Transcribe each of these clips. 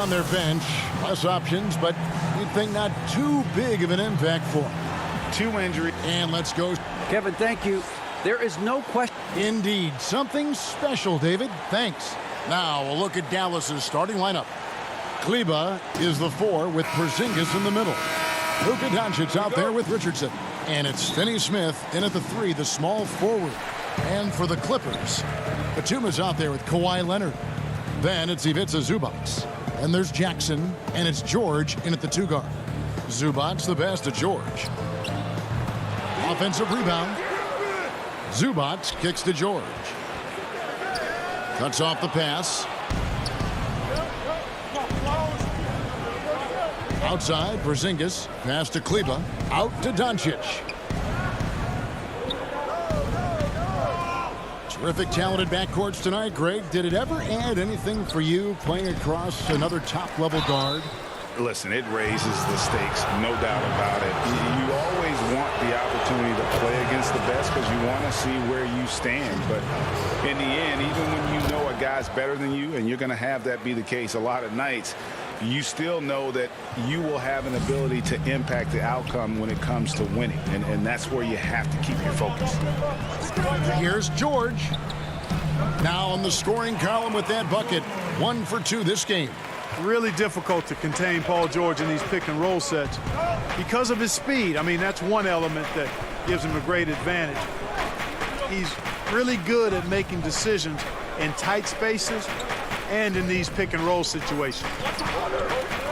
On their bench, less options, but you'd think not too big of an impact for them. 2 injuries. And let's go. Kevin, thank you. There is no question. Indeed, something special, David. Thanks. Now a look at Dallas's starting lineup. Kleba is the 4 with Porzingis in the middle. Luka Doncic out there with Richardson. And it's Finney Smith in at the 3, the small forward. And for the Clippers, Batuma's out there with Kawhi Leonard. Then it's Ivica Zubac. And there's Jackson, and it's George in at the 2 guard. Zubac the best to George. Offensive rebound. Zubac kicks to George. Cuts off the pass. Outside, Porzingis. Pass to Kleba. Out to Doncic. Terrific, talented backcourts tonight. Greg, did it ever add anything for you playing across another top-level guard? Listen, it raises the stakes, no doubt about it. You always want the opportunity to play against the best because you want to see where you stand. But in the end, even when you know a guy's better than you, and you're going to have that be the case a lot of nights, you still know that you will have an ability to impact the outcome when it comes to winning. And that's where you have to keep your focus. Here's George. Now on the scoring column with that bucket. 1 for 2 this game. Really difficult to contain Paul George in these pick and roll sets because of his speed. I mean, that's one element that gives him a great advantage. He's really good at making decisions in tight spaces and in these pick and roll situations.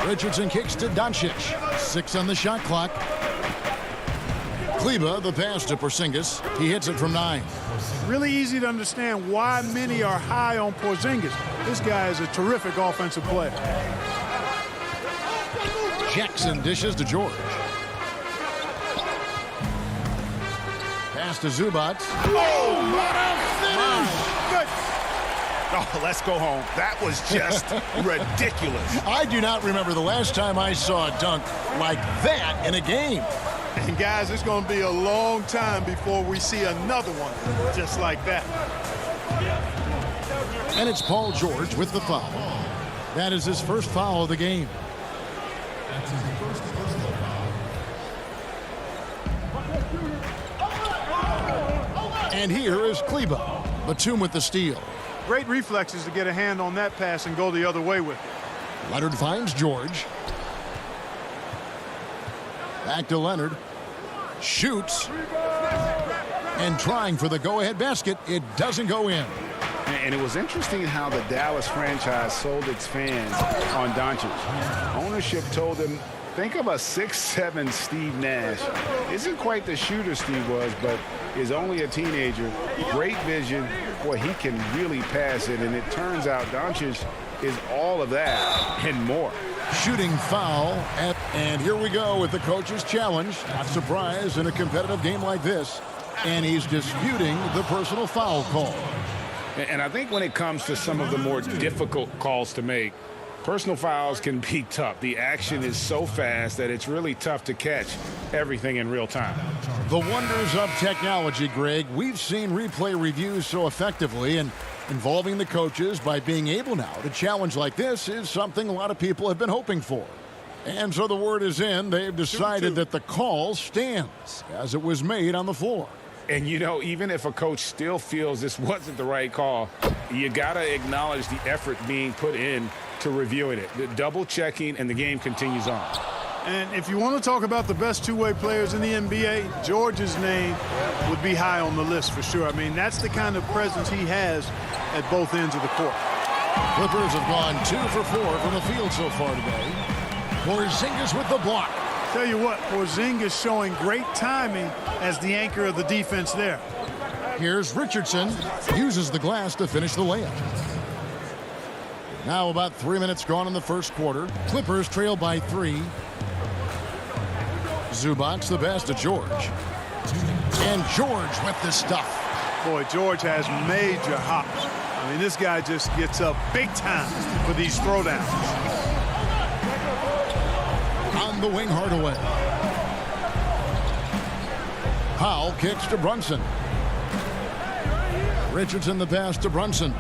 Richardson kicks to Doncic. 6 on the shot clock. Kleba, the pass to Porzingis. He hits it from 9. Really easy to understand why many are high on Porzingis. This guy is a terrific offensive player. Jackson dishes to George. Pass to Zubac. Oh, what a finish! Oh, let's go home. That was just ridiculous. I do not remember the last time I saw a dunk like that in a game. And guys, it's going to be a long time before we see another one just like that. And it's Paul George with the foul. That is his first foul of the game. And here is Kleba. Batum with the steal. Great reflexes to get a hand on that pass and go the other way with it. Leonard finds George. Back to Leonard. Shoots. And trying for the go-ahead basket. It doesn't go in. And it was interesting how the Dallas franchise sold its fans on Doncic. Ownership told them, think of a 6'7" Steve Nash. Isn't quite the shooter Steve was, but is only a teenager. Great vision. Boy, he can really pass it. And it turns out Doncic is all of that and more. Shooting foul. And here we go with the coach's challenge. Not surprised in a competitive game like this. And he's disputing the personal foul call. And I think when it comes to some of the more difficult calls to make, personal fouls can be tough. The action is so fast that it's really tough to catch everything in real time. The wonders of technology, Greg. We've seen replay reviews so effectively, and involving the coaches by being able now to challenge like this is something a lot of people have been hoping for. And so the word is in. They've decided that the call stands as it was made on the floor. And, you know, even if a coach still feels this wasn't the right call, you got to acknowledge the effort being put in to reviewing it. The double checking, and the game continues on. And if you want to talk about the best two-way players in the NBA, George's name would be high on the list for sure. I mean, that's the kind of presence he has at both ends of the court. Clippers have gone 2 for 4 from the field so far today. Porzingis with the block. Tell you what, Porzingis showing great timing as the anchor of the defense there. Here's Richardson. Uses the glass to finish the layup. Now about 3 minutes gone in the first quarter. Clippers trail by 3. Zubac the best to George. And George with the stuff. Boy, George has major hops. I mean, this guy just gets up big time for these throwdowns. On the wing, Hardaway. Powell kicks to Brunson. Richardson the pass to Brunson.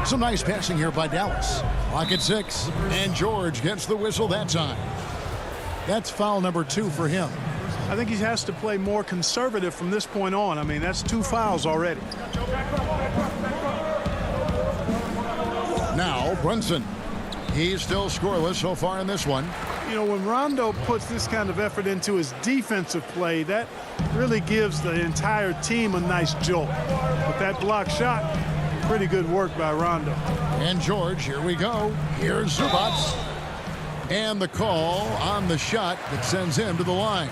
Some nice passing here by Dallas. Clock at 6, and George gets the whistle that time. That's foul number 2 for him. I think he has to play more conservative from this point on. I mean, that's 2 fouls already. Now Brunson. He's still scoreless so far in this one. You know, when Rondo puts this kind of effort into his defensive play, that really gives the entire team a nice jolt. But that block shot, pretty good work by Rondo. And George, here we go. Here's Zubac. And the call on the shot that sends him to the line.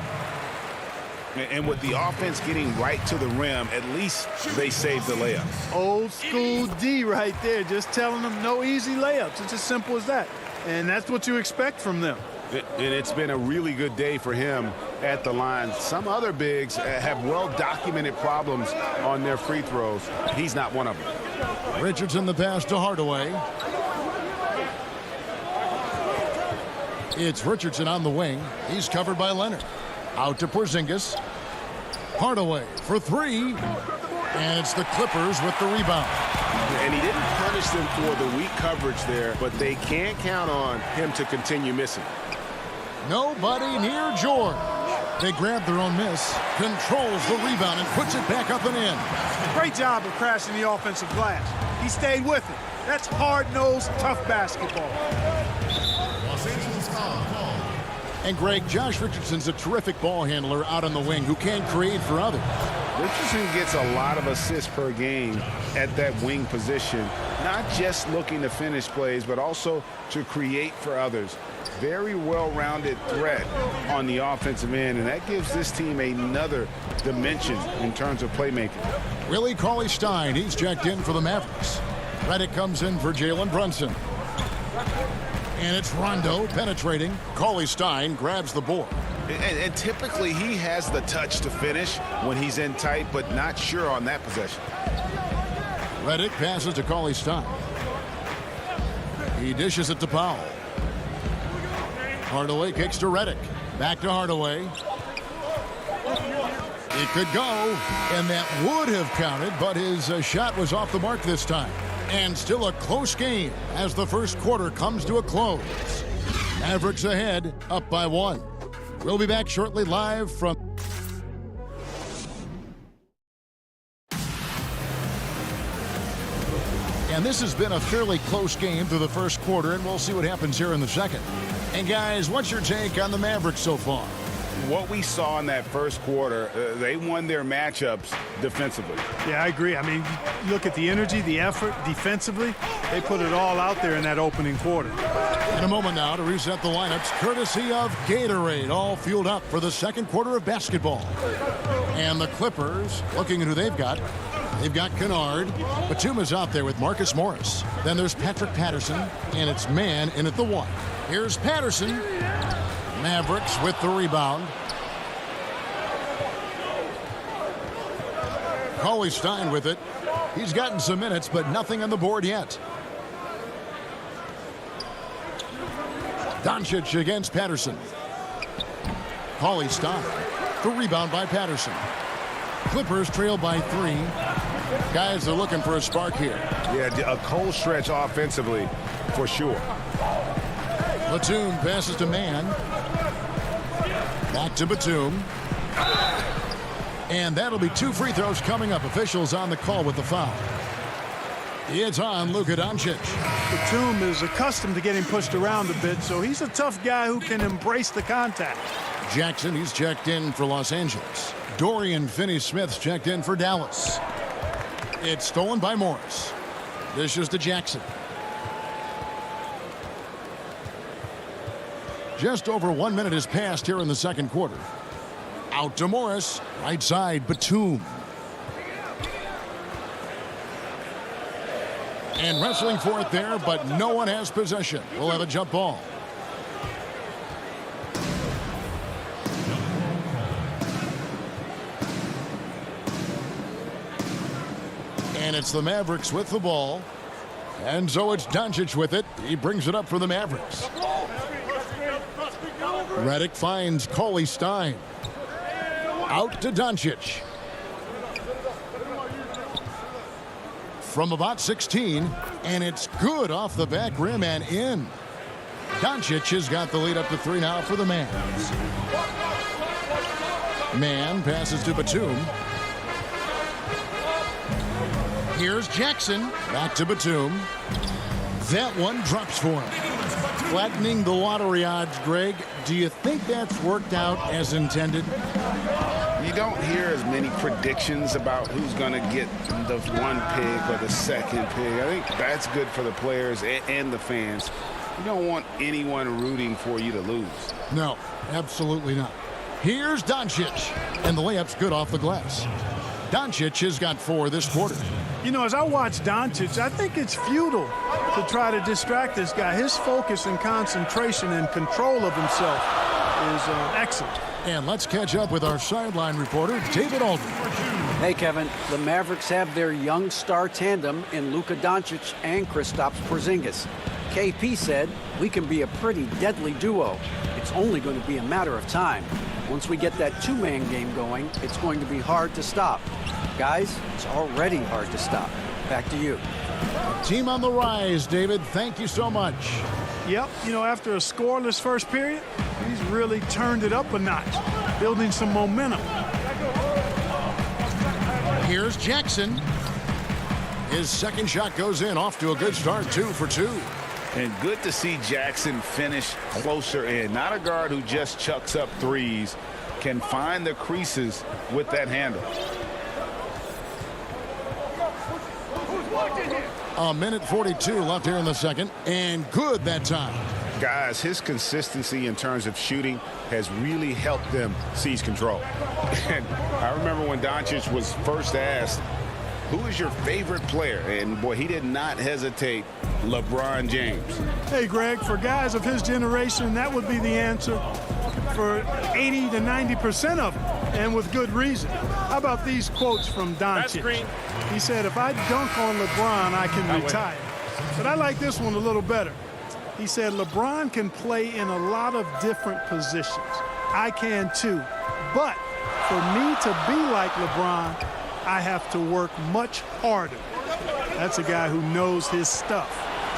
And with the offense getting right to the rim, at least they saved the layup. Old school D right there, just telling them no easy layups. It's as simple as that. And that's what you expect from them. And it's been a really good day for him at the line. Some other bigs have well-documented problems on their free throws. He's not one of them. Richardson the pass to Hardaway. It's Richardson on the wing. He's covered by Leonard. Out to Porzingis. Hardaway for 3. And it's the Clippers with the rebound. And he didn't punish them for the weak coverage there, but they can't count on him to continue missing. Nobody near George. They grab their own miss, controls the rebound, and puts it back up and in. Great job of crashing the offensive glass. He stayed with it. That's hard-nosed, tough basketball. And Greg, Josh Richardson's a terrific ball handler out on the wing who can create for others. Richardson gets a lot of assists per game at that wing position, not just looking to finish plays, but also to create for others. Very well-rounded threat on the offensive end, and that gives this team another dimension in terms of playmaking. Willie Cauley-Stein, he's checked in for the Mavericks. Redick comes in for Jalen Brunson. And it's Rondo penetrating. Cauley-Stein grabs the board. And typically he has the touch to finish when he's in tight, but not sure on that possession. Redick passes to Cauley-Stein. He dishes it to Powell. Hardaway kicks to Redick. Back to Hardaway. It could go, and that would have counted, but his shot was off the mark this time. And still a close game as the first quarter comes to a close. Mavericks ahead, up by 1. We'll be back shortly live from... And this has been a fairly close game through the first quarter, and we'll see what happens here in the second. And guys, what's your take on the Mavericks so far? What we saw in that first quarter, they won their matchups defensively. Yeah, I agree. I mean, you look at the energy, the effort defensively, they put it all out there in that opening quarter. In a moment now to reset the lineups, courtesy of Gatorade, all fueled up for the second quarter of basketball. And the Clippers, looking at who they've got Kennard. Batum is out there with Marcus Morris. Then there's Patrick Patterson, and it's man in at the 1. Here's Patterson. Mavericks with the rebound. Cauley-Stein with it. He's gotten some minutes, but nothing on the board yet. Doncic against Patterson. Cauley-Stein. The rebound by Patterson. Clippers trail by 3. Guys are looking for a spark here. Yeah, a cold stretch offensively for sure. Batum passes to Mann. Back to Batum. And that'll be 2 free throws coming up. Officials on the call with the foul. It's on Luka Doncic. Batum is accustomed to getting pushed around a bit, so he's a tough guy who can embrace the contact. Jackson, he's checked in for Los Angeles. Dorian Finney-Smith's checked in for Dallas. It's stolen by Morris. Dishes to Jackson. Just over 1 minute has passed here in the second quarter. Out to Morris. Right side, Batum. And wrestling for it there, but no one has possession. We'll have a jump ball. And it's the Mavericks with the ball. And so it's Doncic with it. He brings it up for the Mavericks. Redick finds Cauley-Stein. Out to Doncic. From about 16, And it's good off the back rim and in. Doncic has got the lead up to 3 now for the Mavs. Man passes to Batum. Here's Jackson. Back to Batum. That one drops for him. Flattening the lottery odds, Greg. Do you think that's worked out as intended? You don't hear as many predictions about who's going to get the 1 pick or the 2nd pick. I think that's good for the players and the fans. You don't want anyone rooting for you to lose. No, absolutely not. Here's Doncic, and the layup's good off the glass. Doncic has got 4 this quarter. You know, as I watch Doncic, I think it's futile to try to distract this guy. His focus and concentration and control of himself is excellent. And let's catch up with our sideline reporter, David Aldridge. Hey, Kevin. The Mavericks have their young star tandem in Luka Doncic and Kristaps Porzingis. KP said, "We can be a pretty deadly duo. It's only going to be a matter of time. Once we get that two-man game going, it's going to be hard to stop." Guys, it's already hard to stop. Back to you. Team on the rise, David. Thank you so much. Yep, you know, after a scoreless first period, he's really turned it up a notch, building some momentum. Here's Jackson. His second shot goes in, off to a good start, 2 for 2. And good to see Jackson finish closer in. Not a guard who just chucks up threes. Can find the creases with that handle. A minute 42 left here in the second, and good that time. Guys, his consistency in terms of shooting has really helped them seize control. And I remember when Doncic was first asked, who is your favorite player? And boy, he did not hesitate. LeBron James. Hey, Greg, for guys of his generation, that would be the answer for 80 to 90% of them, and with good reason. How about these quotes from Doncic? He said, "If I dunk on LeBron, I can retire." But I like this one a little better. He said, "LeBron can play in a lot of different positions. I can too. But for me to be like LeBron, I have to work much harder." That's a guy who knows his stuff.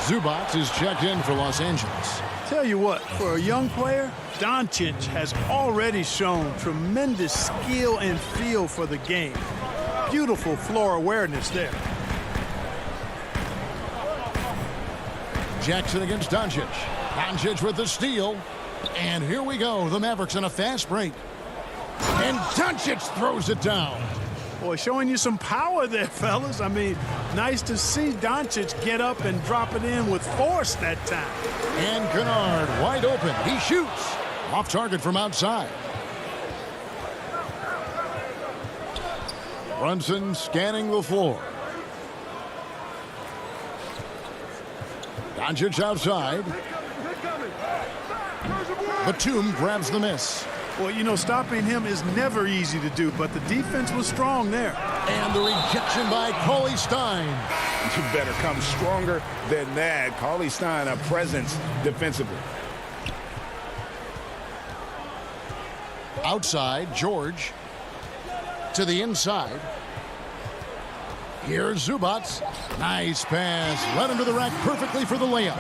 Zubac is checked in for Los Angeles. Tell you what, for a young player, Doncic has already shown tremendous skill and feel for the game. Beautiful floor awareness there. Jackson against Doncic. Doncic with the steal. And here we go. The Mavericks in a fast break. And Doncic throws it down. Boy, showing you some power there, fellas. I mean, nice to see Doncic get up and drop it in with force that time. And Kennard wide open. He shoots. Off target from outside. Brunson scanning the floor. Doncic outside. Batum grabs the miss. Well, you know, stopping him is never easy to do, but the defense was strong there. And the rejection by Cauley Stein. You better come stronger than that. Cauley Stein, a presence defensively. Outside, George. To the inside. Here's Zubac. Nice pass. Led him to the rack perfectly for the layup.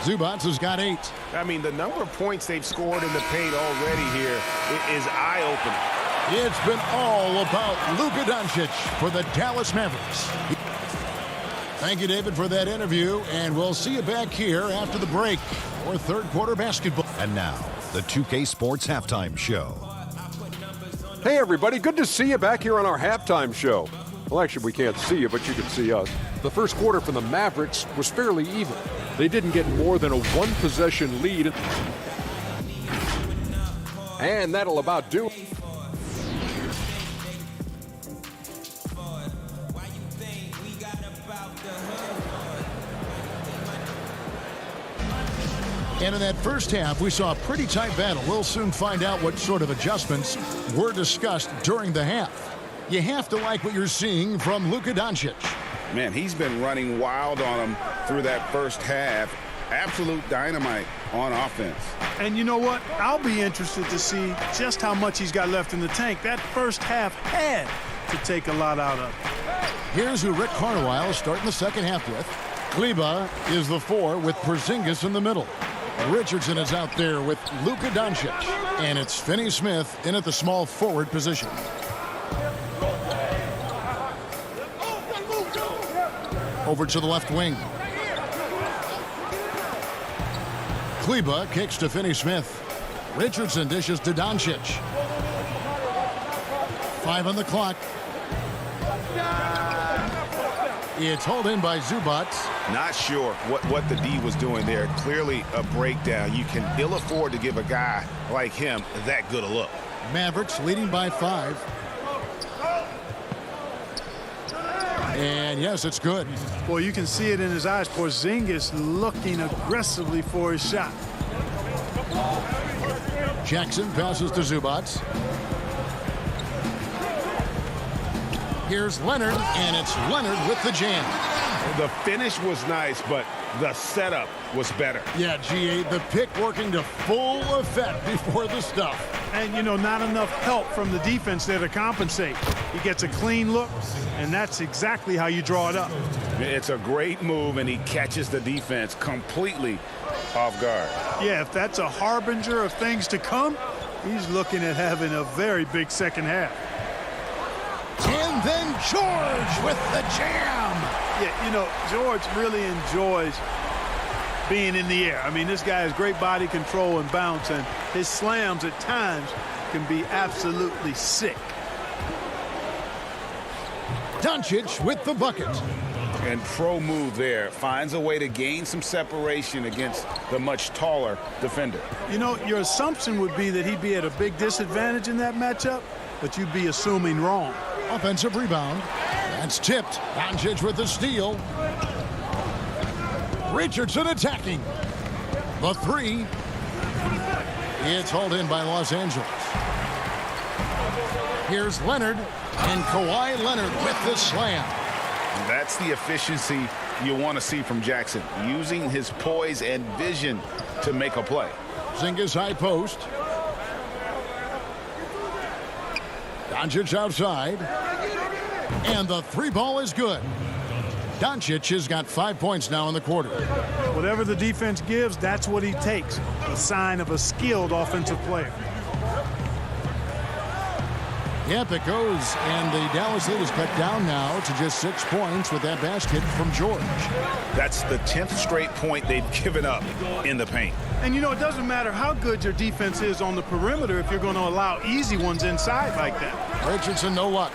Zubac has got 8. I mean, the number of points they've scored in the paint already here is eye-opening. It's been all about Luka Doncic for the Dallas Mavericks. Thank you, David, for that interview, and we'll see you back here after the break for third quarter basketball. And now, the 2K Sports Halftime Show. Hey, everybody. Good to see you back here on our halftime show. Well, actually, we can't see you, but you can see us. The first quarter for the Mavericks was fairly even. They didn't get more than a one-possession lead. And that'll about do it. And in that first half, we saw a pretty tight battle. We'll soon find out what sort of adjustments were discussed during the half. You have to like what you're seeing from Luka Doncic. Man, he's been running wild on him through that first half. Absolute dynamite on offense. And you know what? I'll be interested to see just how much he's got left in the tank. That first half had to take a lot out of it. Here's who Rick Carlisle is starting the second half with. Kleba is the 4 with Porzingis in the middle. Richardson is out there with Luka Doncic. And it's Finney Smith in at the small forward position. Over to the left wing. Kleba kicks to Finney Smith. Richardson dishes to Doncic. 5 on the clock. It's hauled in by Zubac. Not sure what the D was doing there. Clearly a breakdown. You can ill afford to give a guy like him that good a look. Mavericks leading by 5. And yes, it's good. Boy, you can see it in his eyes. Porzingis looking aggressively for his shot. Jackson passes to Zubac. Here's Leonard, and it's Leonard with the jam. The finish was nice, but the setup was better. Yeah, GA, the pick working to full effect before the stuff. And, you know, not enough help from the defense there to compensate. He gets a clean look, and that's exactly how you draw it up. It's a great move, and he catches the defense completely off guard. Yeah, if that's a harbinger of things to come, he's looking at having a very big second half. And then George with the jam. Yeah, you know, George really enjoys being in the air. I mean, this guy has great body control and bounce, and his slams at times can be absolutely sick. Doncic with the bucket. And pro move there. Finds a way to gain some separation against the much taller defender. You know, your assumption would be that he'd be at a big disadvantage in that matchup, but you'd be assuming wrong. Offensive rebound. That's tipped. Doncic with the steal. Richardson attacking. The 3. It's hauled in by Los Angeles. Here's Leonard, and Kawhi Leonard with the slam. That's the efficiency you want to see from Jackson, using his poise and vision to make a play. Porzingis high post. Doncic outside. And the 3 ball is good. Doncic has got 5 points now in the quarter. Whatever the defense gives, that's what he takes. A sign of a skilled offensive player. Yep, it goes. And the Dallas lead is cut down now to just 6 points with that basket from George. That's the 10th straight point they've given up in the paint. And, you know, it doesn't matter how good your defense is on the perimeter if you're going to allow easy ones inside like that. Richardson, no luck.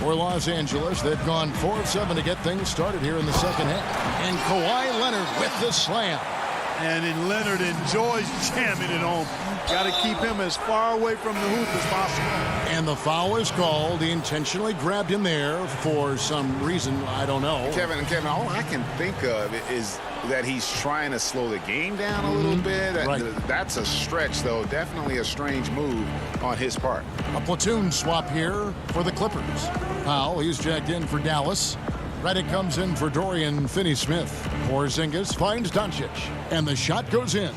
For Los Angeles, they've gone 4 of 7 to get things started here in the second half. And Kawhi Leonard with the slam. And then Leonard enjoys jamming it home. Got to keep him as far away from the hoop as possible. And the foul is called. He intentionally grabbed him there for some reason. I don't know. Kevin, all I can think of is that he's trying to slow the game down a little bit. Right. That's a stretch, though. Definitely a strange move on his part. A platoon swap here for the Clippers. Powell, he's jacked in for Dallas. Reddick comes in for Dorian Finney-Smith. Porzingis finds Doncic, and the shot goes in.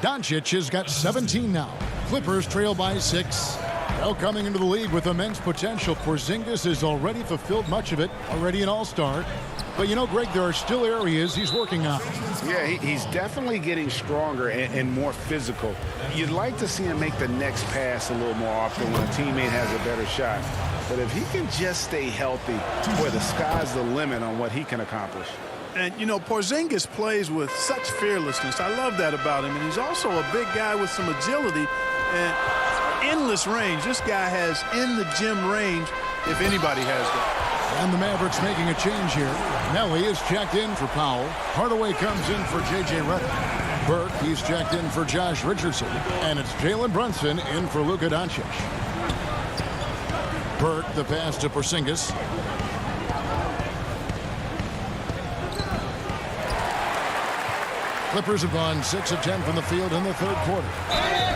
Doncic has got 17 now. Clippers trail by 6. Well, coming into the league with immense potential, Porzingis has already fulfilled much of it, already an all-star. But you know, Greg, there are still areas he's working on. Yeah, he's definitely getting stronger and more physical. You'd like to see him make the next pass a little more often when a teammate has a better shot. But if he can just stay healthy, boy, the sky's the limit on what he can accomplish. And, you know, Porzingis plays with such fearlessness. I love that about him. And he's also a big guy with some agility and endless range. This guy has in-the-gym range if anybody has that. And the Mavericks making a change here. Nelly is checked in for Powell. Hardaway comes in for J.J. Redick. Burke, he's checked in for Josh Richardson. And it's Jalen Brunson in for Luka Doncic. Burke, the pass to Porzingis. Clippers have gone 6 of 10 from the field in the third quarter.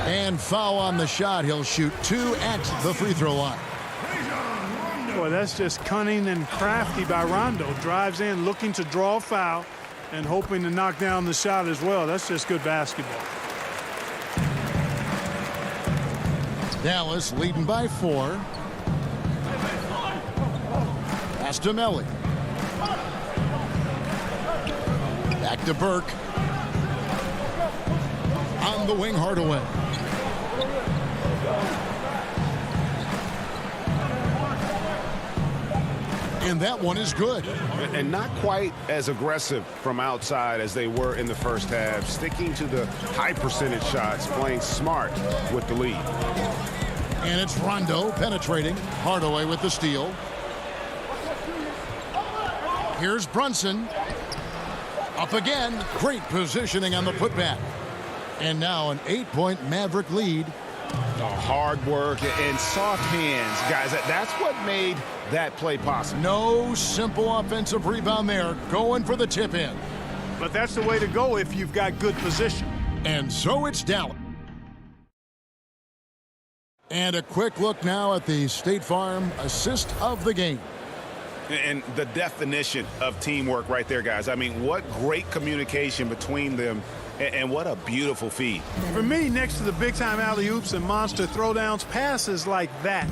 And foul on the shot. He'll shoot 2 at the free throw line. Boy, that's just cunning and crafty by Rondo. Drives in looking to draw a foul and hoping to knock down the shot as well. That's just good basketball. Dallas leading by 4. Pass to Melly. Back to Burke. On the wing, Hardaway. And that one is good. And not quite as aggressive from outside as they were in the first half. Sticking to the high percentage shots, playing smart with the lead. And it's Rondo penetrating. Hardaway with the steal. Here's Brunson. Up again. Great positioning on the putback. And now an 8-point Maverick lead. Hard work and soft hands, guys. That's what made that play possible. No simple offensive rebound there. Going for the tip in. But that's the way to go if you've got good position. And so it's Dallas. And a quick look now at the State Farm assist of the game. And the definition of teamwork right there, guys. I mean, what great communication between them, and what a beautiful feed. For me, next to the big-time alley-oops and monster throwdowns, passes like that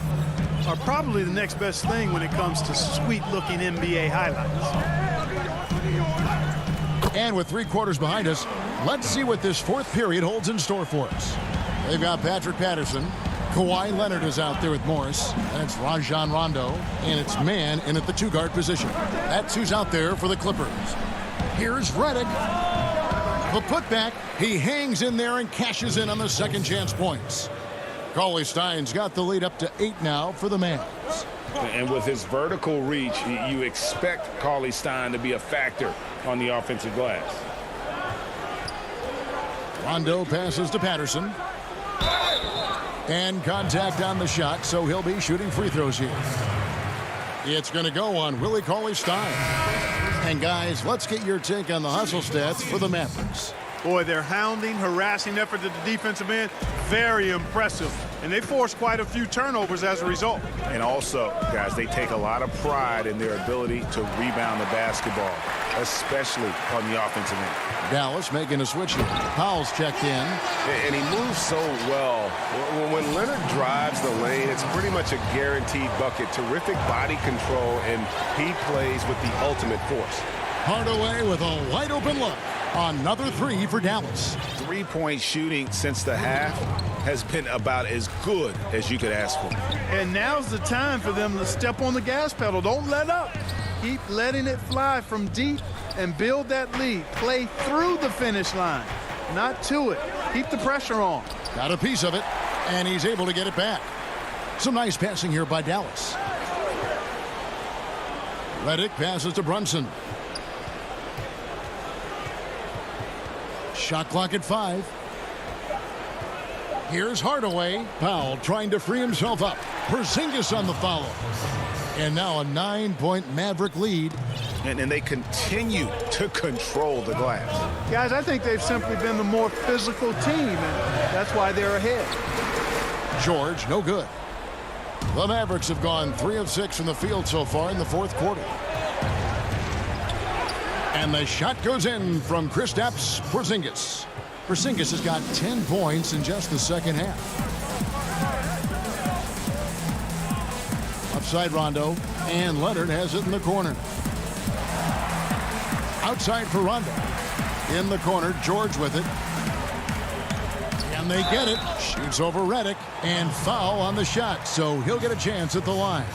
are probably the next best thing when it comes to sweet-looking NBA highlights. And with 3 quarters behind us, let's see what this fourth period holds in store for us. They've got Patrick Patterson. Kawhi Leonard is out there with Morris. And it's Rajon Rondo. And it's Man in at the 2-guard position. That's who's out there for the Clippers. Here's Redick. The putback. He hangs in there and cashes in on the second chance points. Cauley Stein's got the lead up to 8 now for the Mavs. And with his vertical reach, you expect Cauley Stein to be a factor on the offensive glass. Rondo passes to Patterson. And contact on the shot, so he'll be shooting free throws here. It's going to go on Willie Cauley-Stein. And guys, let's get your take on the hustle stats for the Mavericks. Boy, their hounding, harassing effort at the defensive end, very impressive. And they forced quite a few turnovers as a result. And also, guys, they take a lot of pride in their ability to rebound the basketball, especially on the offensive end. Dallas making a switch here. Powell's checked in. And he moves so well. When Leonard drives the lane, it's pretty much a guaranteed bucket. Terrific body control, and he plays with the ultimate force. Hardaway with a wide open look. Another 3 for Dallas. 3-point shooting since the half has been about as good as you could ask for. And now's the time for them to step on the gas pedal. Don't let up. Keep letting it fly from deep and build that lead. Play through the finish line, not to it. Keep the pressure on. Got a piece of it, and he's able to get it back. Some nice passing here by Dallas. Redick passes to Brunson. Shot clock at 5. Here's Hardaway. Powell trying to free himself up. Porzingis on the follow. And now a 9-point Maverick lead. And they continue to control the glass. Guys, I think they've simply been the more physical team, and that's why they're ahead. George, no good. The Mavericks have gone 3 of 6 from the field so far in the fourth quarter. And the shot goes in from Kristaps Porzingis. Porzingis has got 10 points in just the second half. Upside Rondo, and Leonard has it in the corner. Outside for Rondo. In the corner, George with it. And they get it. Shoots over Redick, and foul on the shot, so he'll get a chance at the line.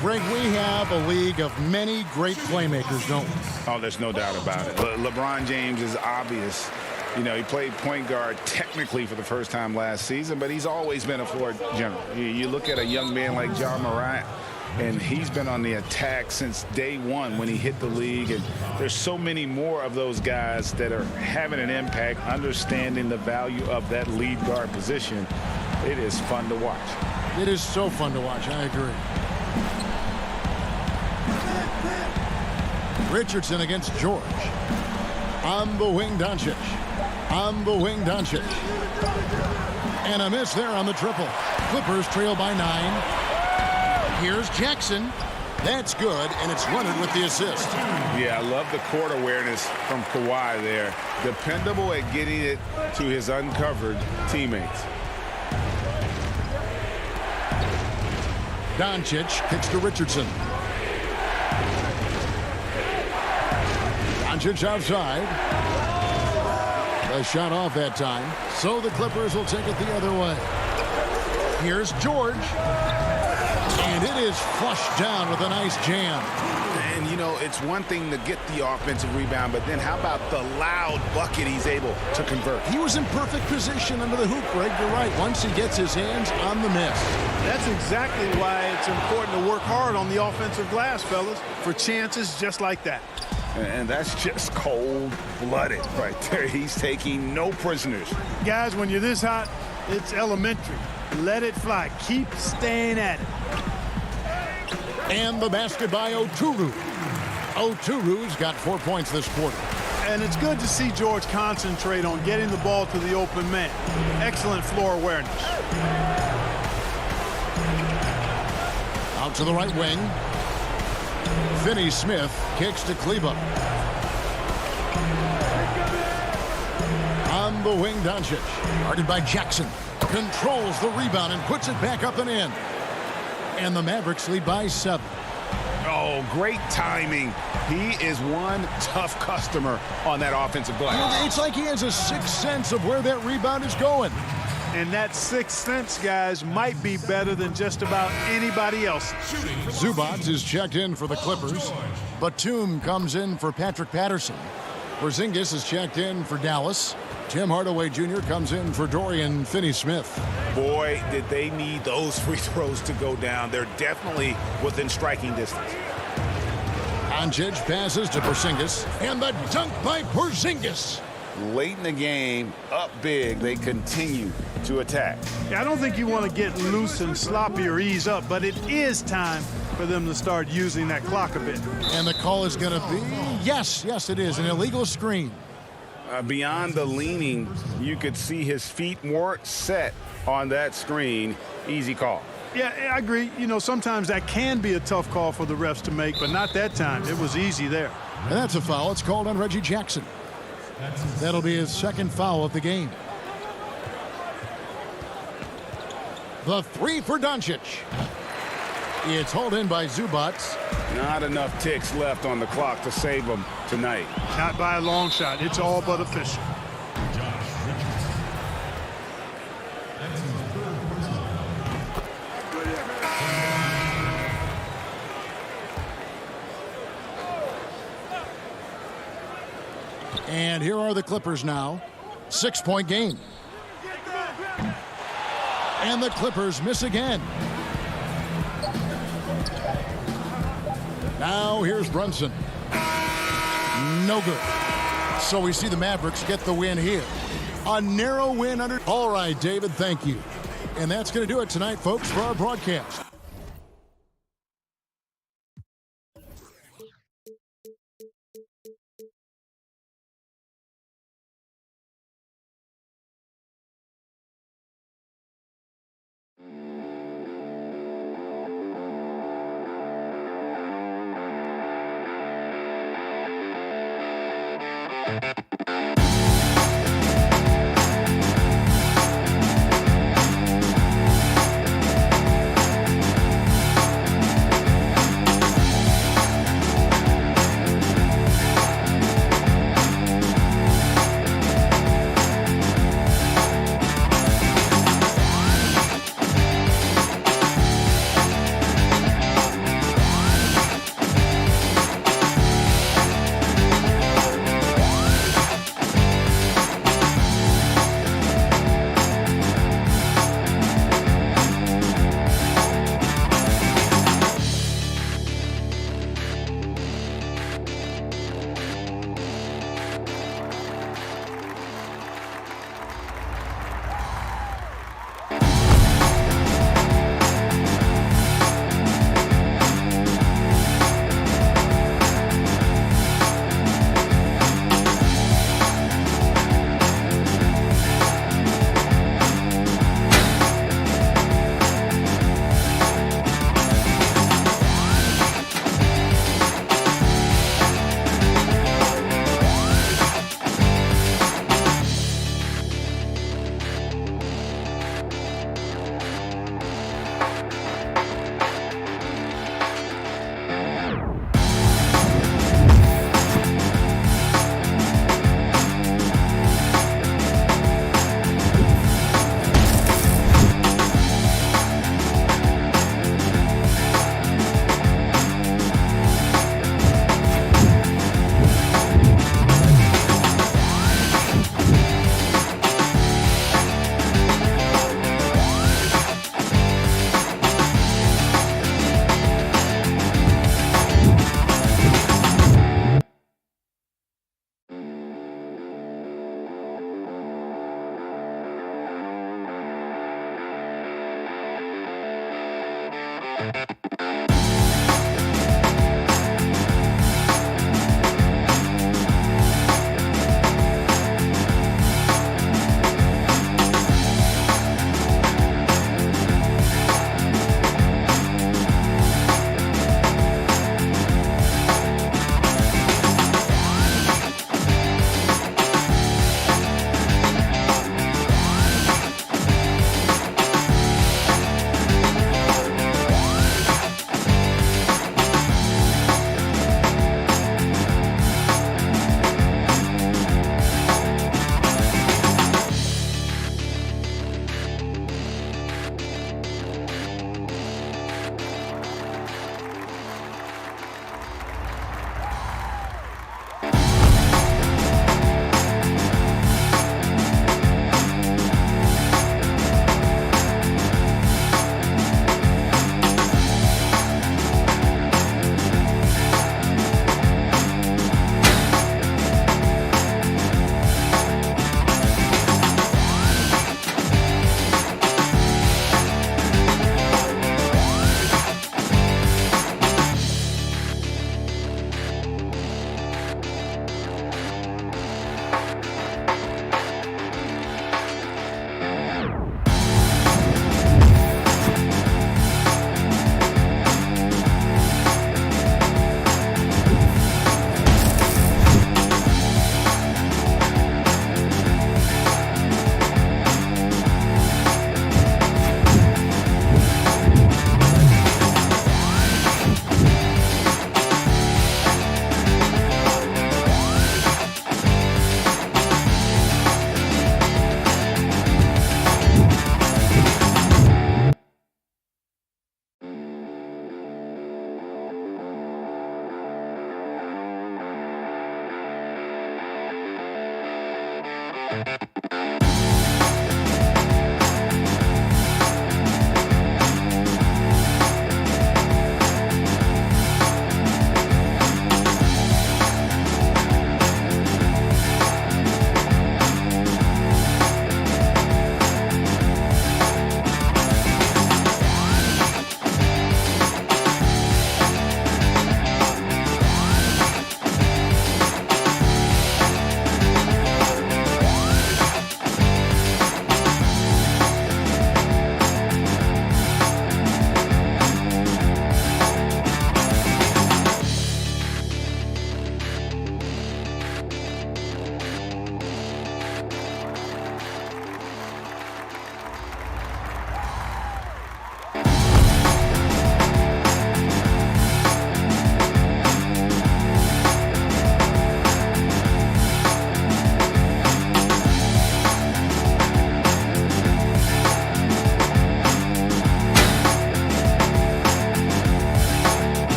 Greg, we have a league of many great playmakers, don't we? Oh, there's no doubt about it. LeBron James is obvious. You know, he played point guard technically for the first time last season, but he's always been a floor general. You look at a young man like John Morant, and he's been on the attack since day one when he hit the league. And there's so many more of those guys that are having an impact, understanding the value of that lead guard position. It is fun to watch. It is so fun to watch. I agree. Richardson against George. On the wing, Doncic. On the wing, Doncic. And a miss there on the triple. Clippers trail by 9. Here's Jackson. That's good, and it's Leonard with the assist. Yeah, I love the court awareness from Kawhi there. Dependable at getting it to his uncovered teammates. Doncic kicks to Richardson. Doncic outside. The shot off that time. So the Clippers will take it the other way. Here's George. And it is flushed down with a nice jam. And, you know, it's one thing to get the offensive rebound, but then how about the loud bucket he's able to convert? He was in perfect position under the hoop, Greg. You're right. Once he gets his hands on the miss. That's exactly why it's important to work hard on the offensive glass, fellas, for chances just like that. And that's just cold-blooded right there. He's taking no prisoners. Guys, when you're this hot, it's elementary. Let it fly. Keep staying at it. And the basket by Oturu. Oturu's got 4 points this quarter. And it's good to see George concentrate on getting the ball to the open man. Excellent floor awareness. Out to the right wing. Finney Smith kicks to Kleber. On the wing, Doncic. Guarded by Jackson. Controls the rebound and puts it back up and in. And the Mavericks lead by 7. Oh, great timing. He is one tough customer on that offensive glass. It's like he has a sixth sense of where that rebound is going. And that sixth sense, guys, might be better than just about anybody else. Zubac is checked in for the Clippers. Batum comes in for Patrick Patterson. Porzingis is checked in for Dallas. Tim Hardaway Jr. comes in for Dorian Finney-Smith. Boy, did they need those free throws to go down. They're definitely within striking distance. Doncic passes to Porzingis. And the dunk by Porzingis. Late in the game, up big, they continue to attack. I don't think you want to get loose and sloppy or ease up, but it is time for them to start using that clock a bit. And the call is going to be, yes, it is, an illegal screen. Beyond the leaning, you could see his feet more set on that screen. Easy call. Yeah, I agree. You know, sometimes that can be a tough call for the refs to make, but not that time. It was easy there. And that's a foul. It's called on Reggie Jackson. That'll be his second foul of the game. The three for Doncic. It's hauled in by Zubac. Not enough ticks left on the clock to save him tonight. Not by a long shot. It's all but official. And here are the Clippers now. 6-point game. And the Clippers miss again. Now here's Brunson. No good. So we see the Mavericks get the win here. A narrow win under. All right, David, thank you. And that's going to do it tonight, folks, for our broadcast.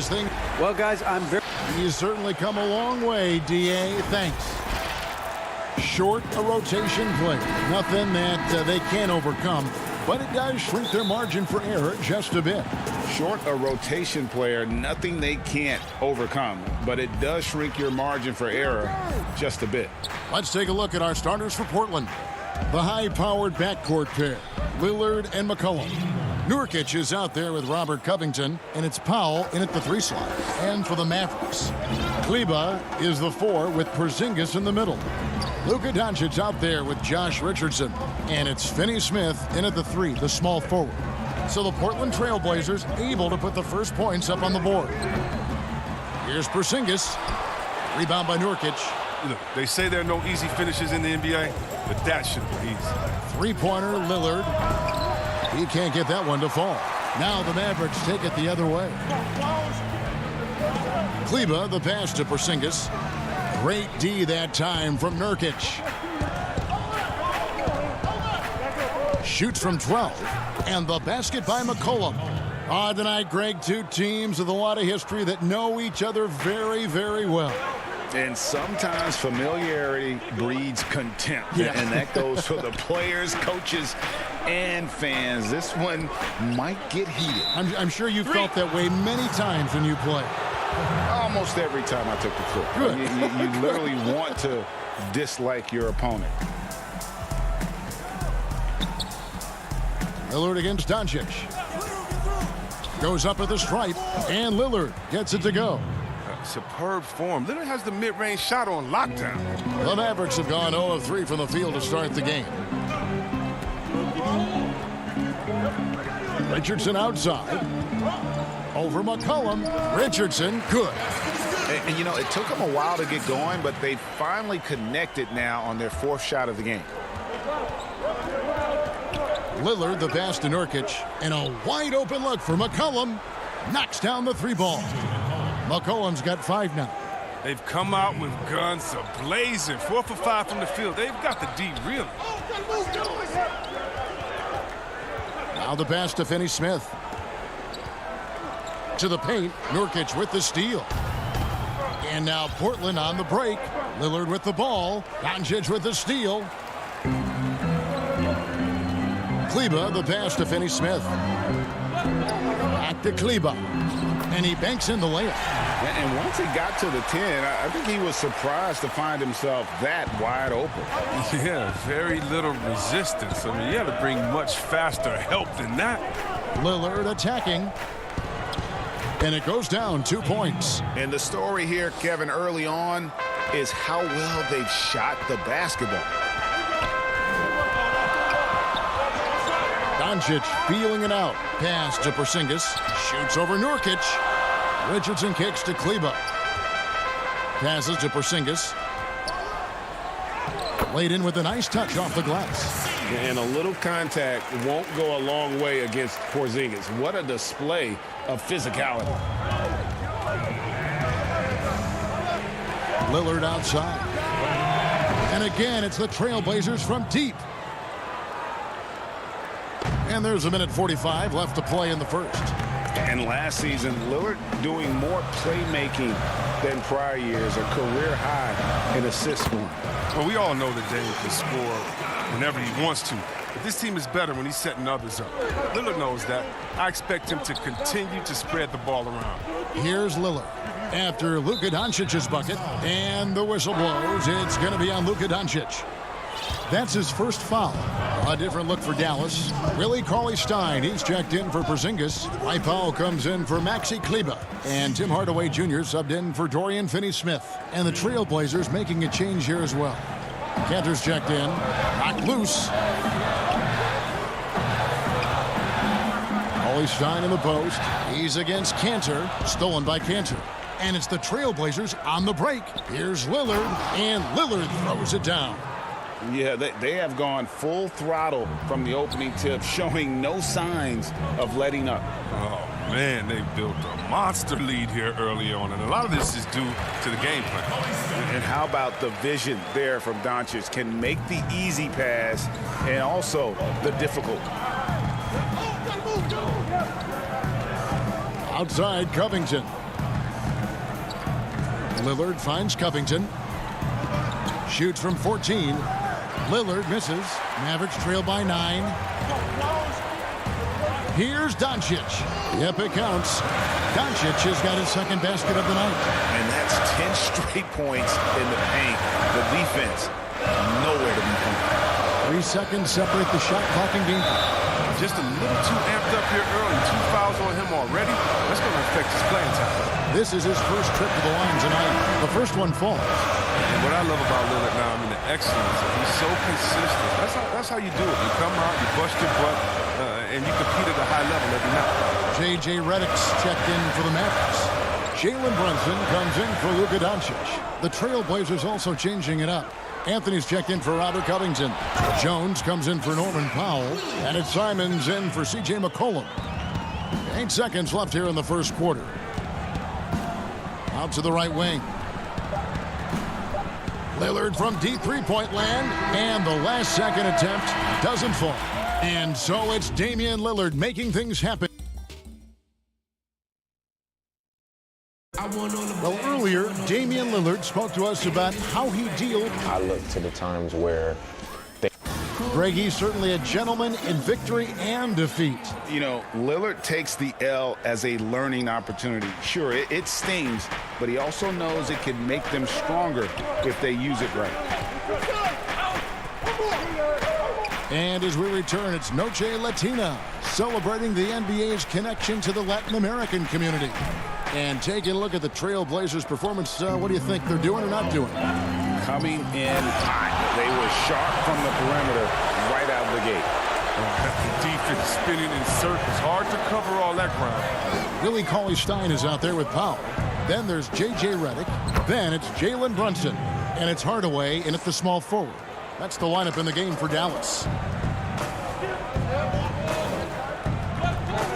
this thing. Well, guys, I'm very... He's certainly come a long way, D.A. Thanks. Short a rotation play. Nothing that they can't overcome, but it does shrink their margin for error just a bit. Short a rotation player, nothing they can't overcome, but it does shrink your margin for error just a bit. Let's take a look at our starters for Portland. The high-powered backcourt pair, Lillard and McCollum. Nurkic is out there with Robert Covington, and it's Powell in at the 3 slot. And for the Mavericks, Kleber is the 4 with Porzingis in the middle. Luka Doncic out there with Josh Richardson, and it's Finney-Smith in at the 3, the small forward. So the Portland Trail Blazers able to put the first points up on the board. Here's Porzingis. Rebound by Nurkic. Look, they say there are no easy finishes in the NBA, but that should be easy. Three-pointer, Lillard. He can't get that one to fall. Now the Mavericks take it the other way. Kleber, the pass to Porzingis. Great D that time from Nurkic. Shoots from 12. And the basket by McCollum. Tonight, Greg, two teams with a lot of history that know each other very, very well. And sometimes familiarity breeds contempt. Yeah. And that goes for the players, coaches, and fans. This one might get heated. I'm sure you felt that way many times when you play. Almost every time I took the floor. Good. You literally want to dislike your opponent. Lillard against Doncic. Goes up at the stripe, and Lillard gets it to go. Superb form. Lillard has the mid-range shot on lockdown. The Mavericks have gone 0 of 3 from the field to start the game. Richardson outside. Over McCollum. Richardson, good. And you know, it took them a while to get going, but they finally connected now on their 4th shot of the game. Lillard, the pass to Nurkic, and a wide open look for McCollum. Knocks down the 3-ball. McCollum's got 5 now. They've come out with guns ablazing. 4 for 5 from the field. They've got the D really. Now the pass to Finney-Smith. To the paint, Nurkic with the steal. And now Portland on the break. Lillard with the ball. Doncic with the steal. Kleber, the pass to Finney-Smith. Back to Kleber. And he banks in the layup. And once he got to the 10, I think he was surprised to find himself that wide open. Yeah, very little resistance. I mean, you had to bring much faster help than that. Lillard attacking. And it goes down 2 points. And the story here, Kevin, early on is how well they've shot the basketball. Doncic feeling it out. Pass to Porzingis. Shoots over Nurkic. Richardson kicks to Kleber. Passes to Porzingis. Laid in with a nice touch off the glass. And a little contact won't go a long way against Porzingis. What a display of physicality. Lillard outside. And again, it's the Trailblazers from deep. And there's 1:45 left to play in the first. And last season, Lillard doing more playmaking than prior years, a career high in assists for him. Well, we all know that Dave can score whenever he wants to. But this team is better when he's setting others up. Lillard knows that. I expect him to continue to spread the ball around. Here's Lillard after Luka Doncic's bucket. And the whistle blows. It's going to be on Luka Doncic. That's his first foul. A different look for Dallas. Willie Cauley-Stein, he's checked in for Porzingis. Mike Powell comes in for Maxi Kleber. And Tim Hardaway Jr. subbed in for Dorian Finney-Smith. And the Trailblazers making a change here as well. Cantor's checked in. Knocked loose. Cauley-Stein in the post. He's against Cantor. Stolen by Cantor. And it's the Trailblazers on the break. Here's Lillard. And Lillard throws it down. Yeah, they have gone full throttle from the opening tip, showing no signs of letting up. Oh, man, they built a monster lead here early on, and a lot of this is due to the game plan. And how about the vision there from Doncic? Can make the easy pass and also the difficult. Outside Covington. Lillard finds Covington. Shoots from 14. Lillard misses. Mavericks trail by 9. Here's Doncic. Yep, it counts. Doncic has got his second basket of the night. And that's 10 straight points in the paint. The defense, nowhere to be found. 3 seconds separate the shot clock and game clock. Just a little too amped up here early. 2 fouls on him already. That's going to affect his playing time. This is his first trip to the line tonight. The first one falls. And what I love about Lillard now, I mean, the excellence. He's so consistent. That's how you do it. You come out, you bust your butt, and you compete at a high level every night. J.J. Redick's checked in for the Mavericks. Jalen Brunson comes in for Luka Doncic. The Trailblazers also changing it up. Anthony's checked in for Robert Covington. Jones comes in for Norman Powell. And it's Simons in for C.J. McCollum. 8 seconds left here in the first quarter. Out to the right wing. Lillard from deep three-point land. And the last second attempt doesn't fall. And so it's Damian Lillard making things happen. Well, earlier, Damian Lillard spoke to us about how he dealt. I look to the times where Greg, he's certainly a gentleman in victory and defeat. You know, Lillard takes the L as a learning opportunity. Sure, it stings, but he also knows it can make them stronger if they use it right. And as we return, it's Noche Latina, celebrating the NBA's connection to the Latin American community. And taking a look at the Trailblazers' performance, what do you think they're doing or not doing? Coming in hot. They were sharp from the perimeter right out of the gate. The defense spinning in circles. Hard to cover all that ground. Willie Cauley-Stein is out there with Powell. Then there's J.J. Redick. Then it's Jalen Brunson. And it's Hardaway in at the small forward. That's the lineup in the game for Dallas.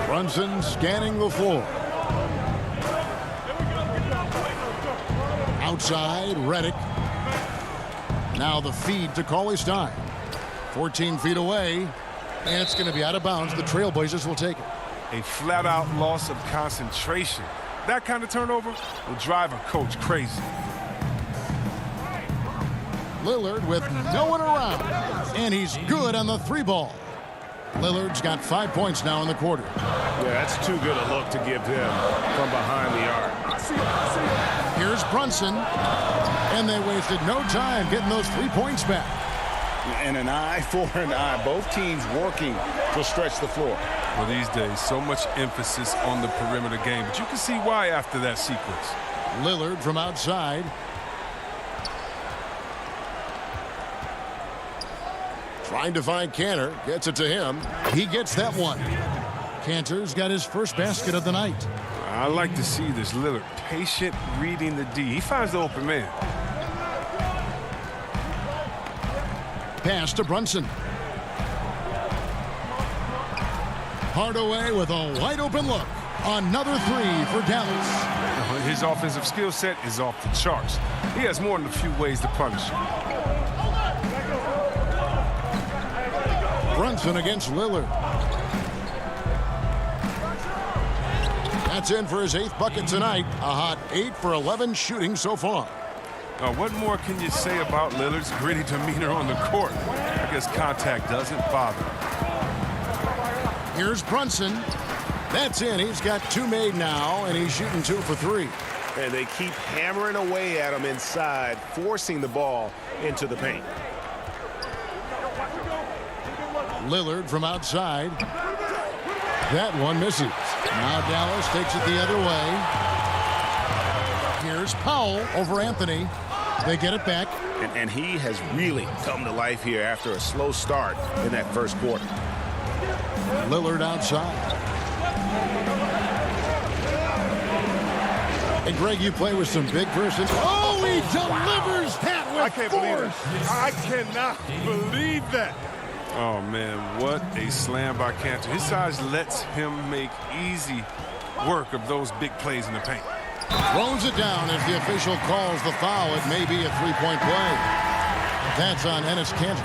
Brunson scanning the floor. Outside, Redick. Now the feed to Cauley-Stein. 14 feet away. And it's going to be out of bounds. The Trailblazers will take it. A flat-out loss of concentration. That kind of turnover will drive a coach crazy. Lillard with no one around. And he's good on the 3-ball. Lillard's got 5 points now in the quarter. Yeah, that's too good a look to give him from behind the arc. Here's Brunson. And they wasted no time getting those 3 points back. And an eye for an eye. Both teams working to stretch the floor. Well, these days, so much emphasis on the perimeter game. But you can see why after that sequence. Lillard from outside. Trying to find Cantor. Gets it to him. He gets that one. Cantor's got his first basket of the night. I like to see this. Lillard patient reading the D. He finds the open man. Pass to Brunson. Hardaway with a wide open look. Another 3 for Dallas. His offensive skill set is off the charts. He has more than a few ways to punish. Brunson against Lillard. That's in for his 8th bucket tonight. A hot 8 for 11 shooting so far. What more can you say about Lillard's gritty demeanor on the court? I guess contact doesn't bother him. Here's Brunson. That's in. He's got 2 made now, and he's shooting 2 for 3. And they keep hammering away at him inside, forcing the ball into the paint. Lillard from outside. That one misses. Now Dallas takes it the other way. Here's Powell over Anthony. They get it back. And he has really come to life here after a slow start in that first quarter. Lillard outside. And Greg, you play with some big persons. Oh, he delivers that with I can't believe it. force. I cannot believe that. Oh, man, what a slam by Cantor. His size lets him make easy work of those big plays in the paint. Throws it down as the official calls the foul. It may be a 3-point play. That's on Enes Kanter.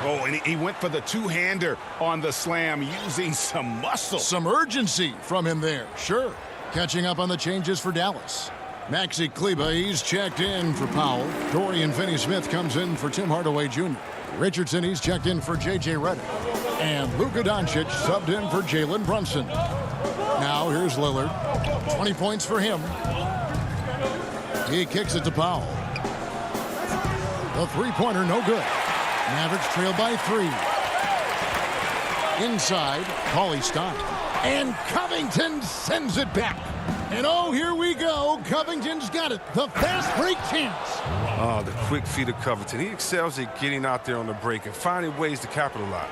Oh, and he went for the two-hander on the slam using some muscle. Some urgency from him there. Sure. Catching up on the changes for Dallas. Maxi Kleber, he's checked in for Powell. Dorian Finney-Smith comes in for Tim Hardaway Jr. Richardson, he's checked in for J.J. Redick. And Luka Doncic subbed in for Jalen Brunson. Now here's Lillard. 20 points for him. He kicks it to Powell. The three-pointer, no good. Mavericks trail by 3. Inside, Cauley Stein. And Covington sends it back. And oh, here we go. Covington's got it. The fast break chance. Oh, the quick feet of Covington. He excels at getting out there on the break and finding ways to capitalize.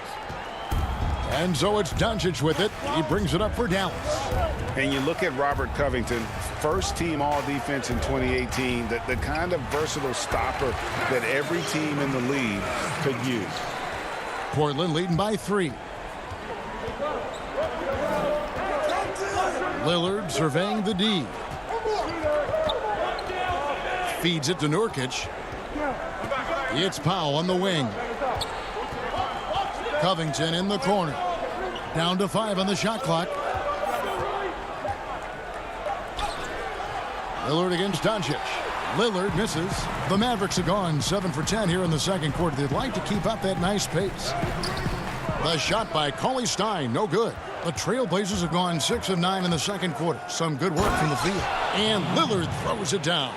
And so it's Doncic with it. He brings it up for Dallas. And you look at Robert Covington, first team all-defense in 2018, the kind of versatile stopper that every team in the league could use. Portland leading by 3. Lillard surveying the D. Feeds it to Nurkic. It's Powell on the wing. Covington in the corner. Down to 5 on the shot clock. Lillard against Doncic. Lillard misses. The Mavericks are gone 7 for 10 here in the second quarter. They'd like to keep up that nice pace. The shot by Cauley Stein, no good. The Trailblazers have gone 6 of 9 in the second quarter. Some good work from the field. And Lillard throws it down.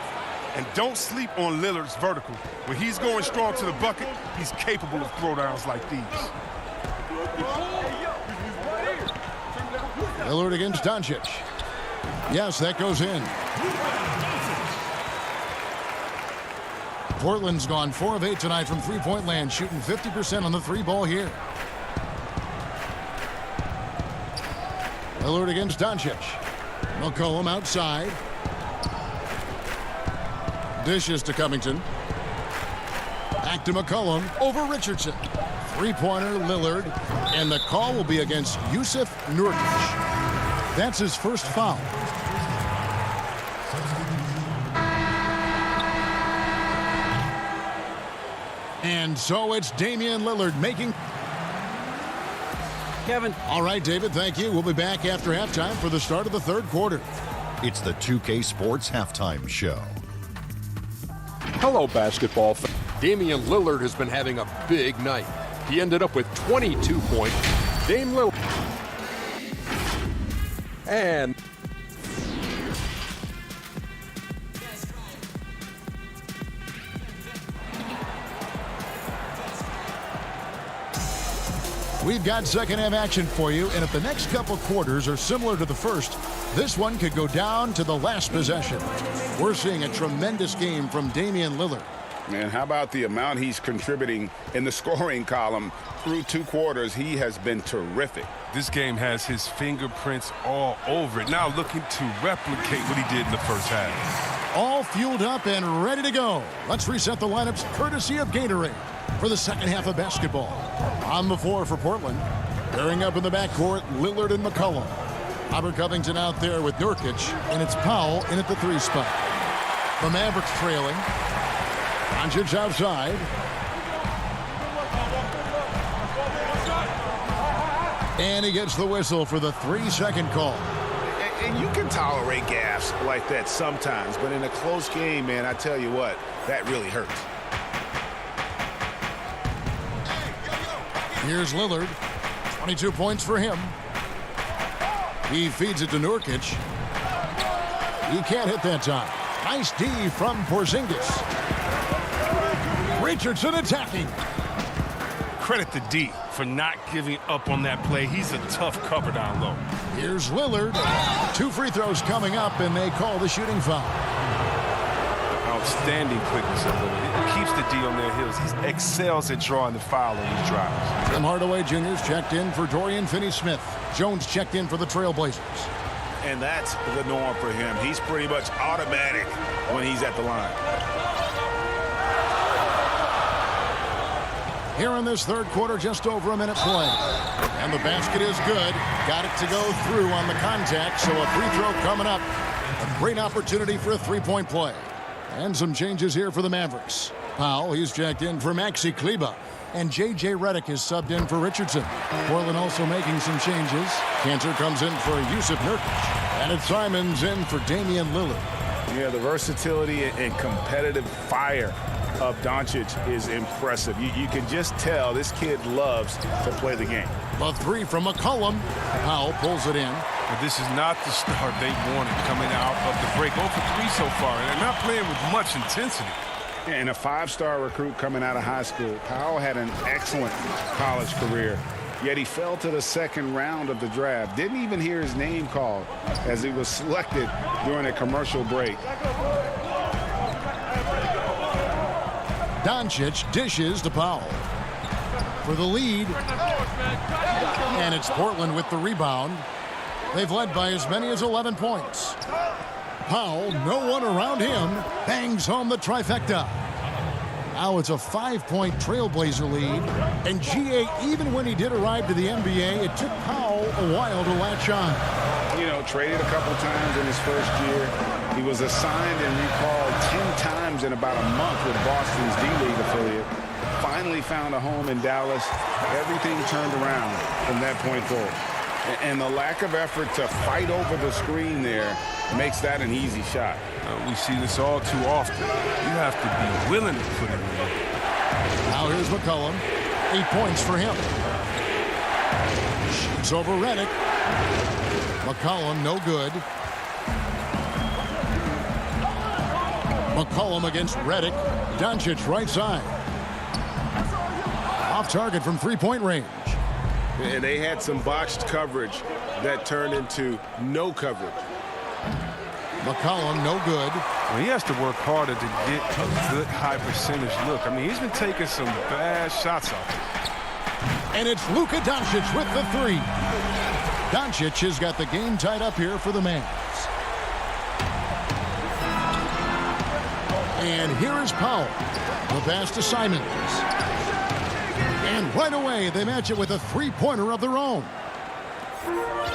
And don't sleep on Lillard's vertical. When he's going strong to the bucket, he's capable of throwdowns like these. Lillard against Doncic. Yes, that goes in. Portland's gone 4 of 8 tonight from three-point land, shooting 50% on the 3-ball here. Lillard against Doncic. McCollum outside. Dishes to Covington. Back to McCollum over Richardson. Three-pointer, Lillard. And the call will be against Yusuf Nurkic. That's his first foul. And so it's Damian Lillard making... Kevin. All right, David, thank you. We'll be back after halftime for the start of the third quarter. It's the 2K Sports Halftime Show. Hello, basketball fans. Damian Lillard has been having a big night. He ended up with 22 points. Dame Lillard. And we've got second half action for you, and if the next couple quarters are similar to the first, this one could go down to the last possession. We're seeing a tremendous game from Damian Lillard. Man, how about the amount he's contributing in the scoring column through 2 quarters? He has been terrific. This game has his fingerprints all over it. Now looking to replicate what he did in the first half. All fueled up and ready to go. Let's reset the lineups courtesy of Gatorade for the second half of basketball. On the floor for Portland. Pairing up in the backcourt, Lillard and McCollum. Robert Covington out there with Nurkic, and it's Powell in at the 3 spot. The Mavericks trailing. Doncic outside. And he gets the whistle for the 3-second call. And you can tolerate gaffes like that sometimes, but in a close game, man, I tell you what, that really hurts. Here's Lillard. 22 points for him. He feeds it to Nurkic. He can't hit that time. Nice D from Porzingis. Richardson attacking. Credit to D for not giving up on that play. He's a tough cover down low. Here's Lillard. 2 free throws coming up, and they call the shooting foul. Outstanding quickness of Lillard. It keeps the D on their heels. He excels at drawing the foul on these drives. Tim Hardaway Jr.'s checked in for Dorian Finney-Smith. Jones checked in for the Trailblazers. And that's the norm for him. He's pretty much automatic when he's at the line. Here in this third quarter, just over a minute play. And the basket is good. Got it to go through on the contact, so a free throw coming up. A great opportunity for a 3-point play. And some changes here for the Mavericks. Powell, he's checked in for Maxi Kleber. And J.J. Redick is subbed in for Richardson. Portland also making some changes. Cantor comes in for Yusuf Nurkic. And it's Simons in for Damian Lillard. Yeah, the versatility and competitive fire of Doncic is impressive. You can just tell this kid loves to play the game. A three from McCollum. Powell pulls it in. But this is not the start they wanted coming out of the break. 0 for 3 so far, and they're not playing with much intensity. And a five-star recruit coming out of high school. Powell had an excellent college career, yet he fell to the second round of the draft. Didn't even hear his name called as he was selected during a commercial break. Doncic dishes to Powell for the lead. And it's Portland with the rebound. They've led by as many as 11 points. Powell, no one around him, bangs home the trifecta. Now it's a 5-point Trailblazer lead. And GA, even when he did arrive to the NBA, it took Powell a while to latch on. You know, traded a couple times in his first year. He was assigned and recalled 10 times in about a month with Boston's D-League affiliate. Finally found a home in Dallas. Everything turned around from that point forward. And the lack of effort to fight over the screen there makes that an easy shot. We see this all too often. You have to be willing to put it in. Now here's McCollum. 8 points for him. Shoots over Redick. McCollum, no good. McCollum against Redick. Doncic right side. Off target from three-point range. And they had some botched coverage that turned into no coverage. McCollum, no good. Well, he has to work harder to get a good high percentage look. I mean, he's been taking some bad shots out there. And it's Luka Doncic with the three. Doncic has got the game tied up here for the Mavs. And here is Powell. The pass to Simons. And right away, they match it with a three-pointer of their own.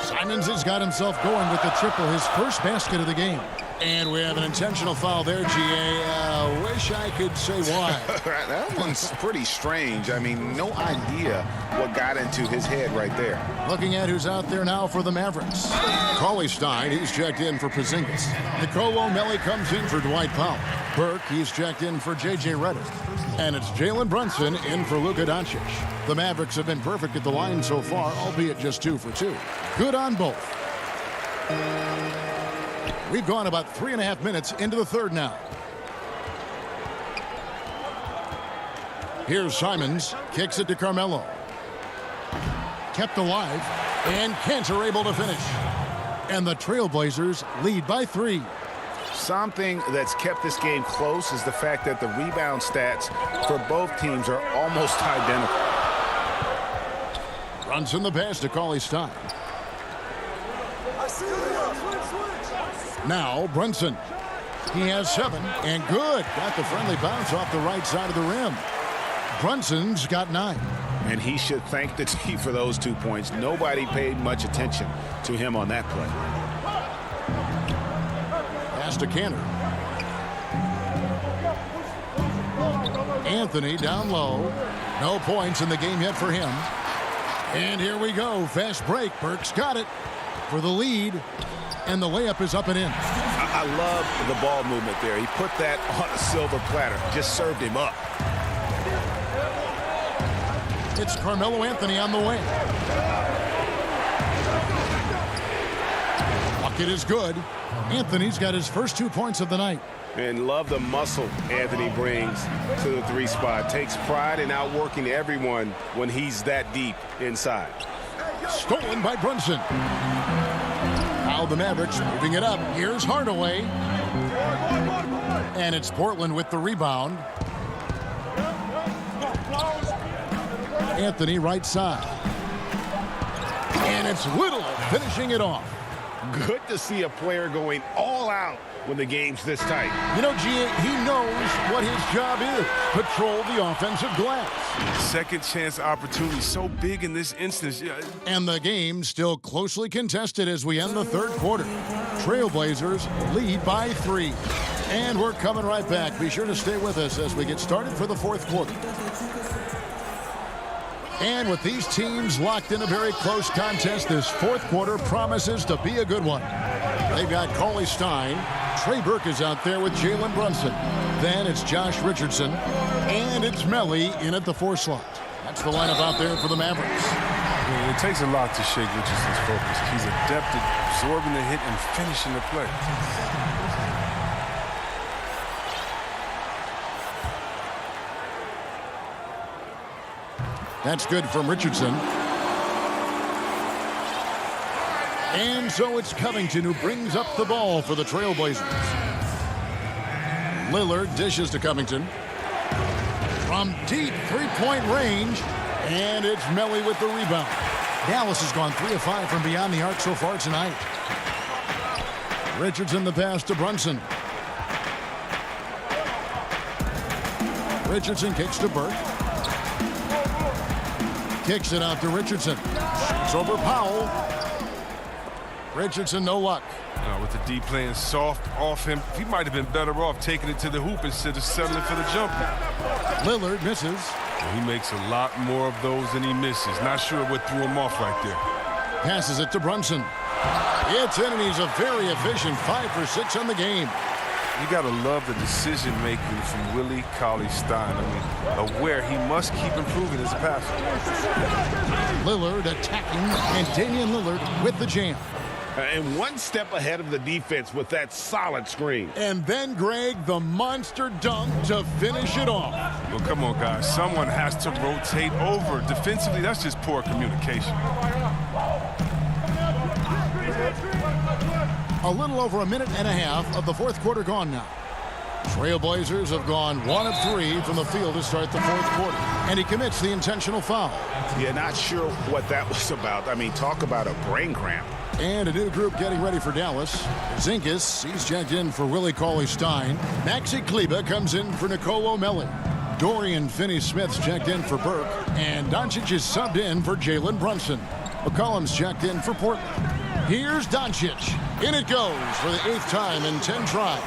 Simons has got himself going with the triple, his first basket of the game. And we have an intentional foul there, GA. Wish I could say why. That one's pretty strange. I mean, no idea what got into his head right there. Looking at who's out there now for the Mavericks. Cauley Stein, he's checked in for Porzingis. Nicole O'Malley comes in for Dwight Powell. Burke, he's checked in for J.J. Redick. And it's Jalen Brunson in for Luka Doncic. The Mavericks have been perfect at the line so far, albeit just 2 for 2. Good on both. We've gone about 3.5 minutes into the third now. Here's Simons, kicks it to Carmelo. Kept alive, and Cantor able to finish. And the Trailblazers lead by 3. Something that's kept this game close is the fact that the rebound stats for both teams are almost identical. Brunson the pass to Cauley Stein. Now Brunson. He has 7 and good. Got the friendly bounce off the right side of the rim. Brunson's got 9. And he should thank the team for those 2 points. Nobody paid much attention to him on that play. Pass to Cantor. Anthony down low. No points in the game yet for him. And here we go. Fast break. Burke's got it for the lead. And the layup is up and in. I love the ball movement there. He put that on a silver platter. Just served him up. It's Carmelo Anthony on the wing. Bucket is good. Anthony's got his first 2 points of the night. And love the muscle Anthony brings to the 3 spot. Takes pride in outworking everyone when he's that deep inside. Stolen by Brunson. Now the Mavericks moving it up. Here's Hardaway. And it's Portland with the rebound. Anthony right side. And it's Little finishing it off. Good to see a player going all out when the game's this tight. You know, G.A., he knows what his job is. Patrol the offensive glass. Second chance opportunity so big in this instance. And the game still closely contested as we end the third quarter. Trailblazers lead by 3. And we're coming right back. Be sure to stay with us as we get started for the fourth quarter. And with these teams locked in a very close contest, this fourth quarter promises to be a good one. They've got Cauley Stein, Trey Burke is out there with Jalen Brunson. Then it's Josh Richardson. And it's Melly in at the 4 slot. That's the lineup out there for the Mavericks. It takes a lot to shake Richardson's focus. He's adept at absorbing the hit and finishing the play. That's good from Richardson. And so it's Covington who brings up the ball for the Trailblazers. Lillard dishes to Covington. From deep three-point range. And it's Melly with the rebound. Dallas has gone 3 of 5 from beyond the arc so far tonight. Richardson the pass to Brunson. Richardson kicks to Burke. Kicks it out to Richardson. It's over Powell. Richardson, no luck. With the D playing soft off him, he might have been better off taking it to the hoop instead of settling for the jumper. Lillard misses. He makes a lot more of those than he misses. Not sure what threw him off right there. Passes it to Brunson. It's in, and he's a very efficient 5 for 6 on the game. You got to love the decision-making from Willie Cauley-Stein. Aware he must keep improving as a passer. Lillard attacking, and Damian Lillard with the jam. And one step ahead of the defense with that solid screen. And then, Greg, the monster dunk to finish it off. Well, come on, guys. Someone has to rotate over. Defensively, that's just poor communication. A little over a minute and a half of the 4th quarter gone now. Trailblazers have gone 1 of 3 from the field to start the 4th quarter. And he commits the intentional foul. Yeah, not sure what that was about. I mean, talk about a brain cramp. And a new group getting ready for Dallas. Zinkas, he's checked in for Willie Cauley-Stein. Maxi Kleber comes in for Nicolo Melli. Dorian Finney-Smith's checked in for Burke. And Doncic is subbed in for Jalen Brunson. McCollum's checked in for Portland. Here's Doncic. In it goes for the 8th time in 10 tries.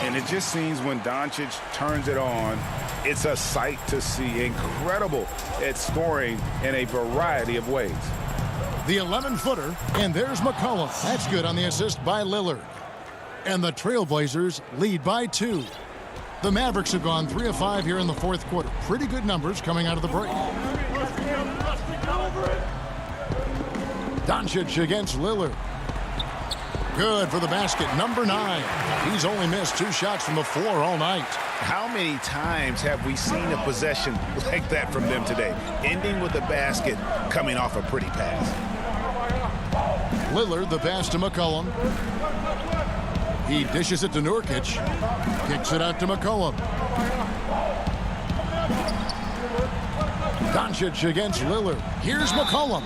And it just seems when Doncic turns it on, it's a sight to see. Incredible at scoring in a variety of ways. The 11-footer, and there's McCollum. That's good on the assist by Lillard. And the Trailblazers lead by 2. The Mavericks have gone 3 of 5 here in the 4th quarter. Pretty good numbers coming out of the break. Doncic against Lillard. Good for the basket, number 9. He's only missed 2 shots from the floor all night. How many times have we seen a possession like that from them today? Ending with a basket, coming off a pretty pass. Lillard, the pass to McCollum. He dishes it to Nurkic. Kicks it out to McCollum. Doncic against Lillard. Here's McCollum.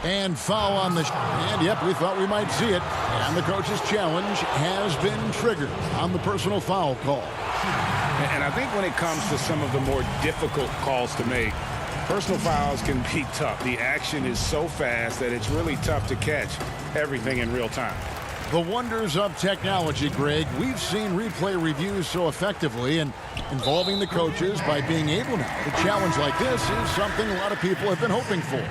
And foul on the and yep, we thought we might see it. And the coach's challenge has been triggered on the personal foul call. And I think when it comes to some of the more difficult calls to make, personal fouls can be tough. The action is so fast that it's really tough to catch everything in real time. The wonders of technology, Greg. We've seen replay reviews so effectively and involving the coaches by being able to. A challenge like this is something a lot of people have been hoping for.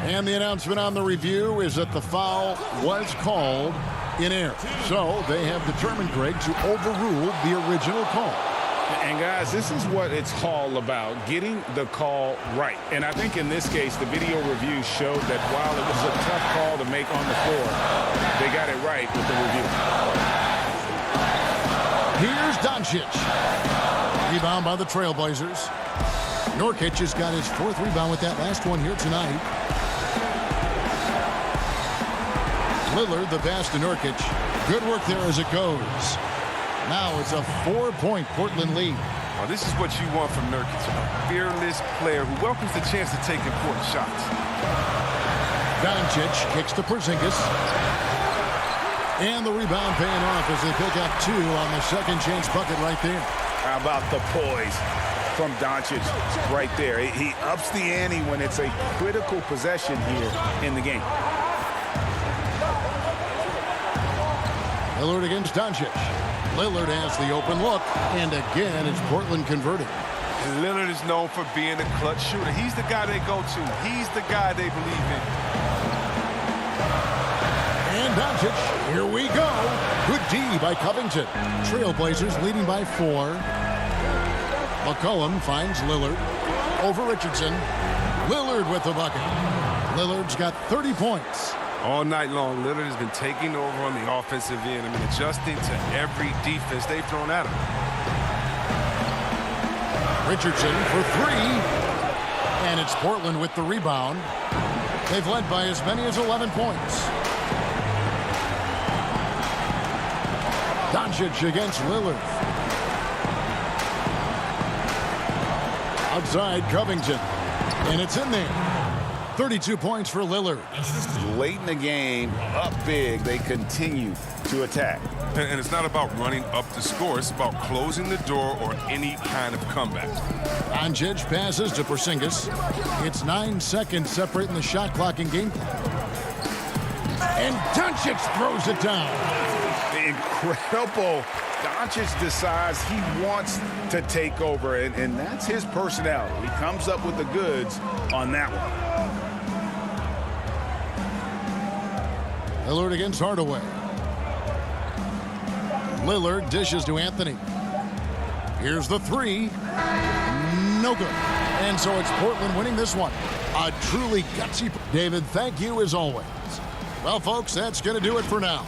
And the announcement on the review is that the foul was called in error. So they have determined, Greg, to overrule the original call. And guys, this is what it's all about, getting the call right. And I think in this case, the video review showed that while it was a tough call to make on the floor, they got it right with the review. Here's Doncic. Rebound by the Trailblazers. Nurkic has got his 4th rebound with that last one here tonight. Lillard, the pass to Nurkic. Good work there as it goes. Now it's a 4-point Portland lead. Well, this is what you want from Nurkic, a fearless player who welcomes the chance to take important shots. Doncic kicks to Porzingis. And the rebound paying off as they pick up 2 on the second chance bucket right there. How about the poise from Doncic right there? He ups the ante when it's a critical possession here in the game. Lillard against Doncic. Lillard has the open look, and again, it's Portland converted. And Lillard is known for being a clutch shooter. He's the guy they go to. He's the guy they believe in. And Doncic, here we go. Good D by Covington. Trailblazers leading by 4. McCollum finds Lillard. Over Richardson. Lillard with the bucket. Lillard's got 30 points. All night long, Lillard has been taking over on the offensive end. Adjusting to every defense they've thrown at him. Richardson for 3. And it's Portland with the rebound. They've led by as many as 11 points. Doncic against Lillard. Outside Covington. And it's in there. 32 points for Lillard. Late in the game, up big, they continue to attack. And it's not about running up the score. It's about closing the door or any kind of comeback. Doncic passes to Porzingis. It's 9 seconds separating the shot clock and game clock. And Doncic throws it down. Incredible. Doncic decides he wants to take over, and that's his personality. He comes up with the goods on that one. Lillard against Hardaway. Lillard dishes to Anthony. Here's the 3. No good. And so it's Portland winning this one. A truly gutsy. David, thank you as always. Well, folks, that's going to do it for now.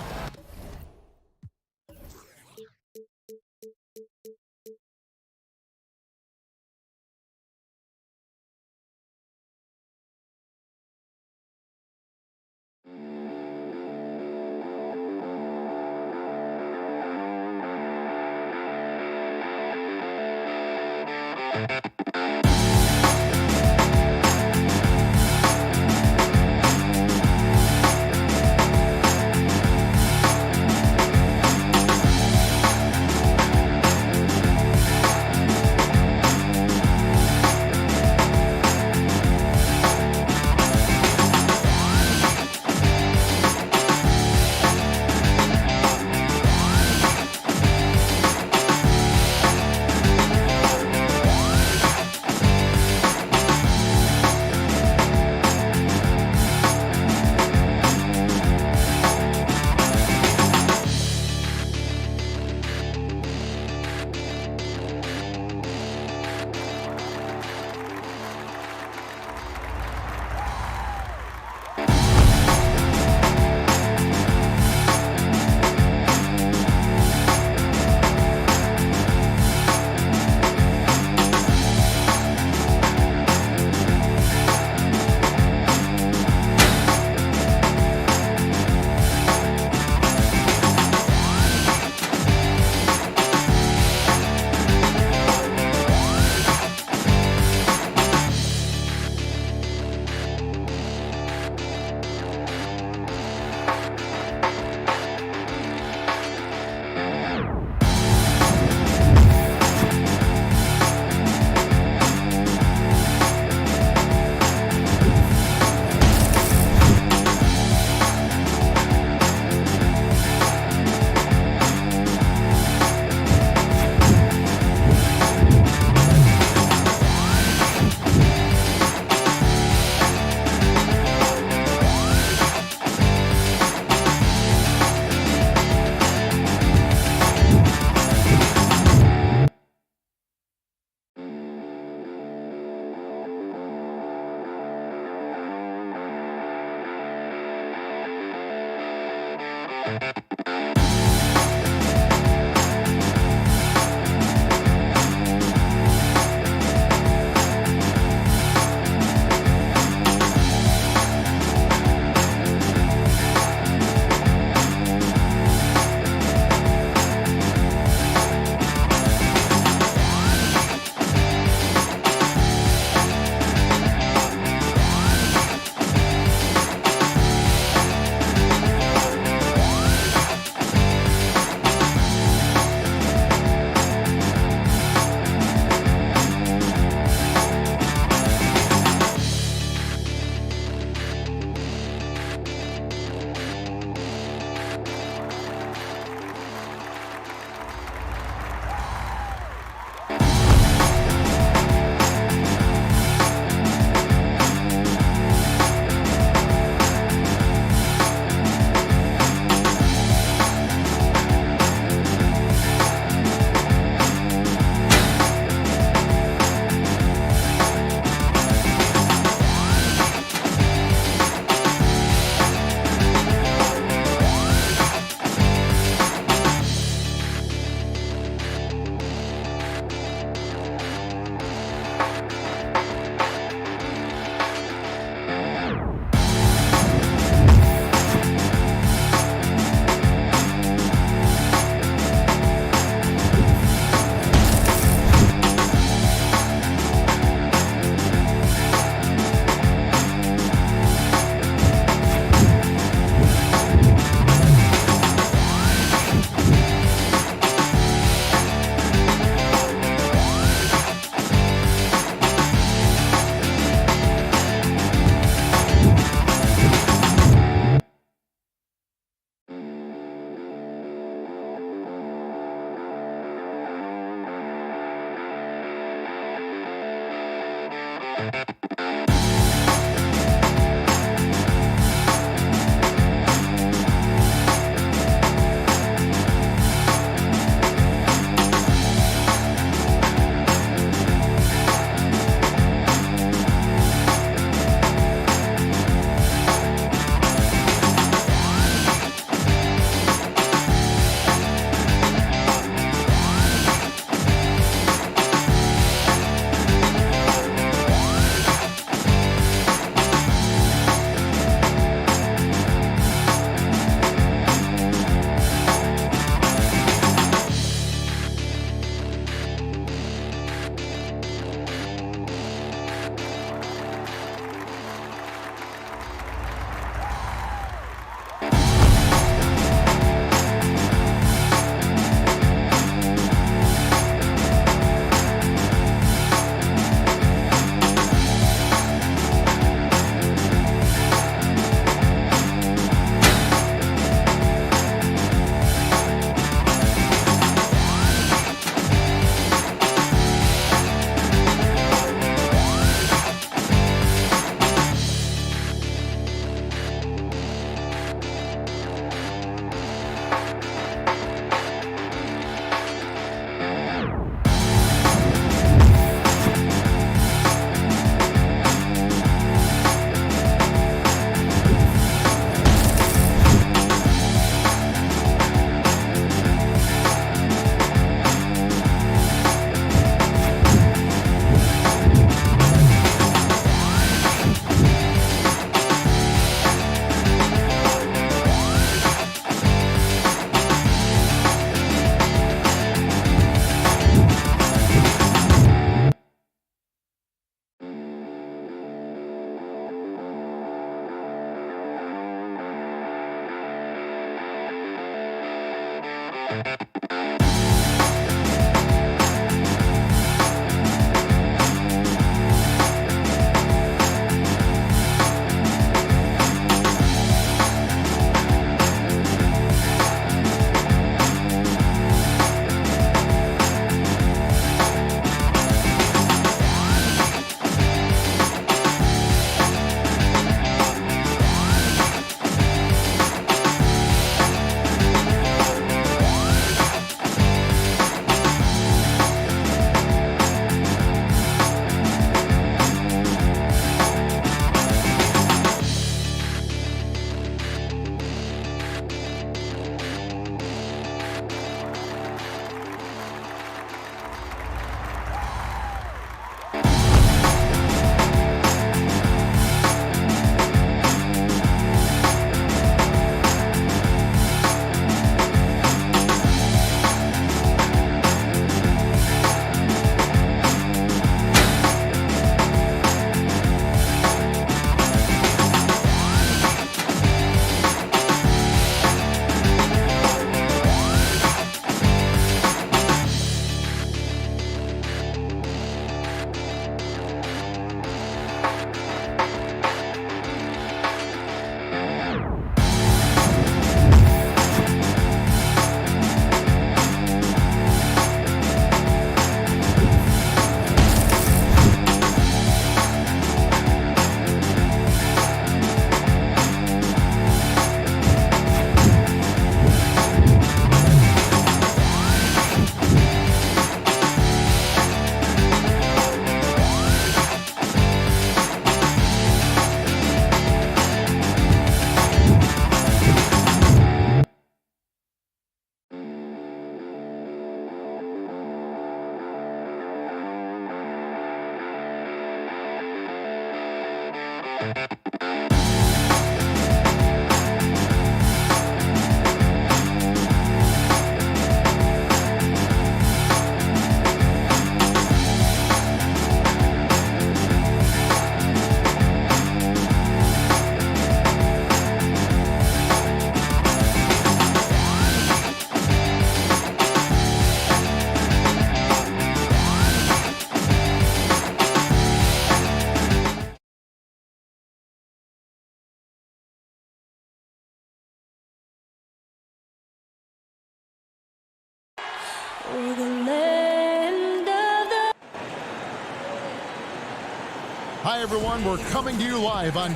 Hi, everyone. We're coming to you live on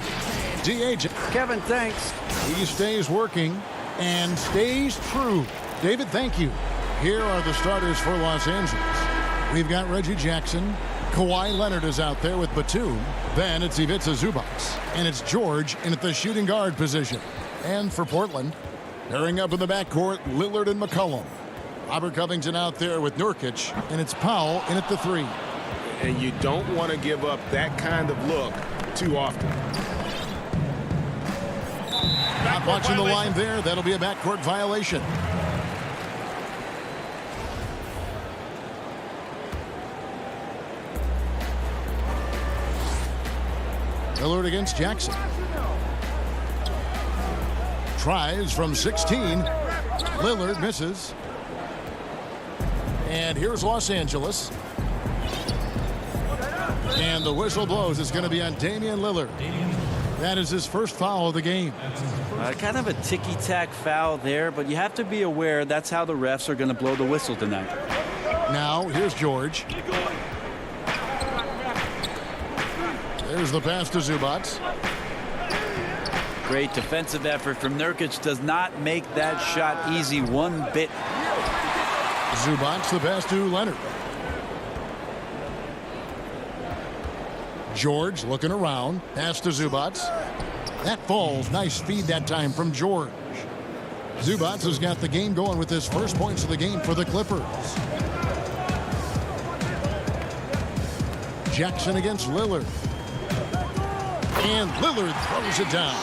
DH. Kevin, thanks. He stays working and stays true. David, thank you. Here are the starters for Los Angeles. We've got Reggie Jackson. Kawhi Leonard is out there with Batum. Then it's Ivica Zubac. And it's George in at the shooting guard position. And for Portland, pairing up in the backcourt, Lillard and McCollum. Robert Covington out there with Nurkic. And it's Powell in at the 3. And you don't want to give up that kind of look too often. Not watching the line there. That'll be a backcourt violation. Lillard against Jackson. Tries from 16. Lillard misses. And here's Los Angeles. And the whistle blows. It's going to be on Damian Lillard. That is his first foul of the game. Kind of a ticky-tack foul there, but you have to be aware that's how the refs are going to blow the whistle tonight. Now, here's George. There's the pass to Zubac. Great defensive effort from Nurkic. Does not make that shot easy one bit. Zubac, the pass to Leonard. George looking around. Pass to Zubac. That falls. Nice feed that time from George. Zubac has got the game going with his first points of the game for the Clippers. Jackson against Lillard. And Lillard throws it down.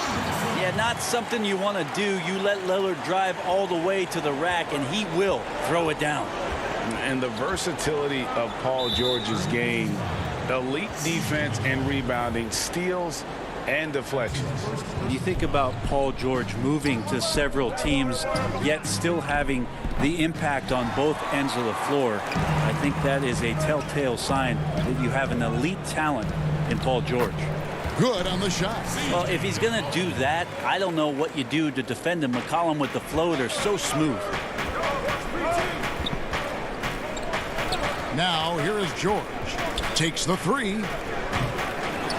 Yeah, not something you want to do. You let Lillard drive all the way to the rack, and he will throw it down. And the versatility of Paul George's game, elite defense and rebounding, steals and deflections. When you think about Paul George moving to several teams, yet still having the impact on both ends of the floor, I think that is a telltale sign that you have an elite talent in Paul George. Good on the shot. Well, if he's going to do that, I don't know what you do to defend him. McCollum with the floater, so smooth. Now, here is George. Takes the 3.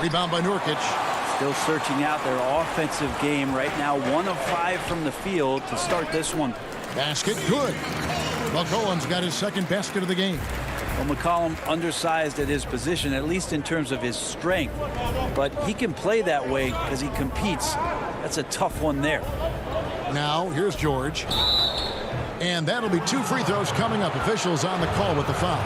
Rebound by Nurkic. Still searching out their offensive game right now. 1 of 5 from the field to start this one. Basket good. McCollum's got his second basket of the game. Well, McCollum undersized at his position, at least in terms of his strength. But he can play that way because he competes. That's a tough one there. Now, here's George. And that'll be 2 free throws coming up. Officials on the call with the foul.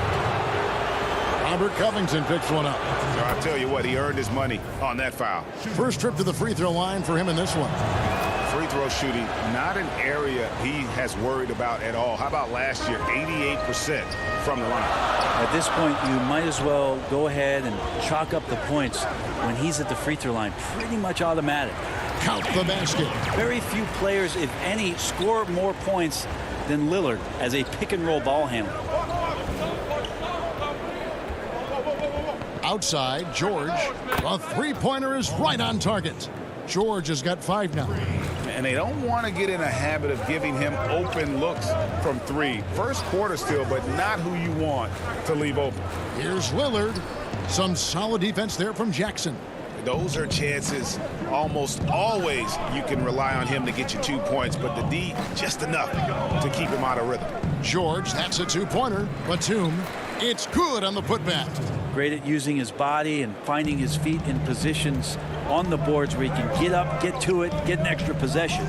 Robert Covington picks one up. I'll tell you what, he earned his money on that foul. First trip to the free throw line for him in this one. Free throw shooting, not an area he has worried about at all. How about last year, 88% from the line? At this point, you might as well go ahead and chalk up the points when he's at the free throw line. Pretty much automatic. Count the basket. Very few players, if any, score more points than Lillard as a pick-and-roll ball handler. Outside, George. A three-pointer is right on target. George has got 5 now. And they don't want to get in a habit of giving him open looks from 3. First quarter still, but not who you want to leave open. Here's Lillard. Some solid defense there from Jackson. Those are chances almost always you can rely on him to get you 2 points, but the D just enough to keep him out of rhythm. George, that's a 2-pointer. Batum, it's good on the putback. Great at using his body and finding his feet in positions on the boards where he can get up, get to it, get an extra possession.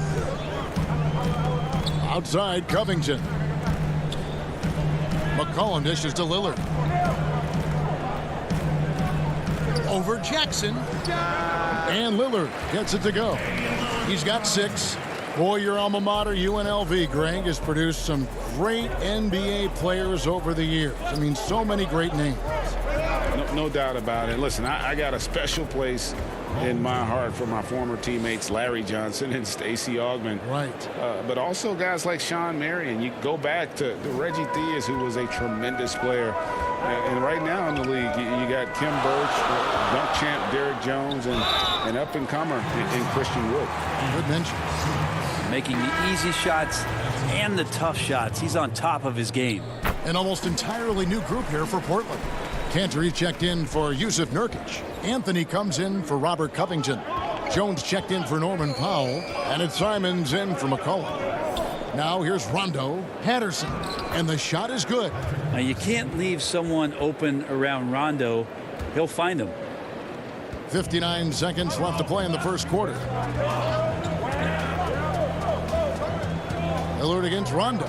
Outside, Covington. McCollum dishes to Lillard. Over Jackson. And Lillard gets it to go. He's got 6. Boy, your alma mater, UNLV, Greg, has produced some great NBA players over the years. I mean, so many great names. No doubt about it. Listen, I got a special place in my heart for my former teammates Larry Johnson and Stacey Augmon. Right. But also guys like Sean Marion. You go back to Reggie Theus, who was a tremendous player. And right now in the league, you got Kim Birch, dunk champ Derrick Jones, and up-and-comer in Christian Wood. Good mention. Making the easy shots and the tough shots. He's on top of his game. An almost entirely new group here for Portland. Cantor checked in for Yusuf Nurkic. Anthony comes in for Robert Covington. Jones checked in for Norman Powell. And it's Simons in for McCollum. Now here's Rondo, Patterson, and the shot is good. Now you can't leave someone open around Rondo. He'll find them. 59 seconds left to play in the first quarter. Lillard against Rondo.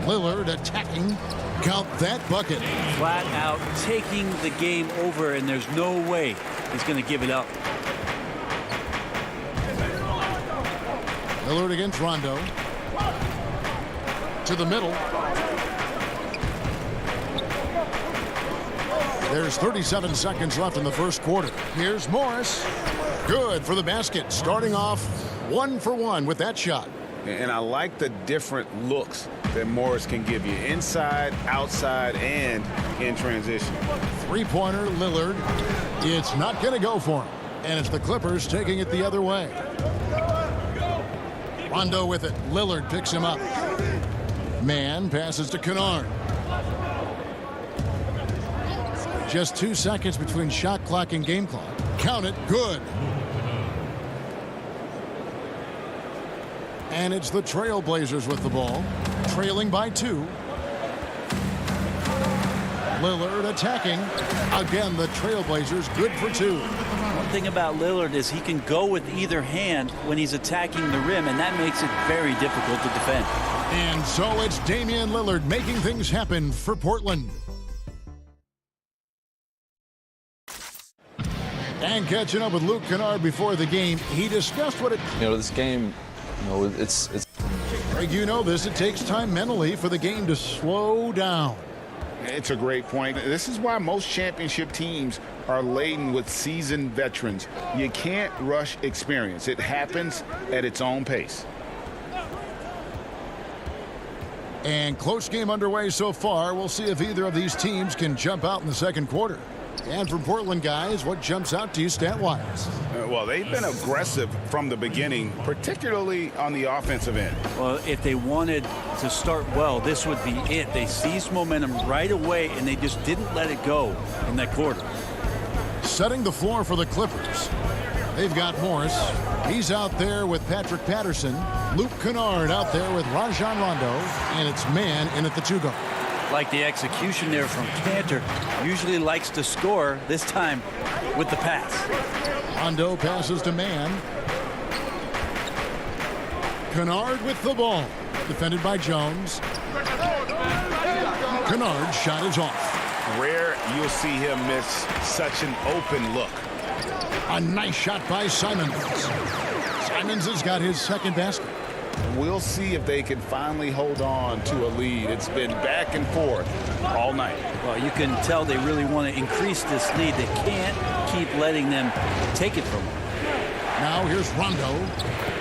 Lillard attacking. Count that bucket. Flat out taking the game over, and there's no way he's going to give it up. Lillard against Rondo. To the middle. There's 37 seconds left in the first quarter. Here's Morris. Good for the basket. Starting off 1 for 1 with that shot. And I like the different looks that Morris can give you. Inside, outside, and in transition. Three-pointer, Lillard. It's not going to go for him. And it's the Clippers taking it the other way. Rondo with it. Lillard picks him up. Man passes to Kennard. Just 2 seconds between shot clock and game clock. Count it. Good. And it's the Trailblazers with the ball. Trailing by 2. Lillard attacking. Again, the Trailblazers good for 2. One thing about Lillard is he can go with either hand when he's attacking the rim, and that makes it very difficult to defend. And so it's Damian Lillard making things happen for Portland. And catching up with Luke Kennard before the game, he discussed what it... this game, it's... Greg, you know this. It takes time mentally for the game to slow down. It's a great point. This is why most championship teams are laden with seasoned veterans. You can't rush experience. It happens at its own pace. And close game underway so far. We'll see if either of these teams can jump out in the second quarter. And from Portland, guys, what jumps out to you stat-wise? Well, they've been aggressive from the beginning, particularly on the offensive end. Well, if they wanted to start well, this would be it. They seized momentum right away, and they just didn't let it go in that quarter. Setting the floor for the Clippers. They've got Morris. He's out there with Patrick Patterson. Luke Kennard out there with Rajon Rondo. And it's man in at the 2-guard. Like the execution there from Cantor. Usually likes to score, this time with the pass. Rondo passes to man. Kennard with the ball. Defended by Jones. Kennard's shot is off. Rare you'll see him miss such an open look. A nice shot by Simons. Simons has got his second basket. We'll see if they can finally hold on to a lead. It's been back and forth all night. Well, you can tell they really want to increase this lead. They can't keep letting them take it from them. Now here's Rondo.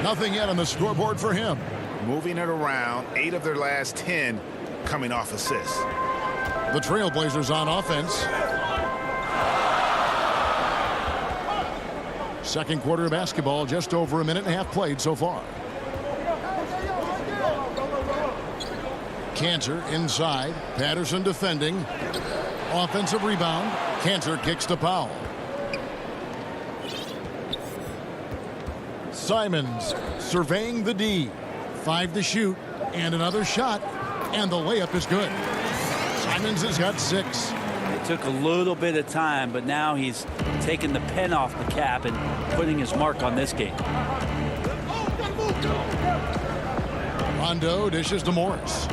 Nothing yet on the scoreboard for him. Moving it around, 8 of their last 10 coming off assists. The Trailblazers on offense. Second quarter of basketball, just over a minute and a half played so far. Cantor inside. Patterson defending. Offensive rebound. Cantor kicks to Powell. Simons surveying the D. 5 to shoot. And another shot. And the layup is good. Simons has got 6. It took a little bit of time, but now he's taking the pen off the cap and putting his mark on this game. Rondo dishes to Morris.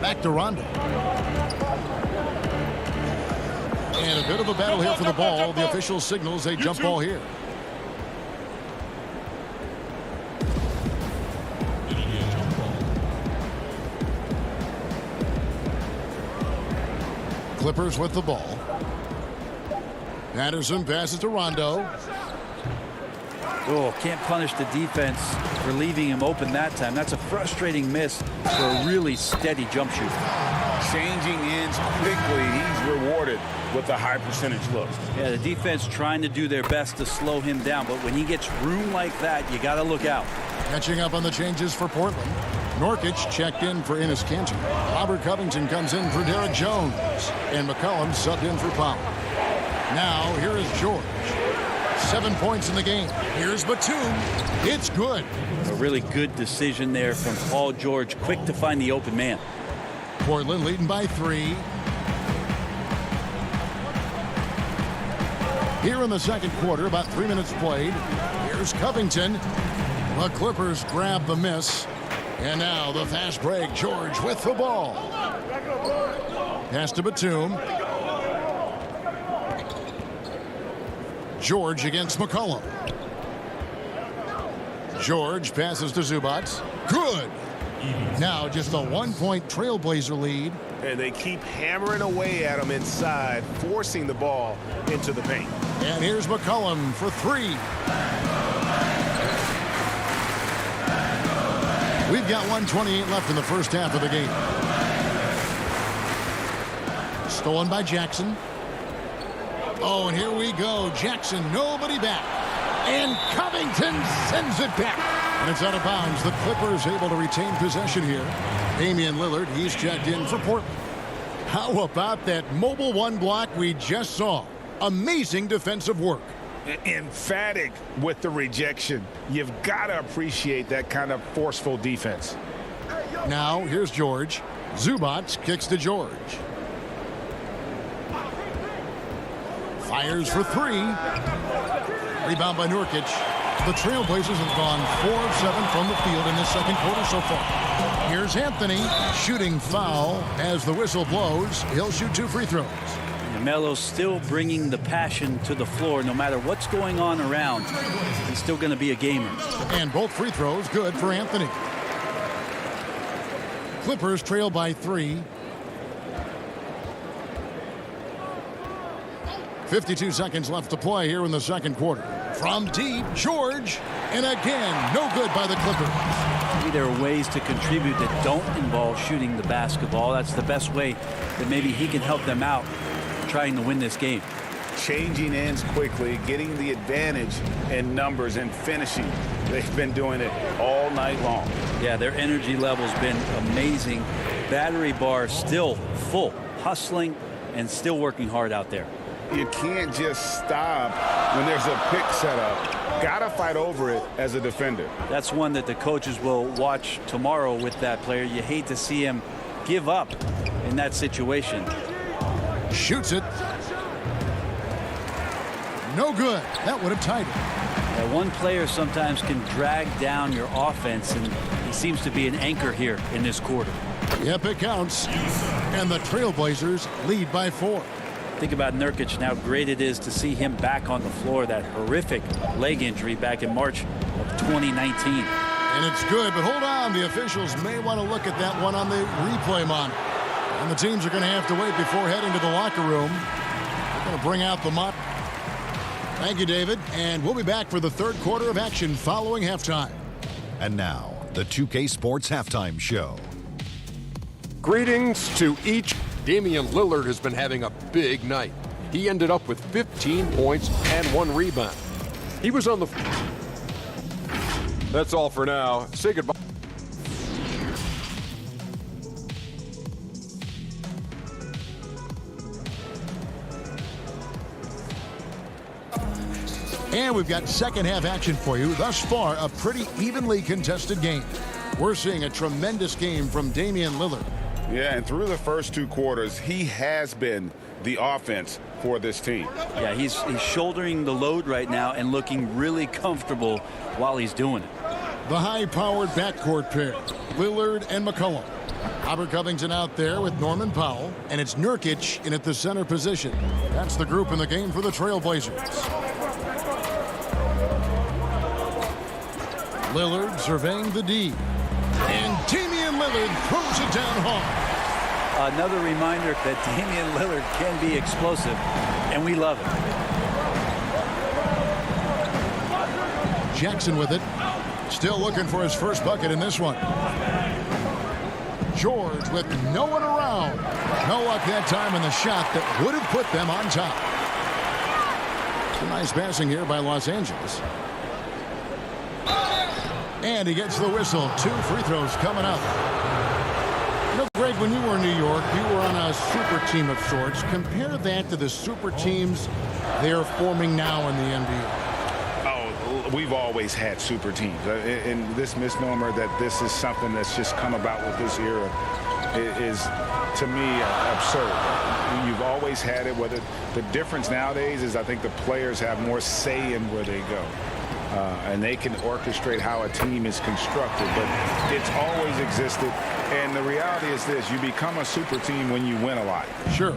Back to Rondo. And a bit of a battle here for the ball. The official signals a jump ball here. Clippers with the ball. Patterson passes to Rondo. Oh, can't punish the defense for leaving him open that time. That's a frustrating miss for a really steady jump shoot. Changing ends quickly. He's rewarded with a high percentage look. Yeah, the defense trying to do their best to slow him down, but when he gets room like that, you got to look out. Catching up on the changes for Portland. Norkic checked in for Enes Kanter. Robert Covington comes in for Derek Jones. And McCollum subbed in for Powell. Now, here is George. 7 points in the game. Here's Batum. It's good. A really good decision there from Paul George. Quick to find the open man. Portland leading by 3. Here in the second quarter, about 3 minutes played. Here's Covington. The Clippers grab the miss. And now the fast break. George with the ball. Pass to Batum. George against McCollum. George passes to Zubac. Good. Now just a 1-point Trailblazer lead. And they keep hammering away at him inside, forcing the ball into the paint. And here's McCollum for 3. We've got 1:28 left in the first half of the game. Stolen by Jackson. Oh, and here we go. Jackson, nobody back. And Covington sends it back. And it's out of bounds. The Clippers able to retain possession here. Damian Lillard, he's checked in for Portland. How about that mobile 1 block we just saw? Amazing defensive work. Emphatic with the rejection. You've got to appreciate that kind of forceful defense. Now, here's George. Zubac kicks to George. Fires for 3. Rebound by Nurkic. The Trailblazers have gone 4 of 7 from the field in this second quarter so far. Here's Anthony. Shooting foul as the whistle blows. He'll shoot 2 free throws. Melo's still bringing the passion to the floor. No matter what's going on around, he's still going to be a gamer. And both free throws good for Anthony. Clippers trail by 3. 52 seconds left to play here in the second quarter. From deep, George. And again, no good by the Clippers. Maybe there are ways to contribute that don't involve shooting the basketball. That's the best way that maybe he can help them out trying to win this game. Changing ends quickly, getting the advantage in numbers and finishing. They've been doing it all night long. Yeah, their energy level's been amazing. Battery bar still full, hustling and still working hard out there. You can't just stop when there's a pick set up. Gotta fight over it as a defender. That's one that the coaches will watch tomorrow with that player. You hate to see him give up in that situation. Shoots it. No good. That would have tied it. Yeah, one player sometimes can drag down your offense, and he seems to be an anchor here in this quarter. Yep, it counts. And the Trailblazers lead by 4. Think about Nurkic and how great it is to see him back on the floor. That horrific leg injury back in March of 2019. And it's good, but hold on. The officials may want to look at that one on the replay monitor. And the teams are going to have to wait before heading to the locker room. They're going to bring out the monitor. Thank you, David. And we'll be back for the third quarter of action following halftime. And now, the 2K Sports Halftime Show. Greetings to each. Damian Lillard has been having a big night. He ended up with 15 points and 1 rebound. He was on the... That's all for now. Say goodbye. And we've got second half action for you. Thus far, a pretty evenly contested game. We're seeing a tremendous game from Damian Lillard. Yeah, and through the first 2 quarters, he has been the offense for this team. Yeah, he's shouldering the load right now and looking really comfortable while he's doing it. The high-powered backcourt pair, Lillard and McCollum. Robert Covington out there with Norman Powell, and it's Nurkic in at the center position. That's the group in the game for the Trailblazers. Lillard surveying the D. And Damian Lillard throws it down hard. Another reminder that Damian Lillard can be explosive, and we love it. Jackson with it. Still looking for his first bucket in this one. George with no one around. No luck that time in the shot that would have put them on top. Some nice passing here by Los Angeles. And he gets the whistle. 2 free throws coming up. You know, Greg, when you were in New York, you were on a super team of sorts. Compare that to the super teams they're forming now in the NBA. We've always had super teams. And this misnomer that this is something that's just come about with this era is, to me, absurd. You've always had it. Whether the difference nowadays is I think the players have more say in where they go. And they can orchestrate how a team is constructed. But it's always existed. And the reality is this. You become a super team when you win a lot. Sure.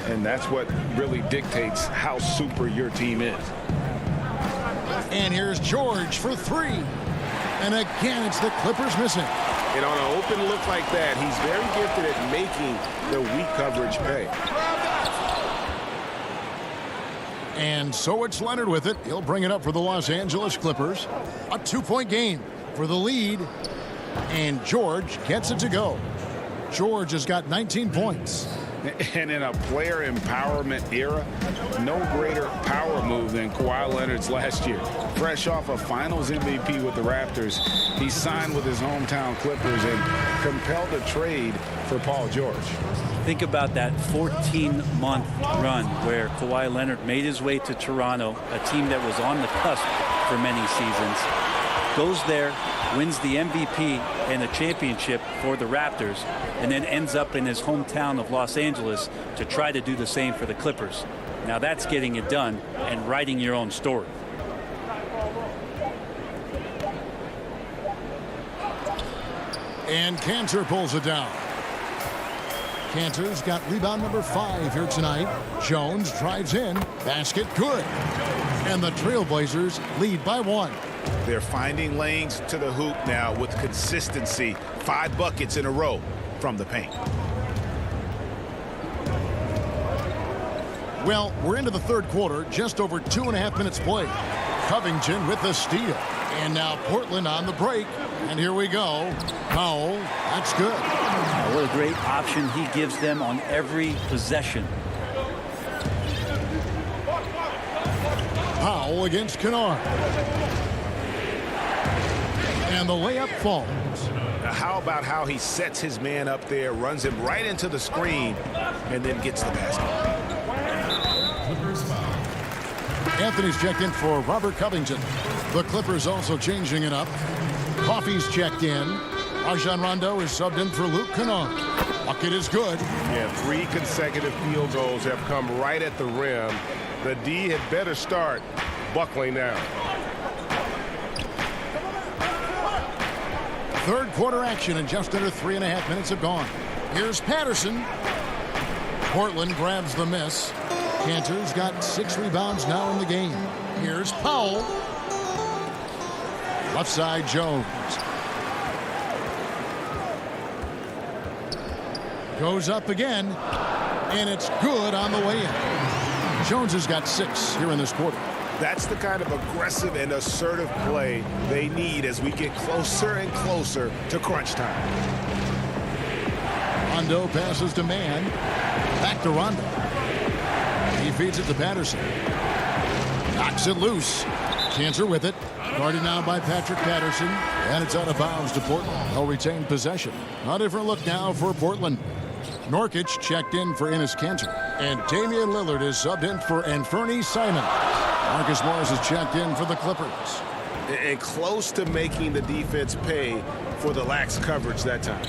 And that's what really dictates how super your team is. And here's George for 3. And again, it's the Clippers missing. And on an open look like that, he's very gifted at making the weak coverage pay. And so it's Leonard with it. He'll bring it up for the Los Angeles Clippers. A 2-point game for the lead. And George gets it to go. George has got 19 points. And in a player empowerment era, no greater power move than Kawhi Leonard's last year. Fresh off a finals MVP with the Raptors, he signed with his hometown Clippers and compelled a trade for Paul George. Think about that 14-month run where Kawhi Leonard made his way to Toronto, a team that was on the cusp for many seasons. Goes there, wins the MVP and a championship for the Raptors, and then ends up in his hometown of Los Angeles to try to do the same for the Clippers. Now that's getting it done and writing your own story. And Cantor pulls it down. Cantor's got rebound number 5 here tonight. Jones drives in. Basket good. And the Trailblazers lead by 1. They're finding lanes to the hoop now with consistency. 5 buckets in a row from the paint. Well, we're into the third quarter, just over 2.5 minutes played. Covington with the steal. And now Portland on the break. And here we go. Powell, that's good. What a great option he gives them on every possession. Powell against Kennard. And the layup falls. Now how about how he sets his man up there, runs him right into the screen, and then gets the basket. Anthony's checked in for Robert Covington. The Clippers also changing it up. Coffey's checked in. Rajon Rondo is subbed in for Luke Kennard. Bucket is good. Yeah, 3 consecutive field goals have come right at the rim. The D had better start buckling down. Third quarter action and just under 3.5 minutes have gone. Here's Patterson. Portland grabs the miss. Cantor's got 6 rebounds now in the game. Here's Powell. Left side Jones. Goes up again. And it's good on the way in. Jones has got 6 here in this quarter. That's the kind of aggressive and assertive play they need as we get closer and closer to crunch time. Rondo passes to Mann. Back to Rondo. He feeds it to Patterson. Knocks it loose. Cantor with it. Guarded now by Patrick Patterson. And it's out of bounds to Portland. They'll retain possession. A different look now for Portland. Norkic checked in for Enes Kanter. And Damian Lillard is subbed in for Anthony Simons. Marcus Morris is checked in for the Clippers. And close to making the defense pay for the lax coverage that time.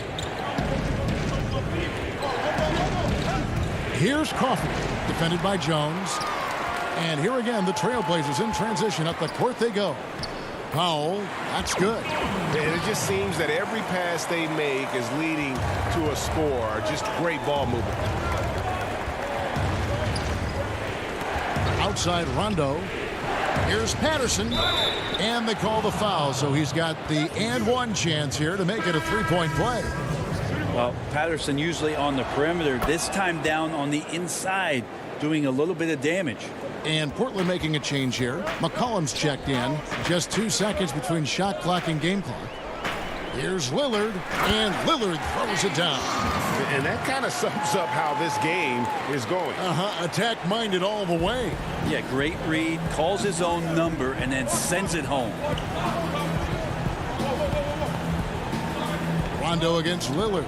Here's Coffey, defended by Jones. And here again, the Trailblazers in transition. Up the court they go. Powell, that's good. And it just seems that every pass they make is leading to a score. Just great ball movement. Outside Rondo. Here's Patterson. And they call the foul, so he's got the and one chance here to make it a 3-point play. Well, Patterson usually on the perimeter, this time down on the inside, doing a little bit of damage. And Portland making a change here. McCollum's checked in. Just 2 seconds between shot clock and game clock. Here's Lillard, and Lillard throws it down. And that kind of sums up how this game is going. Attack-minded all the way. Yeah, great read, calls his own number, and then sends it home. Rondo against Lillard.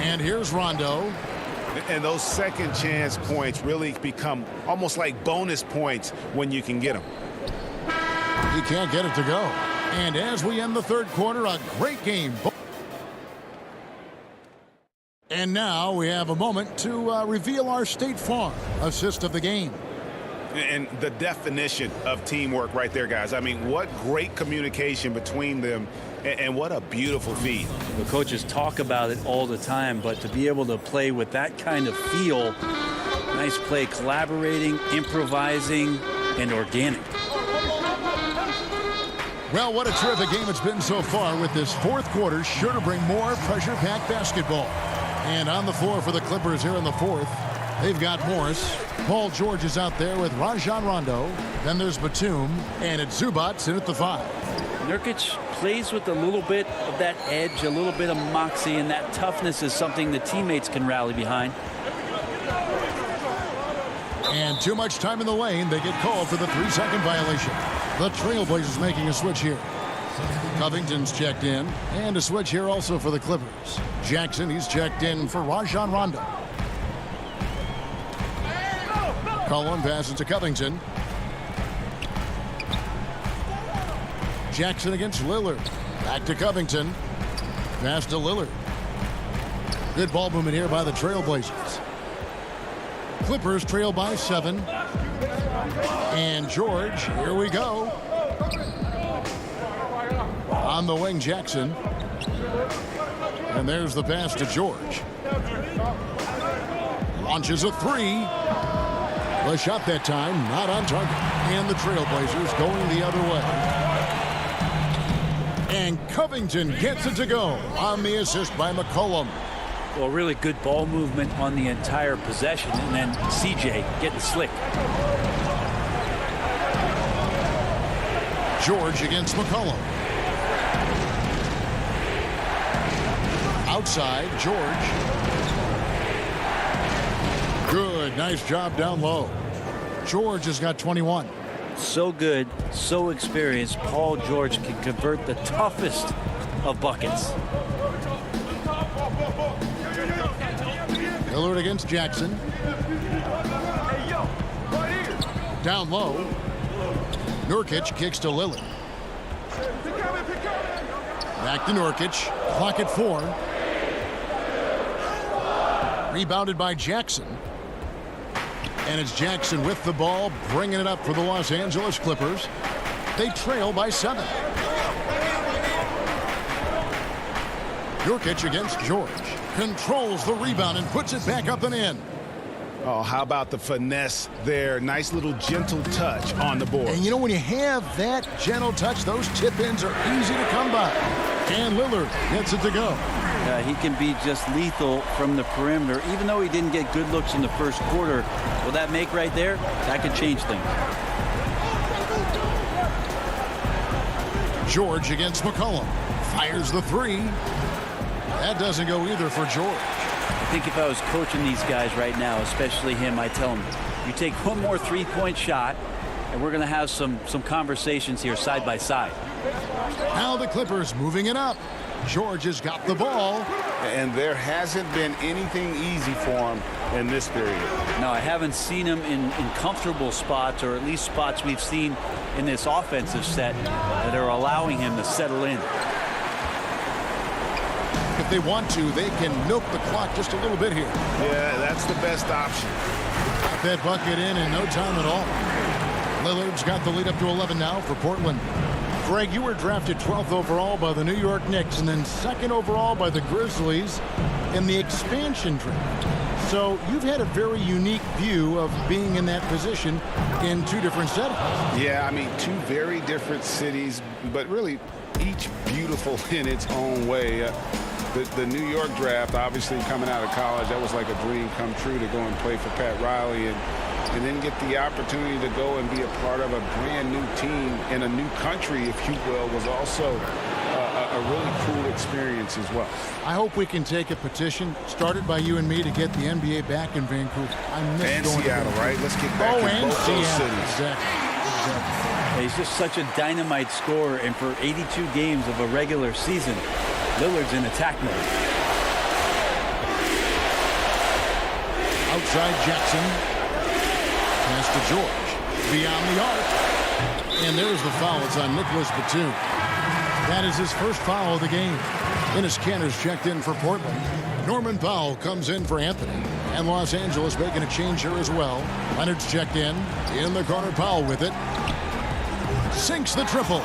And here's Rondo. And those second chance points really become almost like bonus points when you can get them. He can't get it to go. And as we end the third quarter, a great game. And now we have a moment to reveal our State Farm assist of the game. And the definition of teamwork right there, guys. I mean, what great communication between them, and what a beautiful feed. The coaches talk about it all the time, but to be able to play with that kind of feel, nice play, collaborating, improvising, and organic. Well, what a terrific game it's been so far, with this fourth quarter sure to bring more pressure-packed basketball. And on the floor for the Clippers here in the fourth, they've got Morris. Paul George is out there with Rajon Rondo. Then there's Batum, and it's Zubats in at the 5. Nurkic plays with a little bit of that edge, a little bit of moxie, and that toughness is something the teammates can rally behind. And too much time in the lane. They get called for the 3-second violation. The Trailblazers making a switch here. Covington's checked in, and a switch here also for the Clippers. Jackson, he's checked in for Rajon Rondo. Cullen passes to Covington. Jackson against Lillard. Back to Covington. Pass to Lillard. Good ball movement here by the Trailblazers. Clippers trail by 7. And George, here we go. On the wing, Jackson. And there's the pass to George. Launches a 3. The shot that time, not on target. And the Trailblazers going the other way. And Covington gets it to go on the assist by McCollum. Well, really good ball movement on the entire possession, and then CJ getting slick. George against McCollum. Outside, George. Good, nice job down low. George has got 21. So good, so experienced. Paul George can convert the toughest of buckets. Lillard against Jackson. Down low. Nurkic kicks to Lillard. Back to Nurkic. Clock at 4. Rebounded by Jackson. And it's Jackson with the ball, bringing it up for the Los Angeles Clippers. They trail by 7. Nurkic against George. Controls the rebound and puts it back up and in. Oh, how about the finesse there? Nice little gentle touch on the board. And you know, when you have that gentle touch, those tip-ins are easy to come by. And Lillard gets it to go. He can be just lethal from the perimeter. Even though he didn't get good looks in the first quarter, will that make right there? That could change things. George against McCollum. Fires the 3. That doesn't go either for George. I think if I was coaching these guys right now, especially him, I tell him, you take one more three-point shot, and we're going to have some conversations here side by side. Now the Clippers moving it up. George has got the ball. And there hasn't been anything easy for him in this period. No, I haven't seen him in comfortable spots, or at least spots we've seen in this offensive set that are allowing him to settle in. If they want to, they can milk the clock just a little bit here. Yeah, that's the best option. Got that bucket in no time at all. Lillard's got the lead up to 11 now for Portland. Greg, you were drafted 12th overall by the New York Knicks and then 2nd overall by the Grizzlies in the expansion draft. So you've had a very unique view of being in that position in 2 different settings. Yeah, I mean, 2 very different cities, but really each beautiful in its own way. The New York draft, obviously coming out of college, that was like a dream come true to go and play for Pat Riley and then get the opportunity to go and be a part of a brand new team in a new country, if you will, was also a really cool experience as well. I hope we can take a petition started by you and me to get the NBA back in Vancouver. I miss and going Seattle, to right? Let's get back in both those cities. Exactly. He's just such a dynamite scorer, and for 82 games of a regular season, Lillard's in attack mode. Outside Jackson. Pass to George. Beyond the arc. And there's the foul. It's on Nicholas Batum. That is his first foul of the game. Enes Kanter's checked in for Portland. Norman Powell comes in for Anthony. And Los Angeles making a change here as well. Leonard's checked in. In the corner, Powell with it. Sinks the triple.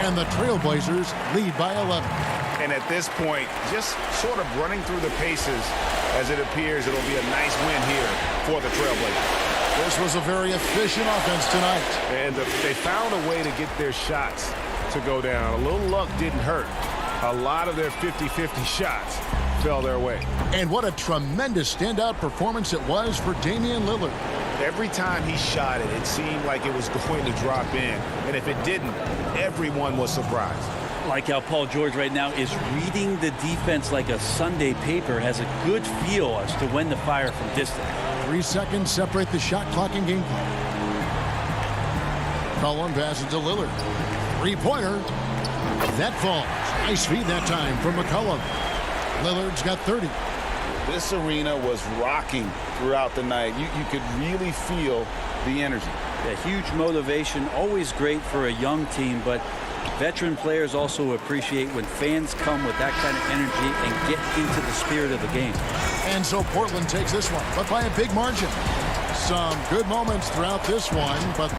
And the Trailblazers lead by 11. And at this point, just sort of running through the paces as it appears it'll be a nice win here for the Trailblazers. This was a very efficient offense tonight. And they found a way to get their shots to go down. A little luck didn't hurt. A lot of their 50-50 shots fell their way. And what a tremendous standout performance it was for Damian Lillard. Every time he shot it, it seemed like it was going to drop in. And if it didn't, everyone was surprised. Like how Paul George right now is reading the defense like a Sunday paper, has a good feel as to when to fire from distance. 3 seconds separate the shot clock and game clock. Cullen passes to Lillard. Three-pointer. That falls. Nice feed that time from McCollum. Lillard's got 30. This arena was rocking throughout the night. You could really feel the energy. A huge motivation, always great for a young team, but veteran players also appreciate when fans come with that kind of energy and get into the spirit of the game. And so Portland takes this one, but by a big margin. Some good moments throughout this one, but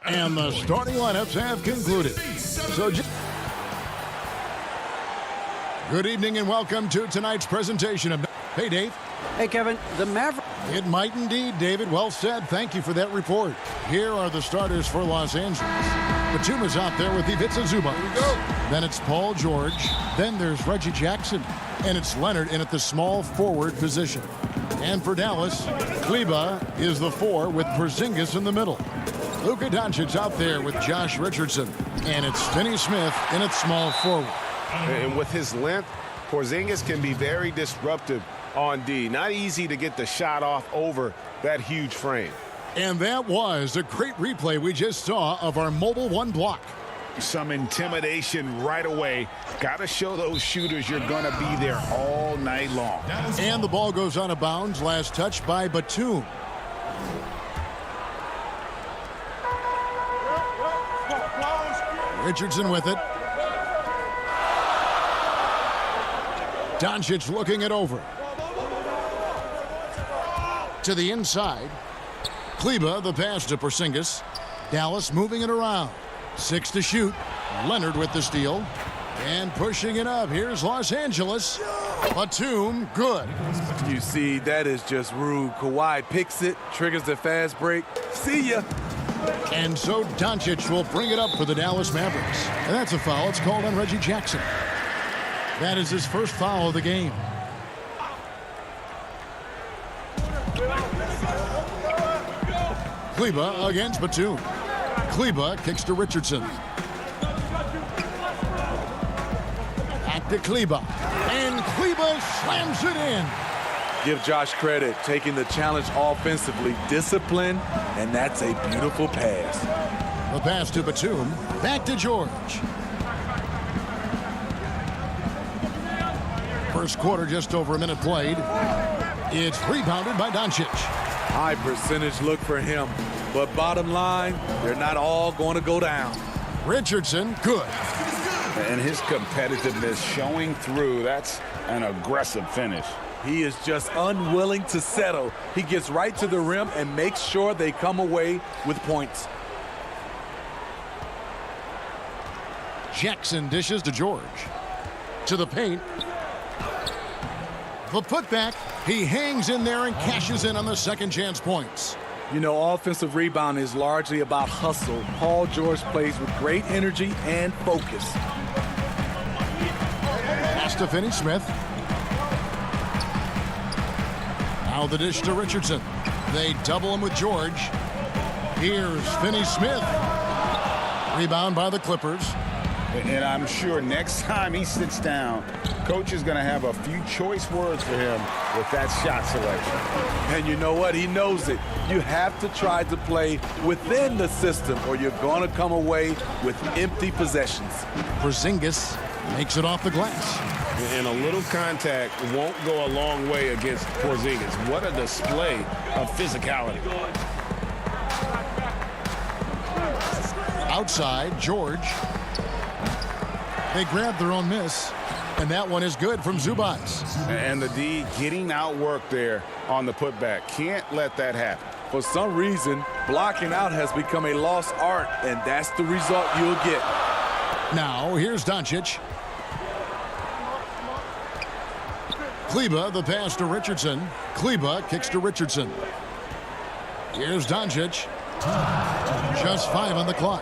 And the starting lineups have concluded. So, good evening and welcome to tonight's presentation of... Hey, Dave. Hey, Kevin. The Mavericks... It might indeed, David. Well said. Thank you for that report. Here are the starters for Los Angeles. Batum is out there with Ivica Zubac. Then it's Paul George. Then there's Reggie Jackson. And it's Leonard in at the small forward position. And for Dallas, Kleber is the 4 with Porzingis in the middle. Luka Doncic out there with Josh Richardson. And it's Finney Smith in at small forward. And with his length, Porzingis can be very disruptive on D. Not easy to get the shot off over that huge frame. And that was a great replay we just saw of our Mobile One block. Some intimidation right away. Got to show those shooters you're going to be there all night long. And the ball goes out of bounds. Last touch by Batum. Richardson with it. Doncic looking it over. To the inside. Kleber, the pass to Porzingis. Dallas moving it around. 6 to shoot. Leonard with the steal. And pushing it up. Here's Los Angeles. Batum, good. You see, that is just rude. Kawhi picks it, triggers the fast break. See ya. And so Doncic will bring it up for the Dallas Mavericks. And that's a foul. It's called on Reggie Jackson. That is his first foul of the game. Kleber against Batum. Kleber kicks to Richardson. Back to Kleber. And Kleber slams it in. Give Josh credit, taking the challenge offensively, discipline, and that's a beautiful pass. The pass to Batum. Back to George. First quarter, just over a minute played. It's rebounded by Doncic. High percentage look for him, but bottom line, they're not all going to go down. Richardson, good. And his competitiveness showing through. That's an aggressive finish. He is just unwilling to settle. He gets right to the rim and makes sure they come away with points. Jackson dishes to George. To the paint. The putback. He hangs in there and cashes in on the second chance points. You know, offensive rebound is largely about hustle. Paul George plays with great energy and focus. Pass to Finney Smith. Now the dish to Richardson. They double him with George. Here's Finney Smith. Rebound by the Clippers. And I'm sure next time he sits down, coach is going to have a few choice words for him with that shot selection. And you know what? He knows it. You have to try to play within the system or you're going to come away with empty possessions. Porzingis makes it off the glass. And a little contact won't go a long way against Porzingis. What a display of physicality. Outside, George. They grab their own miss, and that one is good from Zubac. And the D getting outworked there on the putback. Can't let that happen. For some reason, blocking out has become a lost art, and that's the result you'll get. Now, here's Doncic. Kleber, the pass to Richardson. Kleber kicks to Richardson. Here's Doncic. Just 5 on the clock.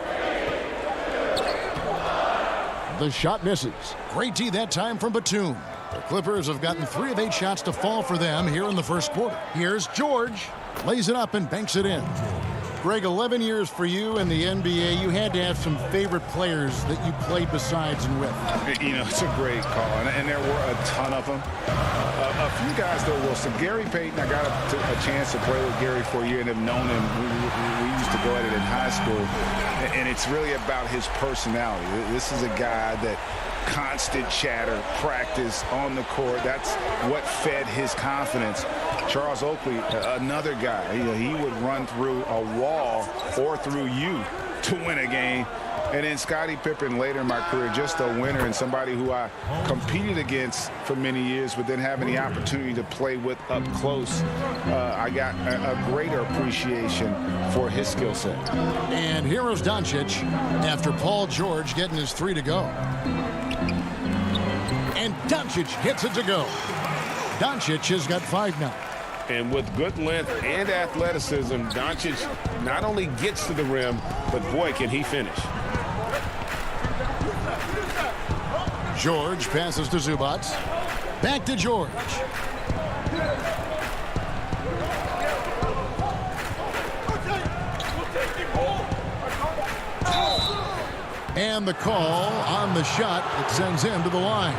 The shot misses. Great D that time from Batum. The Clippers have gotten 3 of 8 shots to fall for them here in the first quarter. Here's George. Lays it up and banks it in. Greg, 11 years for you in the NBA. You had to have some favorite players that you played besides and with. You know, it's a great call, and there were a ton of them. A few guys, though, Wilson. Gary Payton, I got a chance to play with Gary for a year and have known him. We used to go at it in high school, and it's really about his personality. This is a guy that constant chatter, practice on the court. That's what fed his confidence. Charles Oakley, another guy, he would run through a wall or through you to win a game. And then Scottie Pippen later in my career, just a winner and somebody who I competed against for many years, but then having the opportunity to play with up close, I got a greater appreciation for his skill set. And here is Doncic after Paul George getting his 3 to go. And Doncic hits it to go. Doncic has got 5 now. And with good length and athleticism, Doncic not only gets to the rim, but boy, can he finish. George passes to Zubac. Back to George. And the call on the shot that sends him to the line.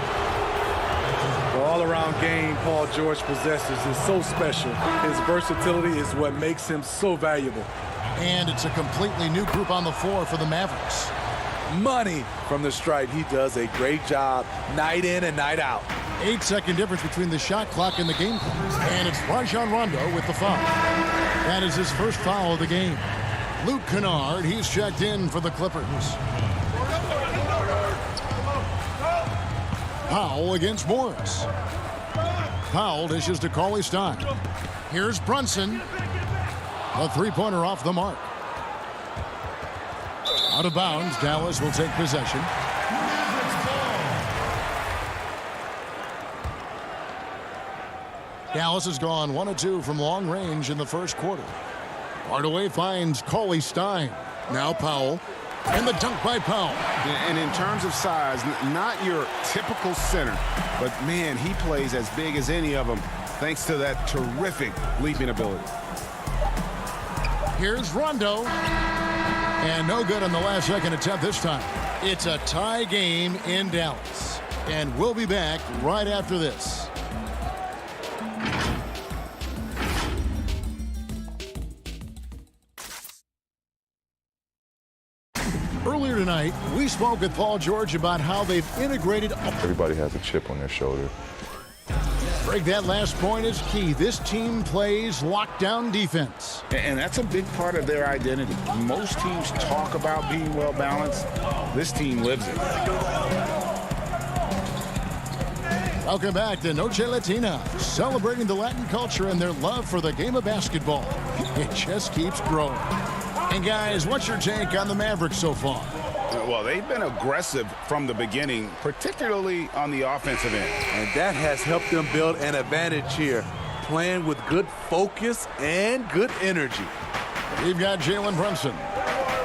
The all-around game Paul George possesses is so special. His versatility is what makes him so valuable. And it's a completely new group on the floor for the Mavericks. Money from the stripe. He does a great job night in and night out. 8-second difference between the shot clock and the game clock. And it's Rajon Rondo with the foul. That is his first foul of the game. Luke Kennard, he's checked in for the Clippers. Powell against Morris. Powell dishes to Cauley Stein. Here's Brunson. A three-pointer off the mark. Out of bounds, Dallas will take possession. Dallas has gone 1 of 2 from long range in the first quarter. Hardaway finds Cauley Stein. Now Powell. And the dunk by Powell. And in terms of size, not your typical center, but man, he plays as big as any of them thanks to that terrific leaping ability. Here's Rondo. And no good on the last second attempt this time. It's a tie game in Dallas. And we'll be back right after this. Earlier tonight, we spoke with Paul George about how they've integrated. Everybody has a chip on their shoulder. Greg, that last point is key. This team plays lockdown defense. And that's a big part of their identity. Most teams talk about being well balanced. This team lives it. Welcome back to Noche Latina, celebrating the Latin culture and their love for the game of basketball. It just keeps growing. And guys, what's your take on the Mavericks so far? Well, they've been aggressive from the beginning, particularly on the offensive end. And that has helped them build an advantage here, playing with good focus and good energy. We've got Jalen Brunson.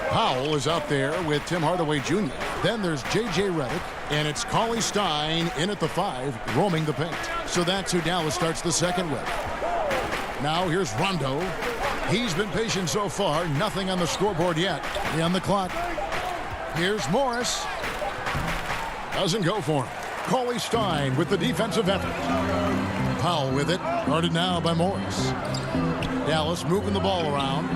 Powell is out there with Tim Hardaway Jr. Then there's J.J. Redick, and it's Cauley Stein in at the 5, roaming the paint. So that's who Dallas starts the second with. Now here's Rondo. He's been patient so far. Nothing on the scoreboard yet. On the clock. Here's Morris. Doesn't go for him. Cauley Stein with the defensive effort. Powell with it. Guarded now by Morris. Dallas moving the ball around.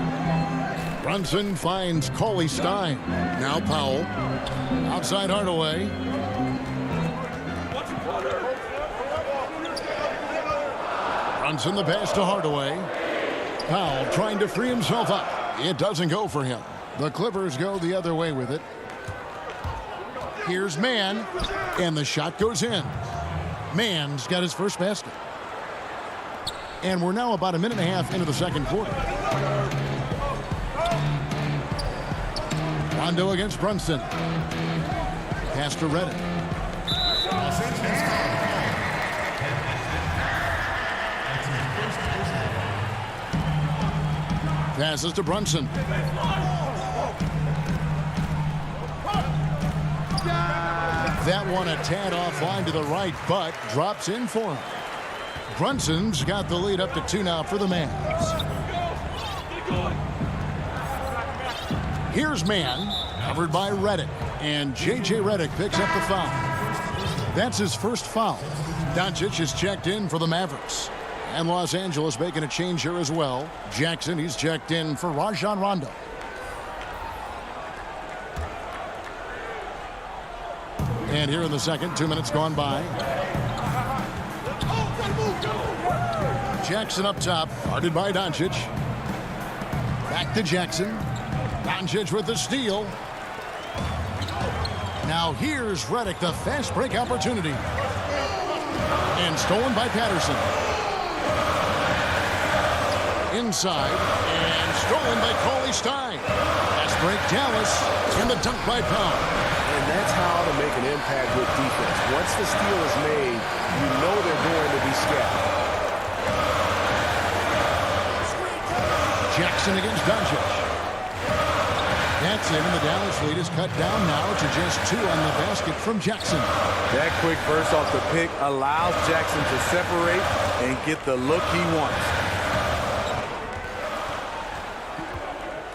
Brunson finds Cauley Stein. Now Powell. Outside Hardaway. Brunson the pass to Hardaway. Powell trying to free himself up. It doesn't go for him. The Clippers go the other way with it. Here's Mann, and the shot goes in. Mann's got his first basket. And we're now about a minute and a half into the second quarter. Rondo against Brunson. Pass to Redick. Passes to Brunson. That one a tad offline to the right, but drops in for him. Brunson's got the lead up to 2 now for the Mavs. Here's Mann, covered by Redick, and J.J. Redick picks up the foul. That's his first foul. Doncic is checked in for the Mavericks. And Los Angeles making a change here as well. Jackson, he's checked in for Rajon Rondo. And here in the second, 2 minutes gone by. Jackson up top, guarded by Doncic. Back to Jackson. Doncic with the steal. Now here's Redick, the fast break opportunity. And stolen by Patterson. Inside, and stolen by Cauley Stein. Fast break Dallas, and the dunk by Powell. And that's how to make an impact with defense. Once the steal is made, you know they're going to be scattered. Jackson against Doncic. That's gets in, and the Dallas lead is cut down now to just 2 on the basket from Jackson. That quick burst off the pick allows Jackson to separate and get the look he wants.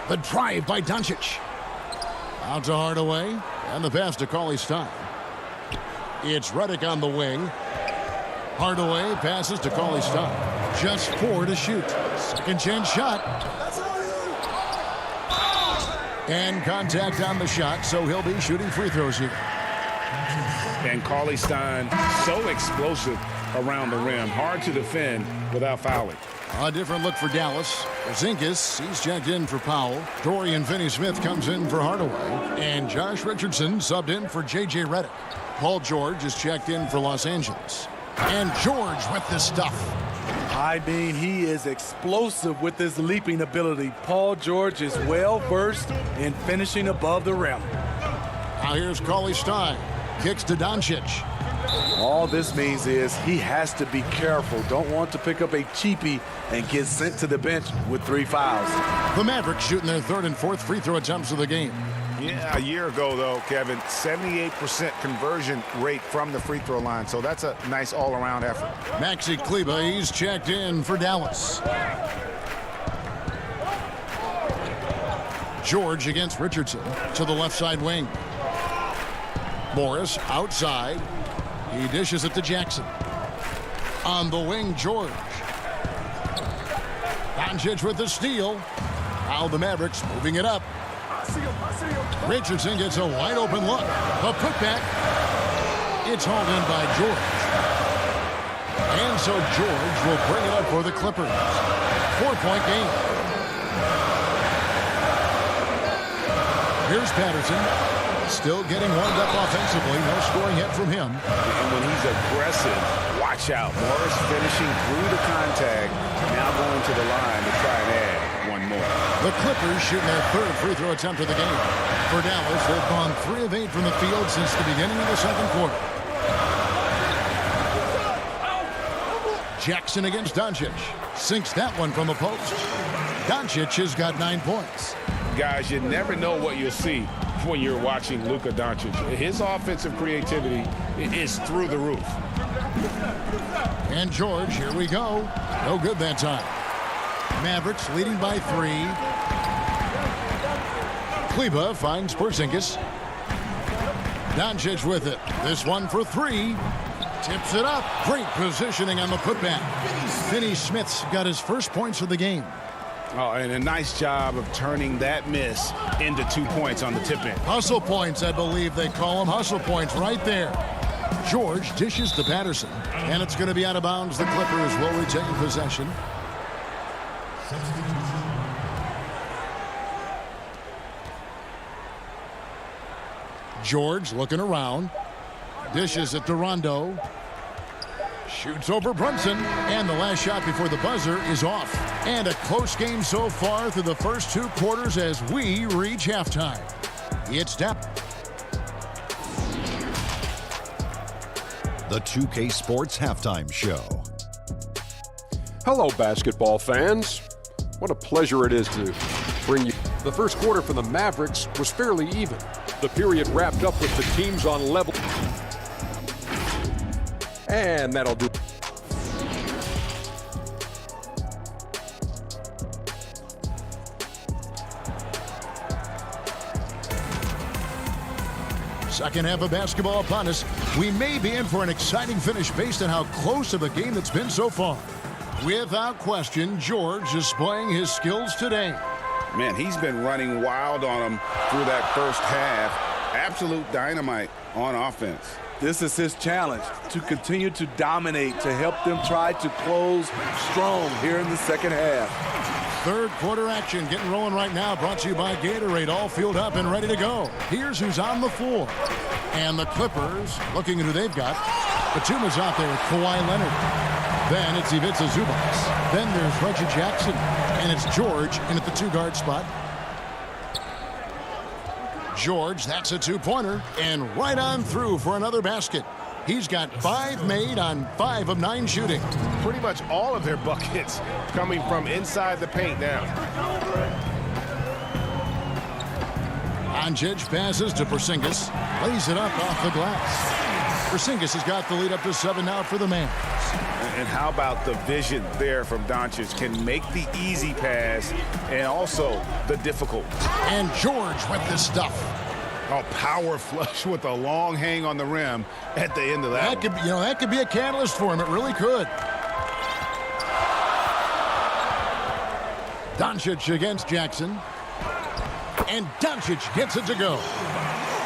The drive by Doncic. Out to Hardaway, and the pass to Cauley-Stein. It's Redick on the wing. Hardaway passes to Cauley-Stein. Just 4 to shoot. Second chance shot. And contact on the shot, so he'll be shooting free throws here. And Cauley-Stein, so explosive around the rim. Hard to defend without fouling. A different look for Dallas. Porzingis, he's checked in for Powell. Dorian Finney-Smith comes in for Hardaway. And Josh Richardson subbed in for J.J. Redick. Paul George is checked in for Los Angeles. And George with the stuff. I mean, he is explosive with his leaping ability. Paul George is well-versed in finishing above the rim. Now here's Cauley-Stein. Kicks to Doncic. All this means is he has to be careful. Don't want to pick up a cheapie and get sent to the bench with 3 fouls. The Mavericks shooting their 3rd and 4th free throw attempts of the game. Yeah, a year ago, though, Kevin, 78% conversion rate from the free throw line. So that's a nice all-around effort. Maxi Kleber, he's checked in for Dallas. George against Richardson to the left side wing. Morris outside. He dishes it to Jackson. On the wing, George. Doncic with the steal. Now the Mavericks moving it up. Richardson gets a wide open look. A putback. It's hauled in by George. And so George will bring it up for the Clippers. 4-point game. Here's Patterson. Still getting warmed up offensively. No scoring yet from him. And when he's aggressive, watch out. Morris finishing through the contact. Now going to the line to try and add one more. The Clippers shooting their 3rd free throw attempt of the game. For Dallas, they've gone 3 of 8 from the field since the beginning of the 2nd quarter. Jackson against Doncic. Sinks that one from the post. Doncic has got 9 points. Guys, you never know what you'll see when you're watching Luka Doncic. His offensive creativity is through the roof. And George, here we go. No good that time. Mavericks leading by 3. Kleber finds Porzingis. Doncic with it. This one for 3. Tips it up. Great positioning on the putback. Finney-Smith's got his first points of the game. Oh, and a nice job of turning that miss into 2 points on the tip-in. Hustle points, I believe they call them. Hustle points right there. George dishes to Patterson, and it's going to be out of bounds. The Clippers will retain possession. George looking around. Dishes it to Rondo. Shoots over Brunson, and the last shot before the buzzer is off. And a close game so far through the first 2 quarters as we reach halftime. It's down. The 2K Sports Halftime Show. Hello, basketball fans. What a pleasure it is to bring you. The first quarter for the Mavericks was fairly even. The period wrapped up with the teams on level. And that'll do. Second half of basketball upon us. We may be in for an exciting finish based on how close of a game that's been so far. Without question, George displaying his skills today. Man, he's been running wild on him through that first half. Absolute dynamite on offense. This is his challenge, to continue to dominate, to help them try to close strong here in the second half. Third quarter action getting rolling right now, brought to you by Gatorade, all fueled up and ready to go. Here's who's on the floor. And the Clippers, looking at who they've got. Batuma's out there with Kawhi Leonard. Then it's Ivica Zubac. Then there's Reggie Jackson. And it's George in at the 2-guard spot. George, that's a 2-pointer, and right on through for another basket. He's got 5 made on 5 of 9 shooting. Pretty much all of their buckets coming from inside the paint now. Doncic passes to Porzingis. Lays it up off the glass. Porzingis has got the lead up to 7 now for the Mavs. And how about the vision there from Doncic? Can make the easy pass and also the difficult. And George with this stuff. A power flush with a long hang on the rim at the end of that. That could be a catalyst for him. It really could. Doncic against Jackson. And Doncic gets it to go.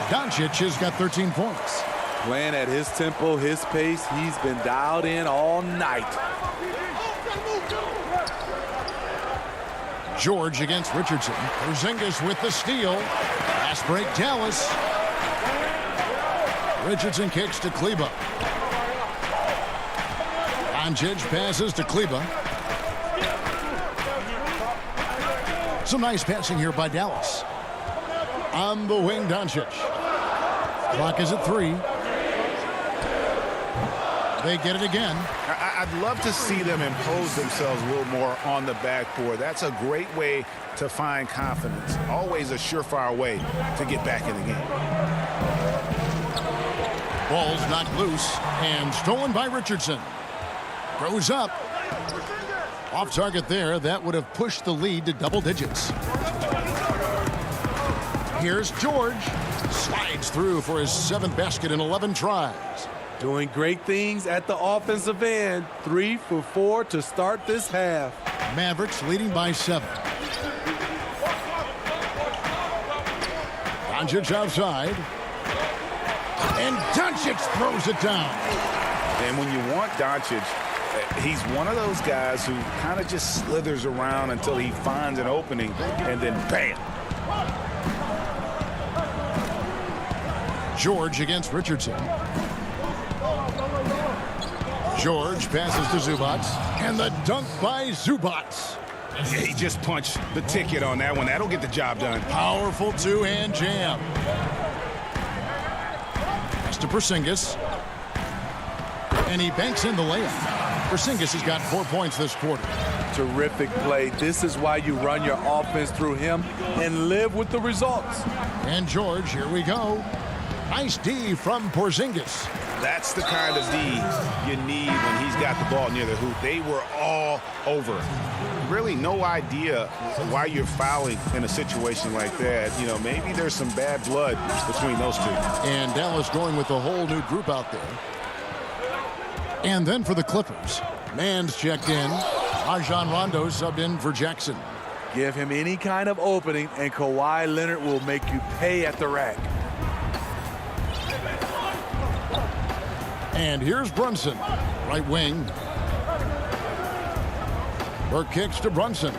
Doncic has got 13 points. Playing at his tempo, his pace. He's been dialed in all night. George against Richardson. Porzingis with the steal. Fast break, Dallas. Richardson kicks to Kleba. Doncic passes to Kleba. Some nice passing here by Dallas. On the wing, Doncic. Clock is at 3. They get it again. I'd love to see them impose themselves a little more on the backboard. That's a great way to find confidence. Always a surefire way to get back in the game. Ball's knocked loose and stolen by Richardson. Goes up. Off target there. That would have pushed the lead to double digits. Here's George. Slides through for his 7th basket in 11 tries. Doing great things at the offensive end. 3 for 4 to start this half. Mavericks leading by 7. Doncic outside. And Doncic throws it down. And when you want Doncic, he's one of those guys who kind of just slithers around until he finds an opening, and then bam. George against Richardson. George passes to Zubac. And the dunk by Zubac. Yeah, he just punched the ticket on that one. That'll get the job done. Powerful two-hand jam. Pass to Porzingis. And he banks in the layup. Porzingis has got 4 points this quarter. Terrific play. This is why you run your offense through him and live with the results. And George, here we go. Nice D from Porzingis. That's the kind of D you need when he's got the ball near the hoop. They were all over. Really no idea why you're fouling in a situation like that. You know, maybe there's some bad blood between those two. And Dallas going with a whole new group out there. And then for the Clippers, Mann's checked in. Rajon Rondo subbed in for Jackson. Give him any kind of opening, and Kawhi Leonard will make you pay at the rack. And here's Brunson, right wing. Burke kicks to Brunson.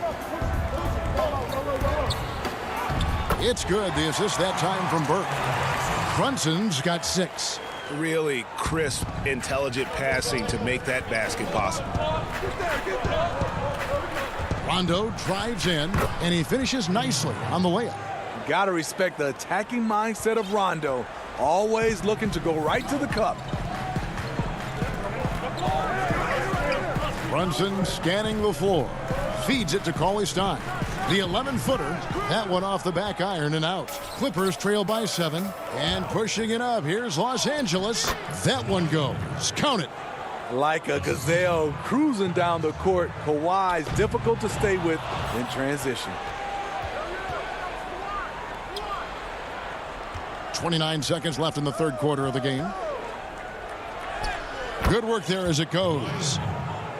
It's good. The assist that time from Burke. Brunson's got 6. Really crisp, intelligent passing to make that basket possible. Rondo drives in, and he finishes nicely on the layup. You got to respect the attacking mindset of Rondo. Always looking to go right to the cup. Brunson scanning the floor. Feeds it to Cauley Stein. The 11-footer. That one off the back iron and out. Clippers trail by 7. And pushing it up. Here's Los Angeles. That one goes. Count it. Like a gazelle cruising down the court, Kawhi's difficult to stay with in transition. 29 seconds left in the third quarter of the game. Good work there as it goes.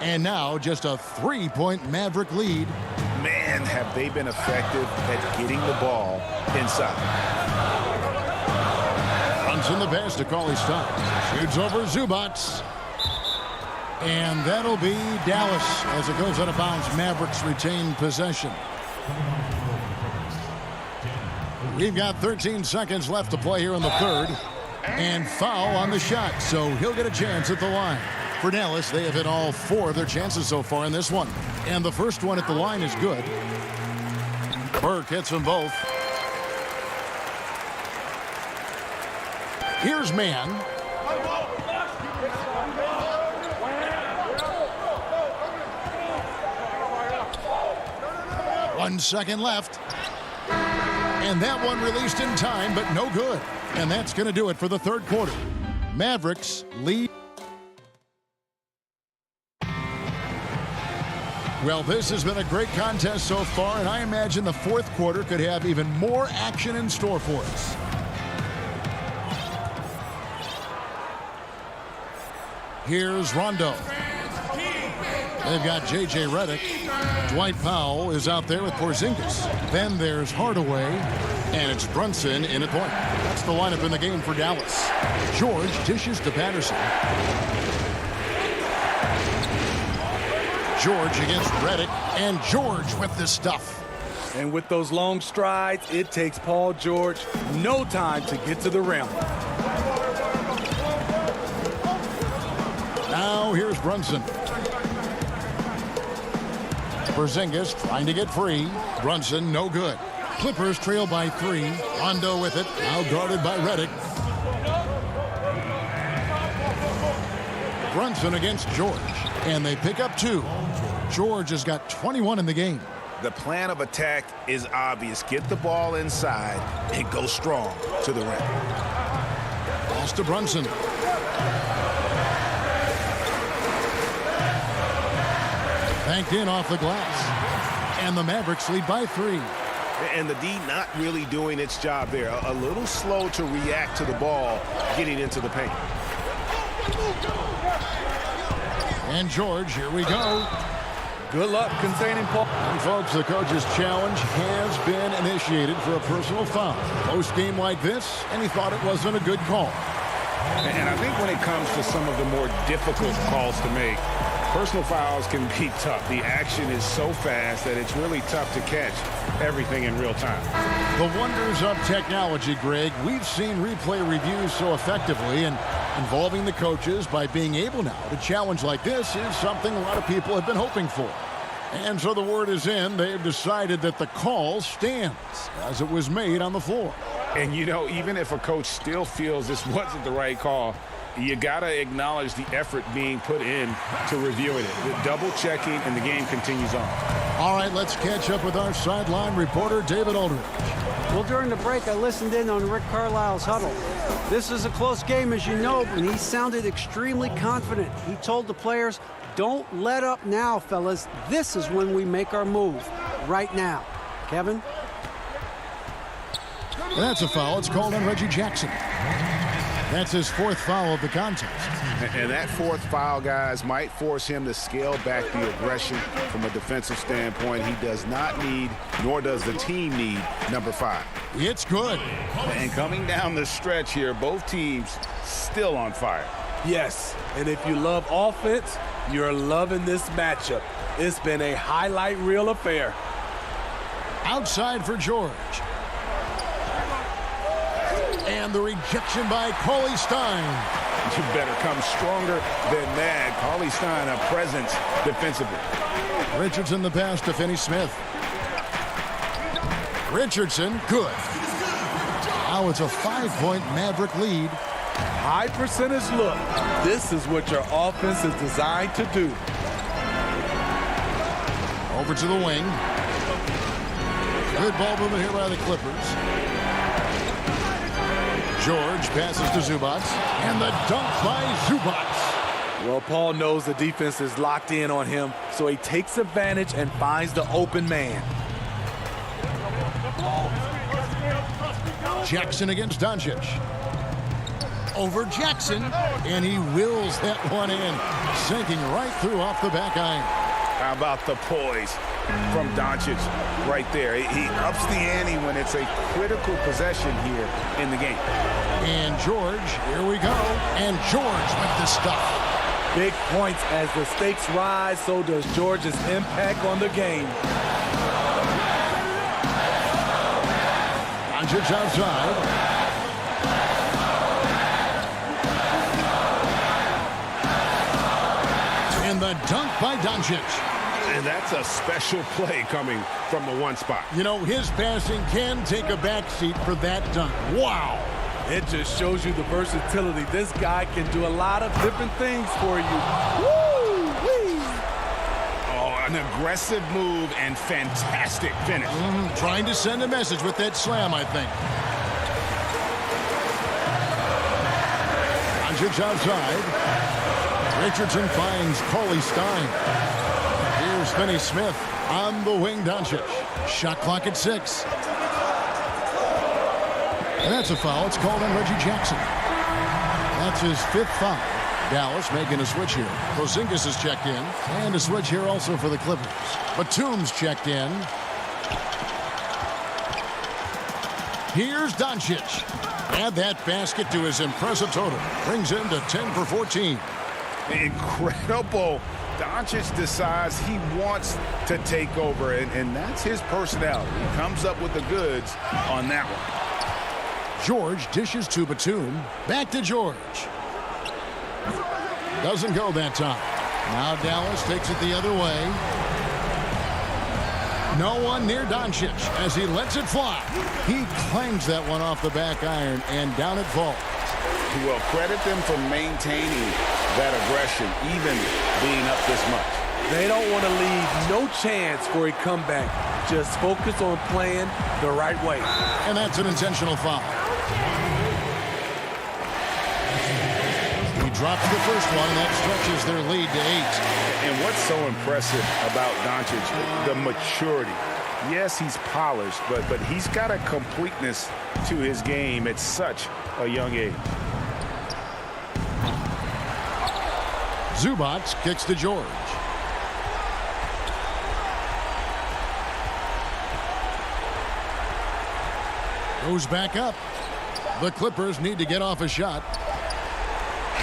And now just a 3-point Maverick lead. Man, have they been effective at getting the ball inside. Brunson the pass to Cauley Stein. Shoots over Zubac. And that'll be Dallas as it goes out of bounds. Mavericks retain possession. We've got 13 seconds left to play here in the third. And foul on the shot, so he'll get a chance at the line. For Dallas, they have hit all 4 of their chances so far in this one. And the first one at the line is good. Burke hits them both. Here's Mann. 1 second left. And that one released in time, but no good. And that's going to do it for the third quarter. Mavericks lead. Well, this has been a great contest so far, and I imagine the fourth quarter could have even more action in store for us. Here's Rondo. They've got J.J. Redick. Dwight Powell is out there with Porzingis. Then there's Hardaway, and it's Brunson in at point. That's the lineup in the game for Dallas. George dishes to Patterson. George against Redick, and George with the stuff. And with those long strides, it takes Paul George no time to get to the rim. Now here's Brunson. Porzingis trying to get free. Brunson no good. Clippers trail by 3. Rondo with it. Now guarded by Redick. Brunson against George. And they pick up 2. George has got 21 in the game. The plan of attack is obvious. Get the ball inside and go strong to the rim. Pass to Brunson. Banked in off the glass. And the Mavericks lead by 3. And the D not really doing its job there. A little slow to react to the ball getting into the paint. And George, here we go. Good luck containing Paul. And folks, the coach's challenge has been initiated for a personal foul. Post-game like this, and he thought it wasn't a good call. And I think when it comes to some of the more difficult calls to make, personal fouls can be tough. The action is so fast that it's really tough to catch everything in real time. The wonders of technology, Greg. We've seen replay reviews so effectively, and involving the coaches by being able now to challenge like this is something a lot of people have been hoping for. And so the word is in. They've decided that the call stands as it was made on the floor. And, you know, even if a coach still feels this wasn't the right call, you got to acknowledge the effort being put in to reviewing it. The double checking, and the game continues on. All right, let's catch up with our sideline reporter, David Aldridge. Well, during the break, I listened in on Rick Carlisle's huddle. This is a close game, as you know, and he sounded extremely confident. He told the players, don't let up now, fellas. This is when we make our move, right now. Kevin? That's a foul. It's called on Reggie Jackson. That's his 4th foul of the contest. And that 4th foul, guys, might force him to scale back the aggression from a defensive standpoint. He does not need, nor does the team need, number 5. It's good. And coming down the stretch here, both teams still on fire. Yes, and if you love offense, you're loving this matchup. It's been a highlight reel affair. Outside for George. And the rejection by Cauley Stein. You better come stronger than that. Cauley Stein, a presence defensively. Richardson the pass to Finney-Smith. Richardson, good. Now it's a 5-point Maverick lead. High percentage look. This is what your offense is designed to do. Over to the wing. Good ball movement here by the Clippers. George passes to Zubac, and the dunk by Zubac. Well, Paul knows the defense is locked in on him, so he takes advantage and finds the open man. Jackson against Doncic. Over Jackson, and he wills that one in, sinking right through off the back iron. How about the poise from Doncic right there? He ups the ante when it's a critical possession here in the game. And George, here we go. And George with the stuff. Big points as the stakes rise, so does George's impact on the game. Doncic outside. And the dunk by Doncic. And that's a special play coming from the one spot. You know, his passing can take a backseat for that dunk. Wow. It just shows you the versatility. This guy can do a lot of different things for you. Woo-wee. Oh, An aggressive move and fantastic finish. Trying to send a message with that slam, I think. Doncic outside. Richardson finds Cauley Stein. Here's Finney Smith on the wing. Doncic. Shot clock at 6. And that's a foul. It's called on Reggie Jackson. That's his 5th foul. Dallas making a switch here. Porzingis is checked in. And a switch here also for the Clippers. Batum's checked in. Here's Doncic. Add that basket to his impressive total. Brings him to 10 for 14. Incredible. Doncic decides he wants to take over, and that's his personality. He comes up with the goods on that one. George dishes to Batum. Back to George. Doesn't go that time. Now Dallas takes it the other way. No one near Doncic as he lets it fly. He claims that one off the back iron, and down it falls. Well, credit them for maintaining that aggression, even being up this much. They don't want to leave no chance for a comeback. Just focus on playing the right way. And that's an intentional foul. He drops the first one, and that stretches their lead to 8. And what's so impressive about Doncic, the maturity. Yes, he's polished, but he's got a completeness to his game at such a young age. Zubac kicks to George. Goes back up. The Clippers need to get off a shot.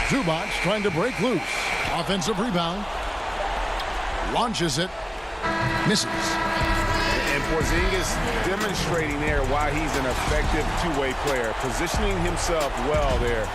Zubac trying to break loose. Offensive rebound. Launches it. Misses. And Porzingis demonstrating there why he's an effective two-way player, positioning himself well there.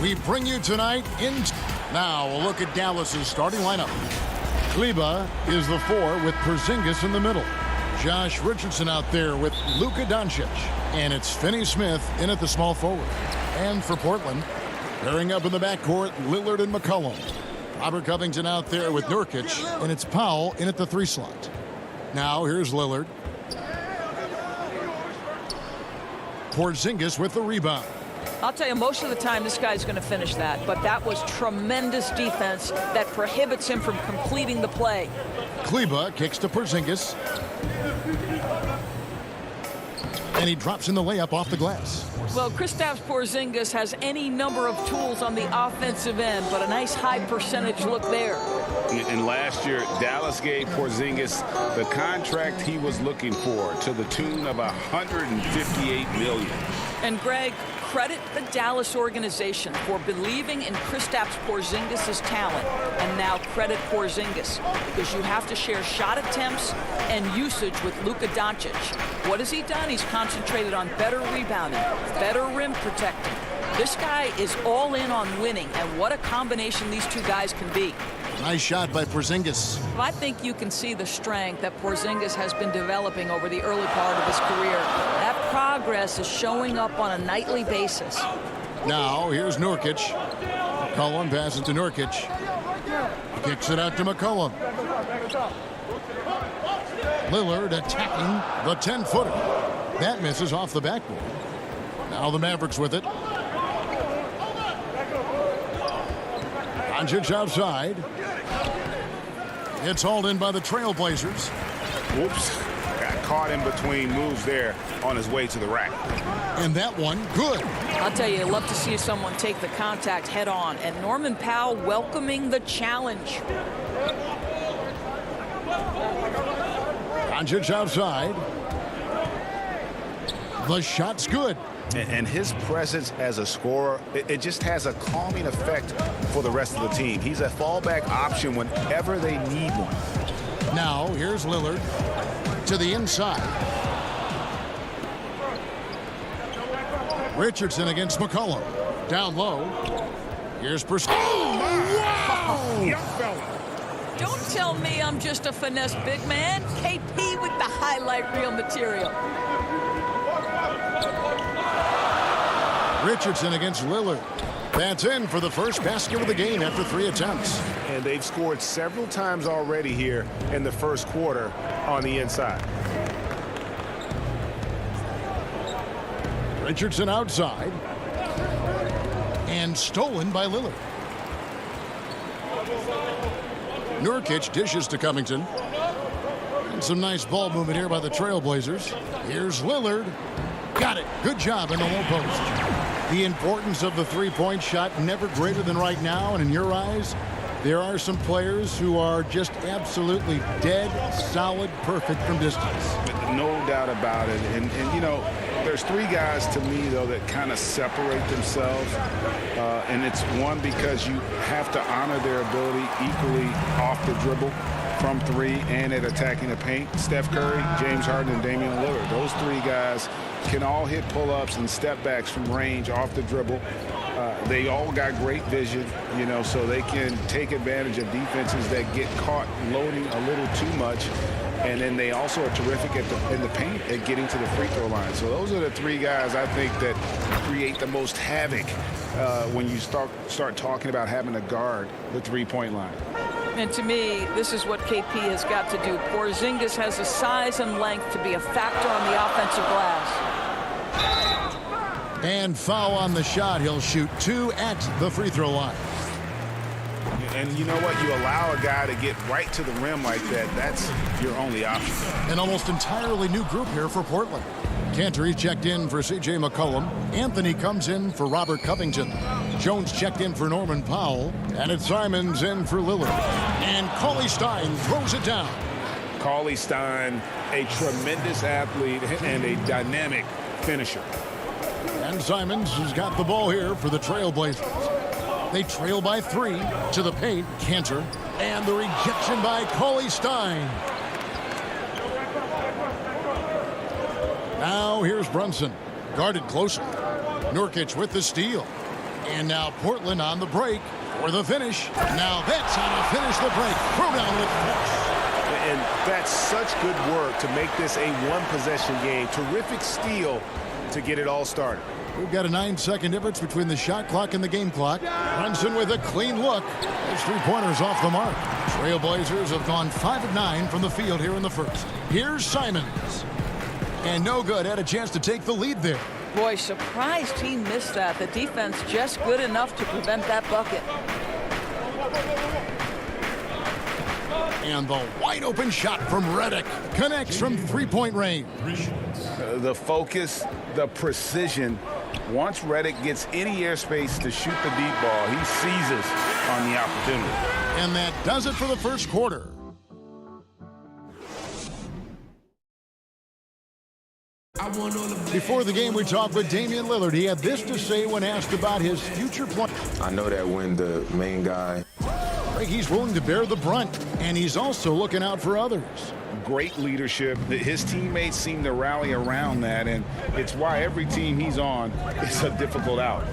We bring you tonight in. Now a look at Dallas's starting lineup. Kleba is the 4 with Porzingis in the middle. Josh Richardson out there with Luka Doncic. And it's Finney Smith in at the small forward. And for Portland, pairing up in the backcourt, Lillard and McCollum. Robert Covington out there with Nurkic. And it's Powell in at the 3 slot. Now here's Lillard. Porzingis with the rebound. I'll tell you, most of the time this guy's going to finish that, but that was tremendous defense that prohibits him from completing the play. Kleba kicks to Porzingis. And he drops in the layup off the glass. Well, Kristaps Porzingis has any number of tools on the offensive end, but a nice high percentage look there. And last year, Dallas gave Porzingis the contract he was looking for to the tune of $158 million. And Greg, credit the Dallas organization for believing in Kristaps Porzingis' talent, and now credit Porzingis because you have to share shot attempts and usage with Luka Doncic. What has he done? He's concentrated on better rebounding, better rim protecting. This guy is all in on winning, and what a combination these two guys can be. Nice shot by Porzingis. I think you can see the strength that Porzingis has been developing over the early part of his career. That progress is showing up on a nightly basis. Now here's Nurkic. McCollum passes to Nurkic. Kicks it out to McCollum. Lillard attacking the 10-footer. That misses off the backboard. Now the Mavericks with it. Doncic outside. It's hauled in by the Trailblazers. Whoops. Got caught in between moves there on his way to the rack. And that one, good. I'll tell you, I'd love to see someone take the contact head on. And Norman Powell welcoming the challenge. Doncic outside. The shot's good. And his presence as a scorer, it just has a calming effect for the rest of the team. He's a fallback option whenever they need one. Now, here's Lillard to the inside. Richardson against McCollum. Down low. Here's Porzingis. Oh, my! Young fella. Don't tell me I'm just a finesse big man. KP with the highlight reel material. Richardson against Lillard. That's in for the first basket of the game after 3 attempts. And they've scored several times already here in the first quarter on the inside. Richardson outside. And stolen by Lillard. Nurkic dishes to Covington. And some nice ball movement here by the Trailblazers. Here's Lillard. Got it. Good job in the low post. The importance of the three-point shot never greater than right now. And in your eyes, there are some players who are just absolutely dead, solid, perfect from distance. No doubt about it. And you know, there's three guys to me, though, that kind of separate themselves. And it's one, because you have to honor their ability equally off the dribble, from three, and at attacking the paint. Steph Curry, James Harden, and Damian Lillard. Those three guys can all hit pull-ups and step backs from range off the dribble. They all got great vision, you know, so they can take advantage of defenses that get caught loading a little too much. And then they also are terrific in the paint at getting to the free throw line. So those are the three guys I think that create the most havoc when you start talking about having to guard the three-point line. And to me, this is what KP has got to do. Porzingis has the size and length to be a factor on the offensive glass. And foul on the shot. He'll shoot 2 at the free throw line. And you know what? You allow a guy to get right to the rim like that. That's your only option. An almost entirely new group here for Portland. Cantor checked in for C.J. McCollum. Anthony comes in for Robert Covington. Jones checked in for Norman Powell. And it's Simons in for Lillard. And Cauley Stein throws it down. Cauley Stein, a tremendous athlete and a dynamic finisher. And Simons has got the ball here for the Trailblazers. They trail by 3 to the paint. Cantor. And the rejection by Cauley Stein. Now here's Brunson. Guarded closer. Nurkic with the steal. And now Portland on the break for the finish. Now that's how to finish the break. Throw down with force. And that's such good work to make this a one-possession game. Terrific steal to get it all started. We've got a 9-second difference between the shot clock and the game clock. Brunson with a clean look. His three-pointers off the mark. Trailblazers have gone 5 of 9 from the field here in the first. Here's Simons. And no good. Had a chance to take the lead there. Boy, surprised he missed that. The defense just good enough to prevent that bucket. And the wide open shot from Redick connects from three-point range. The focus, the precision. Once Redick gets any airspace to shoot the deep ball, he seizes on the opportunity. And that does it for the first quarter. Before the game, we talked with Damian Lillard. He had this to say when asked about his future plan. I know that when the main guy, he's willing to bear the brunt, and he's also looking out for others. Great leadership. His teammates seem to rally around that, and it's why every team he's on is a difficult out.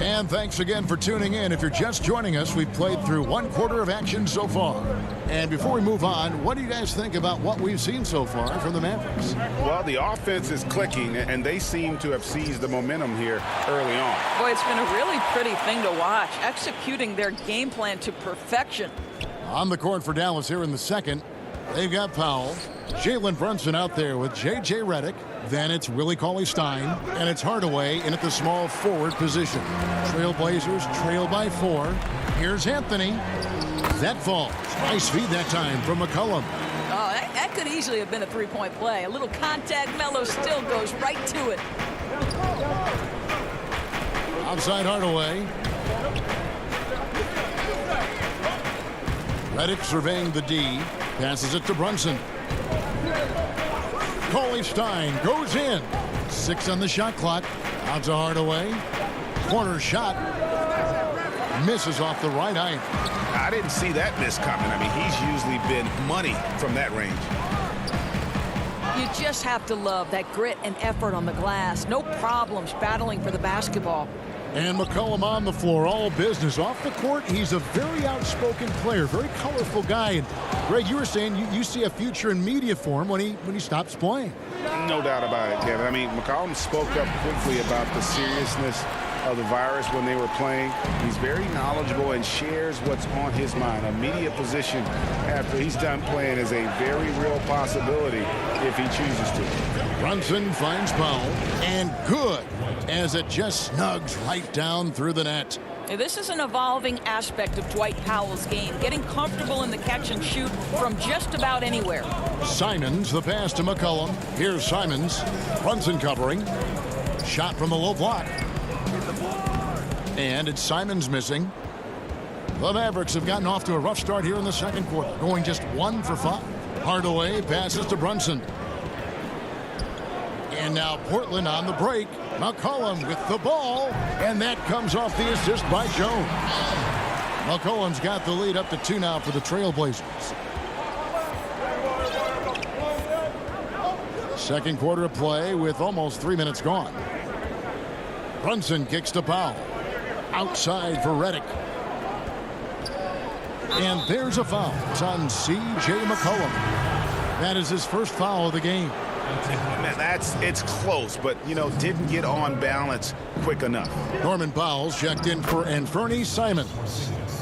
And thanks again for tuning in. If you're just joining us, we've played through 1 quarter of action so far. And before we move on, what do you guys think about what we've seen so far from the Mavericks? Well, the offense is clicking, and they seem to have seized the momentum here early on. Boy, it's been a really pretty thing to watch, executing their game plan to perfection. On the court for Dallas here in the second, they've got Powell. Jalen Brunson out there with J.J. Redick. Then it's Willie Cauley-Stein, and it's Hardaway in at the small forward position. Trailblazers trail by 4. Here's Anthony. That falls. Nice feed that time from McCollum. Oh, that could easily have been a three-point play. A little contact, Melo still goes right to it. Outside Hardaway. Redick surveying the D. Passes it to Brunson. Cauley-Stein goes in. 6 on the shot clock. Out to Hardaway. Corner shot. Misses off the right eye. I didn't see that miss coming. I mean, he's usually been money from that range. You just have to love that grit and effort on the glass. No problems battling for the basketball. And McCollum on the floor, all business. Off the court, he's a very outspoken player, very colorful guy. And Greg, you were saying you see a future in media for him when he stops playing. No doubt about it, Kevin. I mean, McCollum spoke up quickly about the seriousness of the virus when they were playing. He's very knowledgeable and shares what's on his mind. A media position after he's done playing is a very real possibility if he chooses to. Brunson finds Powell, and good, as it just snugs right down through the net. This is an evolving aspect of Dwight Powell's game, getting comfortable in the catch and shoot from just about anywhere. Simons, the pass to McCollum. Here's Simons. Brunson covering. Shot from the low block. And it's Simons missing. The Mavericks have gotten off to a rough start here in the second quarter, going just 1 for 5. Hardaway passes to Brunson. And now Portland on the break. McCollum with the ball, and that comes off the assist by Jones. McCollum's got the lead up to 2 now for the Trailblazers. Second quarter of play with almost 3 minutes gone. Brunson kicks to Powell. Outside for Redick. And there's a foul. It's on C.J. McCollum. That is his first foul of the game. Man, it's close, but, didn't get on balance quick enough. Norman Powell's checked in for Anfernee Simons.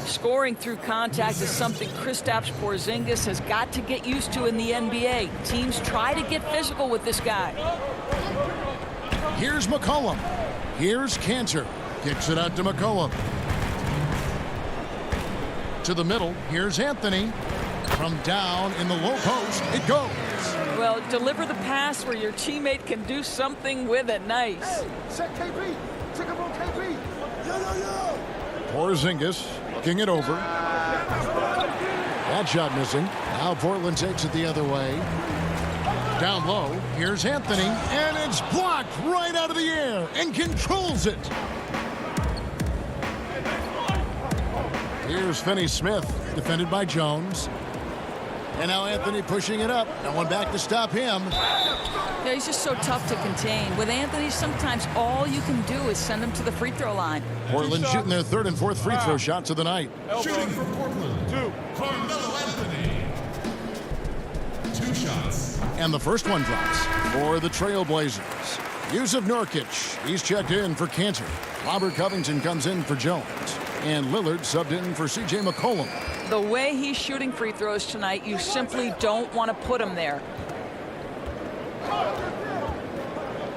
Scoring through contact is something Kristaps Porzingis has got to get used to in the NBA. Teams try to get physical with this guy. Here's McCollum. Here's Cantor. Kicks it out to McCollum. To the middle. Here's Anthony. From down in the low post, it goes. Well, deliver the pass where your teammate can do something with it. Nice. Set KP. Take him on KP. Yo. Porzingis looking it over. That shot missing. Now Portland takes it the other way. Down low. Here's Anthony. And it's blocked right out of the air and controls it. Here's Finney-Smith, defended by Jones. And now Anthony pushing it up. No one back to stop him. Yeah, he's just so tough to contain. With Anthony, sometimes all you can do is send him to the free throw line. Portland shooting their 3rd and 4th free throw shots of the night. Shooting for Portland, 2. Carmelo Anthony. 2 shots. And the first one drops for the Trailblazers. Yusuf Nurkic, he's checked in for Cantor. Robert Covington comes in for Jones. And Lillard subbed in for C.J. McCollum. The way he's shooting free throws tonight, you simply don't want to put him there.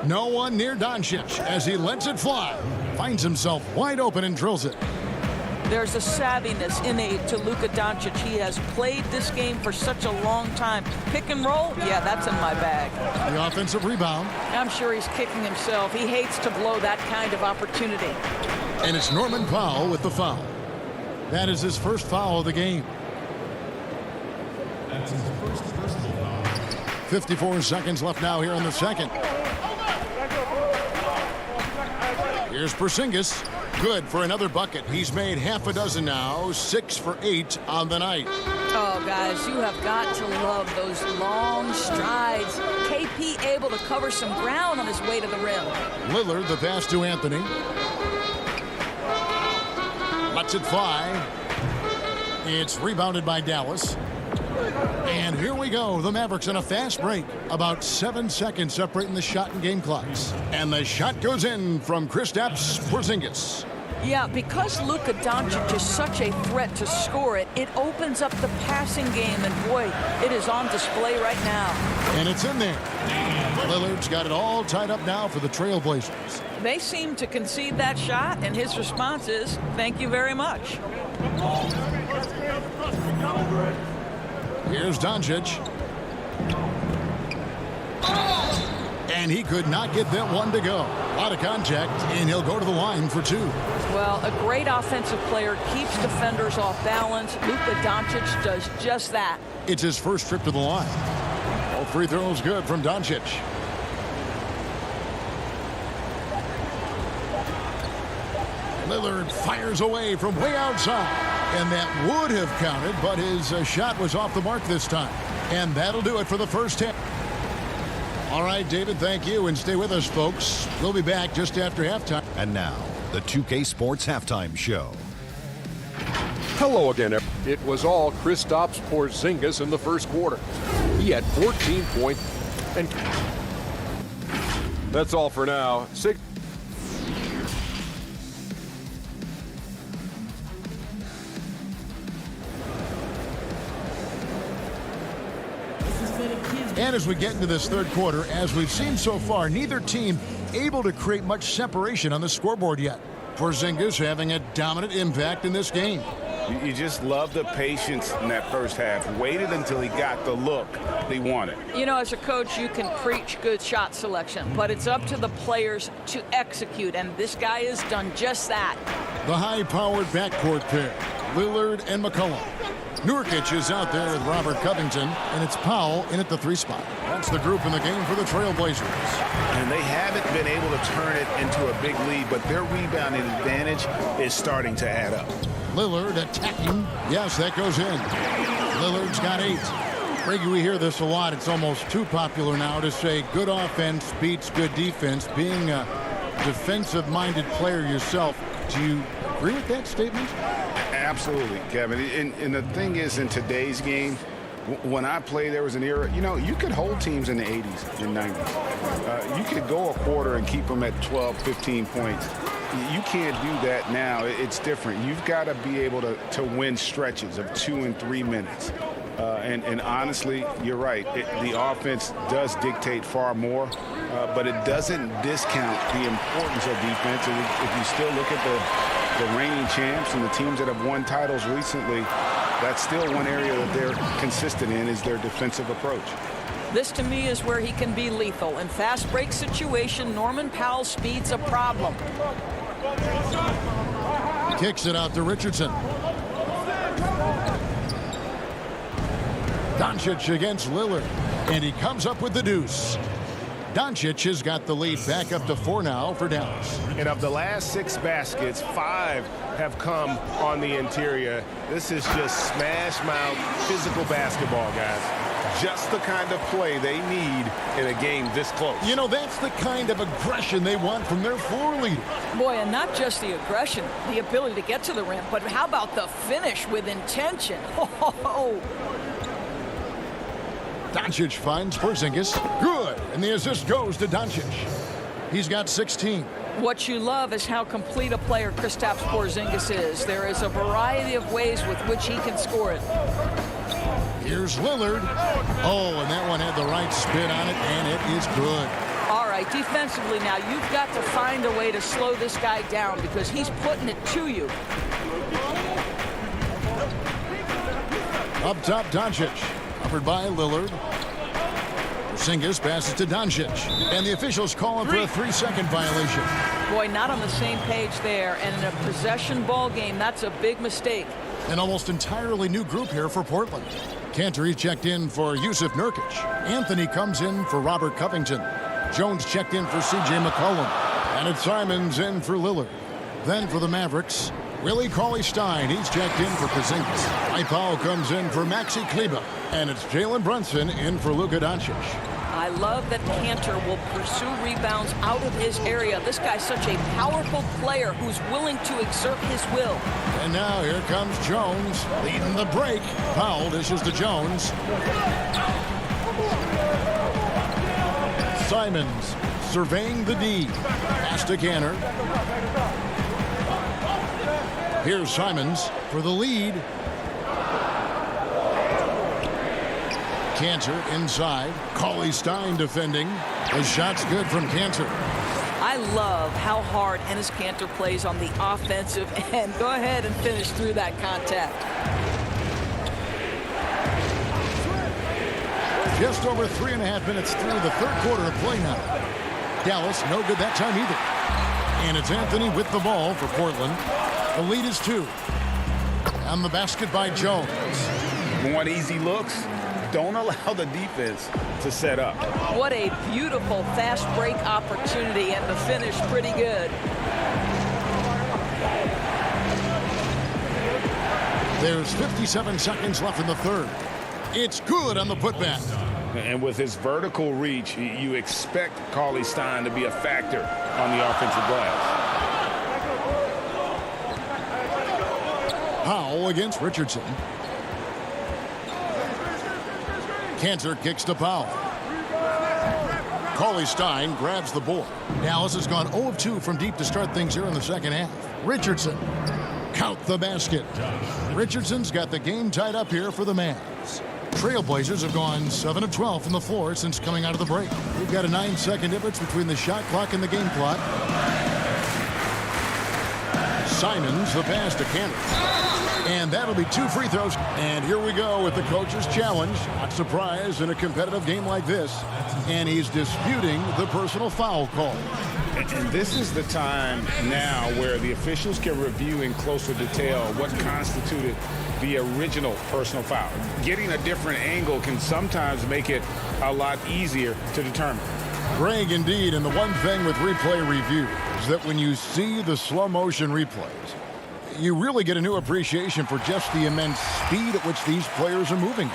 No one near Doncic as he lets it fly. Finds himself wide open and drills it. There's a savviness innate to Luka Doncic. He has played this game for such a long time. Pick and roll? Yeah, that's in my bag. The offensive rebound. I'm sure he's kicking himself. He hates to blow that kind of opportunity. And it's Norman Powell with the foul. That is his first foul of the game. That's his first personal foul. 54 seconds left now here in the second. Here's Porzingis. Good for another bucket. He's made half a dozen now. 6 for 8 on the night. Oh, guys, you have got to love those long strides. KP able to cover some ground on his way to the rim. Lillard, the pass to Anthony. Lets it fly. It's rebounded by Dallas. And here we go. The Mavericks on a fast break. About 7 seconds separating the shot and game clocks. And the shot goes in from Kristaps Porzingis. Yeah, because Luka Doncic is such a threat to score it, it opens up the passing game. And boy, it is on display right now. And it's in there. Lillard's got it all tied up now for the Trailblazers. They seem to concede that shot, and his response is, thank you very much. Here's Doncic. And he could not get that one to go. A lot of contact, and he'll go to the line for 2. Well, a great offensive player keeps defenders off balance. Luka Doncic does just that. It's his first trip to the line. All free throws good from Doncic. Lillard fires away from way outside. And that would have counted, but his shot was off the mark this time. And that'll do it for the first half. All right, David, thank you. And stay with us, folks. We'll be back just after halftime. And now, the 2K Sports Halftime Show. Hello again. It was all Kristaps Porzingis in the first quarter. He had 14 points. And that's all for now. And as we get into this third quarter, as we've seen so far, neither team able to create much separation on the scoreboard yet. Porzingis having a dominant impact in this game. You just love the patience in that first half. Waited until he got the look he wanted. You know, as a coach, you can preach good shot selection, but it's up to the players to execute, and this guy has done just that. The high-powered backcourt pair, Lillard and McCollum. Nurkic is out there with Robert Covington, and it's Powell in at the 3 spot. That's the group in the game for the Trailblazers. And they haven't been able to turn it into a big lead, but their rebounding advantage is starting to add up. Lillard attacking. Yes, that goes in. Lillard's got 8. Reggie, we hear this a lot. It's almost too popular now to say good offense beats good defense. Being a defensive-minded player yourself, do you agree with that statement? Absolutely, Kevin. And the thing is, in today's game, when I played, there was an era, you know, you could hold teams in the 80s and 90s. You could go a quarter and keep them at 12, 15 points. You can't do that now. It's different. You've got to be able to win stretches of 2 and 3 minutes. And honestly, you're right. The offense does dictate far more, but it doesn't discount the importance of defense. And if you still look at the reigning champs and the teams that have won titles recently, that's still one area that they're consistent in, is their defensive approach. This, to me, is where he can be lethal. In fast break situation, Norman Powell's speed's a problem. Kicks it out to Richardson. Doncic against Lillard, and he comes up with the deuce. Doncic has got the lead back up to 4 now for Dallas. And of the last 6 baskets, 5 have come on the interior. This is just smash mouth physical basketball, guys. Just the kind of play they need in a game this close. You know, that's the kind of aggression they want from their floor leader. Boy, and not just the aggression, the ability to get to the rim, but how about the finish with intention? Oh. Doncic finds Porzingis. Good. And the assist goes to Doncic. He's got 16. What you love is how complete a player Kristaps Porzingis is. There is a variety of ways with which he can score it. Here's Lillard. Oh, and that one had the right spin on it, and it is good. All right, defensively now, you've got to find a way to slow this guy down because he's putting it to you. Up top, Doncic. Covered by Lillard. Porzingis passes to Doncic. And the officials calling for a 3-second violation. Boy, not on the same page there. And in a possession ball game, that's a big mistake. An almost entirely new group here for Portland. Cantor checked in for Yusuf Nurkic. Anthony comes in for Robert Covington. Jones checked in for C.J. McCollum. And it's Simons in for Lillard. Then for the Mavericks, Willie Cauley-Stein. He's checked in for Porzingis. Powell comes in for Maxi Kleber. And it's Jalen Brunson in for Luka Doncic. I love that Cantor will pursue rebounds out of his area. This guy's such a powerful player who's willing to exert his will. And now here comes Jones leading the break. Powell dishes to Jones. Simons surveying the D. Pass to Cantor. Here's Simons for the lead. Cantor inside. Cauley-Stein defending. The shot's good from Cantor. I love how hard Enes Kanter plays on the offensive end. Go ahead and finish through that contact. Just over 3.5 minutes through the third quarter of play now. Dallas no good that time either. And it's Anthony with the ball for Portland. The lead is 2. On the basket by Jones. Want easy looks? Don't allow the defense to set up. What a beautiful fast break opportunity, and the finish pretty good. There's 57 seconds left in the third. It's good on the putback. And with his vertical reach, you expect Cauley-Stein to be a factor on the offensive glass. Powell against Richardson. Cantor kicks to Powell. Cauley-Stein grabs the board. Dallas has gone 0 of 2 from deep to start things here in the second half. Richardson. Count the basket. Richardson's got the game tied up here for the Mavs. Trailblazers have gone 7 of 12 from the floor since coming out of the break. We've got a 9-second difference between the shot clock and the game clock. Simons the pass to Cantor. And that'll be 2 free throws. And here we go with the coach's challenge. Not surprised in a competitive game like this. And he's disputing the personal foul call. And this is the time now where the officials can review in closer detail what constituted the original personal foul. Getting a different angle can sometimes make it a lot easier to determine. Greg, indeed, and the one thing with replay review is that when you see the slow motion replays, you really get a new appreciation for just the immense speed at which these players are moving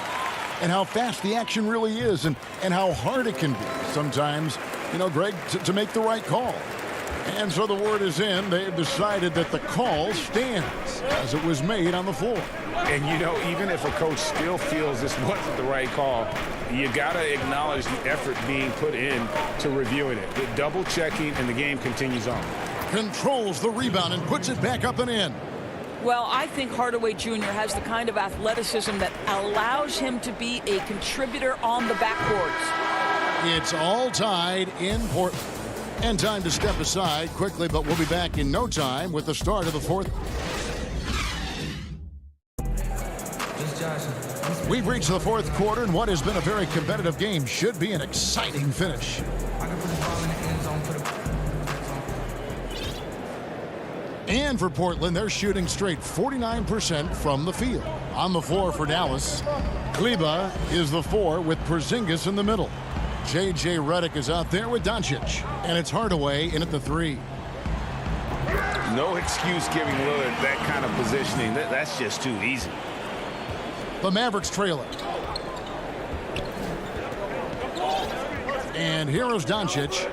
and how fast the action really is and how hard it can be sometimes, you know, Greg, to make the right call. And so the word is in. They've decided that the call stands as it was made on the floor. And, you know, even if a coach still feels this wasn't the right call, you got to acknowledge the effort being put in to reviewing it. The double checking, and the game continues on. Controls the rebound and puts it back up and in. Well, I think Hardaway Jr. has the kind of athleticism that allows him to be a contributor on the backboards. It's all tied in Portland. And time to step aside quickly, but we'll be back in no time with the start of the fourth. We've reached the fourth quarter, and what has been a very competitive game should be an exciting finish. And for Portland, they're shooting straight 49% from the field. On the floor for Dallas, Kleber is the 4 with Porzingis in the middle. J.J. Redick is out there with Doncic, and it's Hardaway in at the 3. No excuse giving Lillard that kind of positioning. That's just too easy. The Mavericks trail it. And here is Doncic.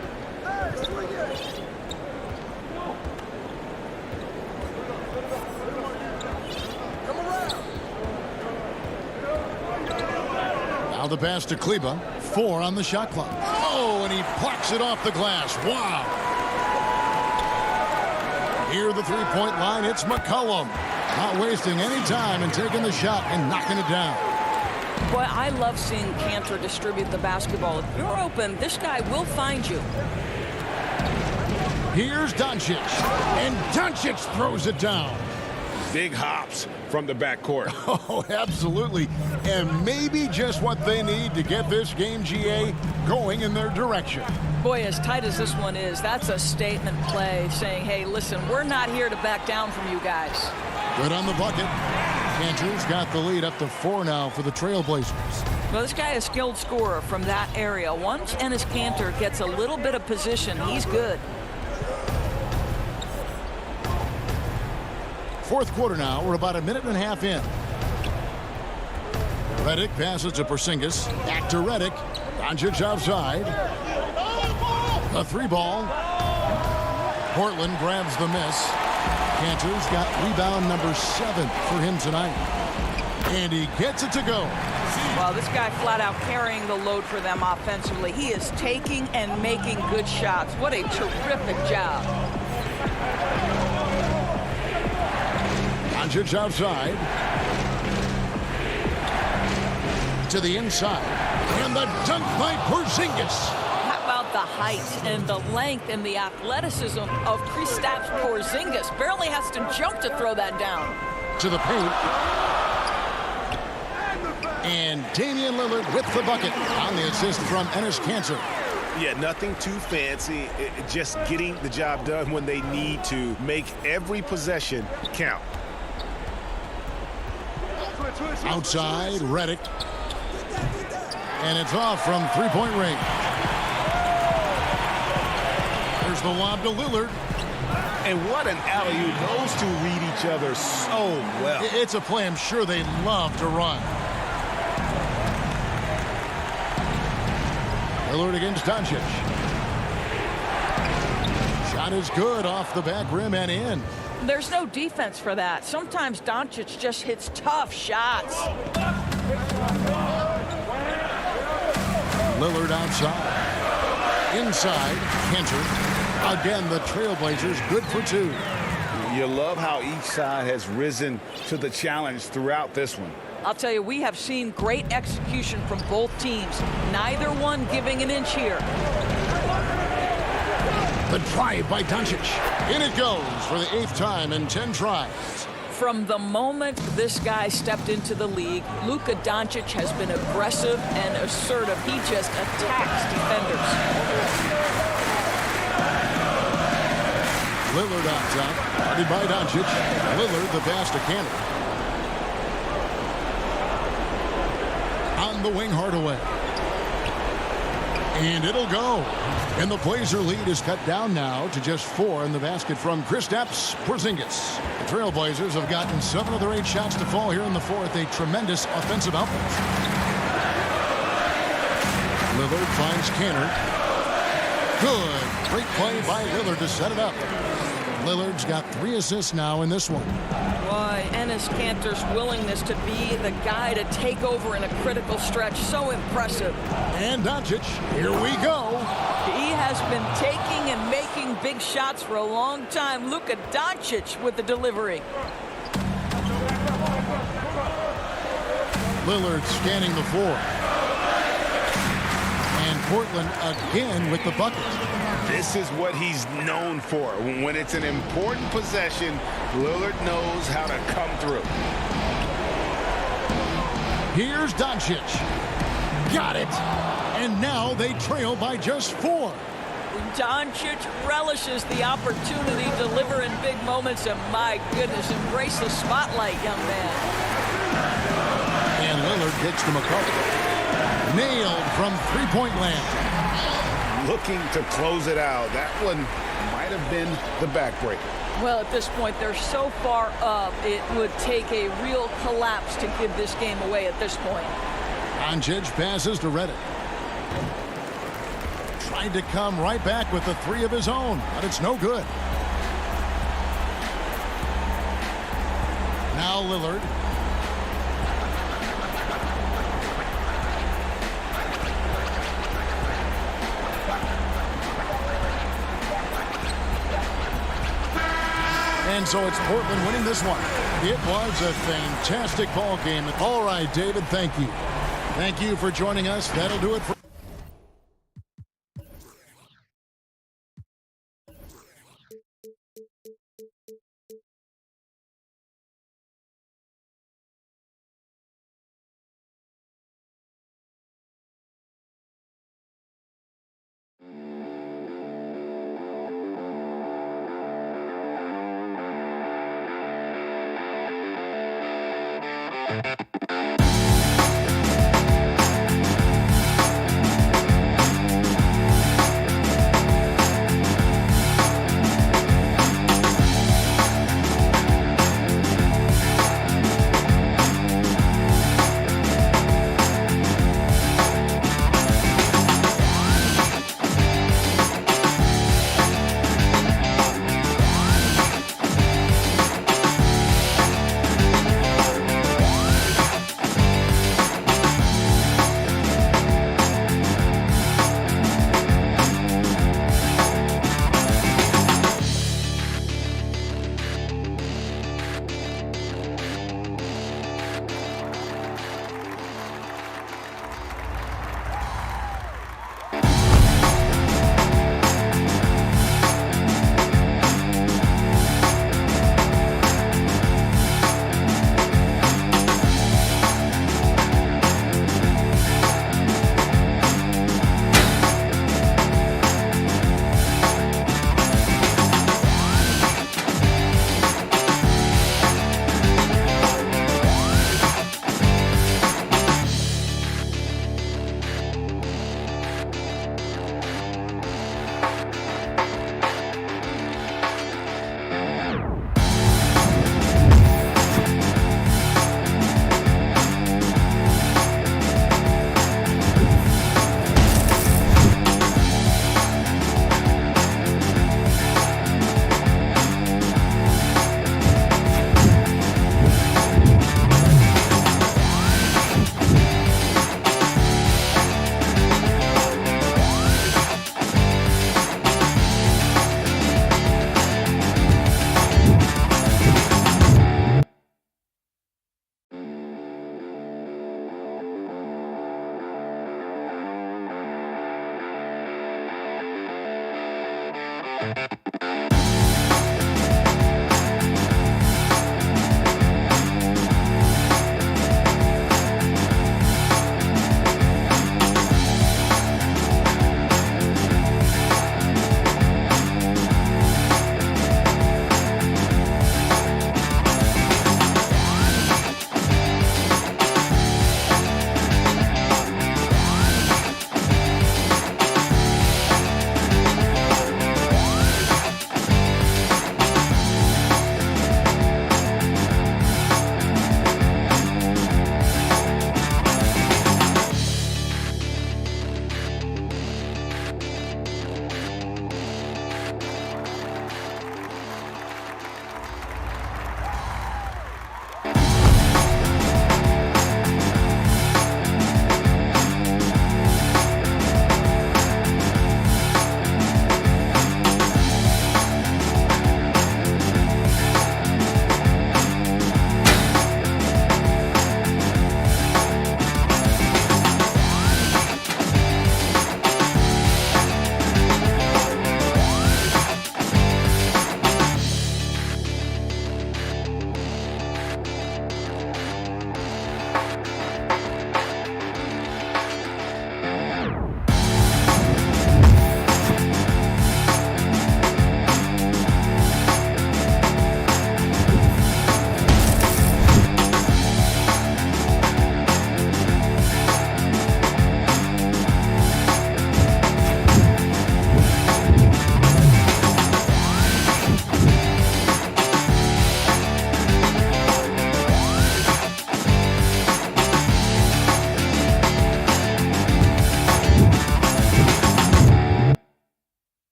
Now the pass to Kleber. 4 on the shot clock. Oh, and he plucks it off the glass. Wow. Here the three-point line. It's McCollum. Not wasting any time and taking the shot and knocking it down. Boy, I love seeing Cantor distribute the basketball. If you're open, this guy will find you. Here's Doncic. And Doncic throws it down. Big hops from the backcourt. Oh, absolutely. And maybe just what they need to get this game, GA, going in their direction. Boy, as tight as this one is, that's a statement play saying, hey, listen, we're not here to back down from you guys. Good on the bucket. Cantor's got the lead up to 4 now for the Trailblazers. Well, this guy is a skilled scorer from that area. Once Enes Kanter gets a little bit of position, he's good. Fourth quarter now. We're about a minute and a half in. Redick passes to Porzingis. Back to Redick. Doncic outside. The 3-ball. Portland grabs the miss. Cantor's got rebound number 7 for him tonight. And he gets it to go. Well, this guy flat out carrying the load for them offensively. He is taking and making good shots. What a terrific job. Doncic outside. To the inside. And the dunk by Porzingis. How about the height and the length and the athleticism of Kristaps Porzingis? Barely has to jump to throw that down. To the paint. And Damian Lillard with the bucket on the assist from Enes Kanter. Yeah, nothing too fancy. Just getting the job done when they need to. Make every possession count. Outside, Redick. And it's off from three-point range. There's the lob to Lillard. And what an alley-oop. Those two read each other so well. It's a play I'm sure they love to run. Lillard against Doncic. Shot is good off the back rim and in. There's no defense for that. Sometimes Doncic just hits tough shots. Lillard outside. Inside, Kanter. Again, the Trailblazers good for 2. You love how each side has risen to the challenge throughout this one. I'll tell you, we have seen great execution from both teams. Neither one giving an inch here. The drive by Doncic. In it goes for the 8th time in 10 tries. From the moment this guy stepped into the league, Luka Doncic has been aggressive and assertive. He just attacks defenders. Lillard on top. Guarded by Doncic. Lillard the pass to Cannon. On the wing, Hardaway. And it'll go. And the Blazer lead is cut down now to just 4 in the basket from Kristaps Porzingis. The Trailblazers have gotten 7 of their 8 shots to fall here in the 4th. A tremendous offensive output. Lillard finds Canner. Good. Great play by Lillard to set it up. Lillard's got 3 assists now in this one. Boy, Enes Kanter's willingness to be the guy to take over in a critical stretch, so impressive. And Doncic, here we go. He has been taking and making big shots for a long time. Luka Doncic with the delivery. Lillard scanning the floor. And Portland again with the bucket. This is what he's known for. When it's an important possession, Lillard knows how to come through. Here's Doncic. Got it. And now they trail by just 4. Doncic relishes the opportunity to deliver in big moments, and my goodness, embrace the spotlight, young man. And Lillard gets to McCullough. Nailed from three-point land. Looking to close it out. That one might have been the backbreaker. Well, at this point, they're so far up, it would take a real collapse to give this game away at this point. Doncic passes to Reddick. Tried to come right back with the 3 of his own, but it's no good. Now Lillard. And so it's Portland winning this one. It was a fantastic ball game. All right, David, thank you. Thank you for joining us. That'll do it for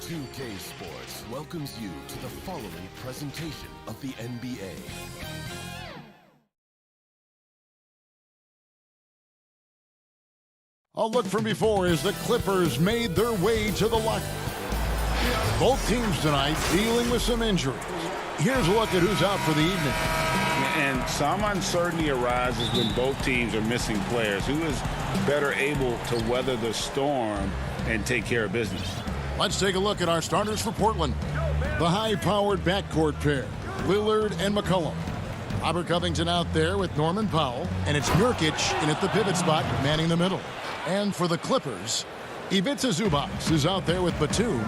2K Sports welcomes you to the following presentation of the NBA. A look from before as the Clippers made their way to the locker. Both teams tonight dealing with some injuries. Here's a look at who's out for the evening. And some uncertainty arises when both teams are missing players. Who is better able to weather the storm and take care of business? Let's take a look at our starters for Portland. The high-powered backcourt pair, Lillard and McCollum. Robert Covington out there with Norman Powell, and it's Nurkic in at the pivot spot, manning the middle. And for the Clippers, Ivica Zubac is out there with Batum.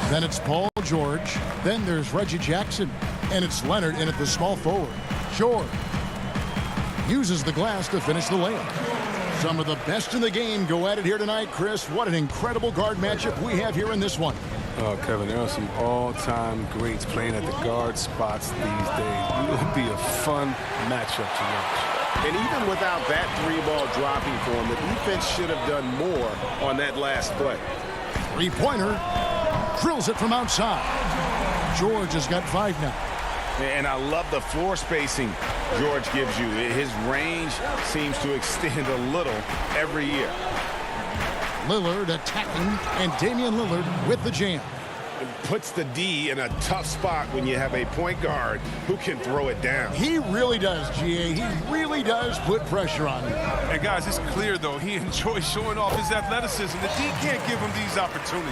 Then it's Paul George. Then there's Reggie Jackson. And it's Leonard in at the small forward. George uses the glass to finish the layup. Some of the best in the game go at it here tonight, Chris. What an incredible guard matchup we have here in this one. Oh, Kevin, there are some all-time greats playing at the guard spots these days. It will be a fun matchup to watch. And even without that three-ball dropping for him, the defense should have done more on that last play. Three-pointer. Drills it from outside. George has got 5 now. And I love the floor spacing George gives you. His range seems to extend a little every year. Lillard attacking, and Damian Lillard with the jam. It puts the D in a tough spot when you have a point guard who can throw it down. He really does, GA. He really does put pressure on you. And guys, it's clear, though, he enjoys showing off his athleticism. The D can't give him these opportunities.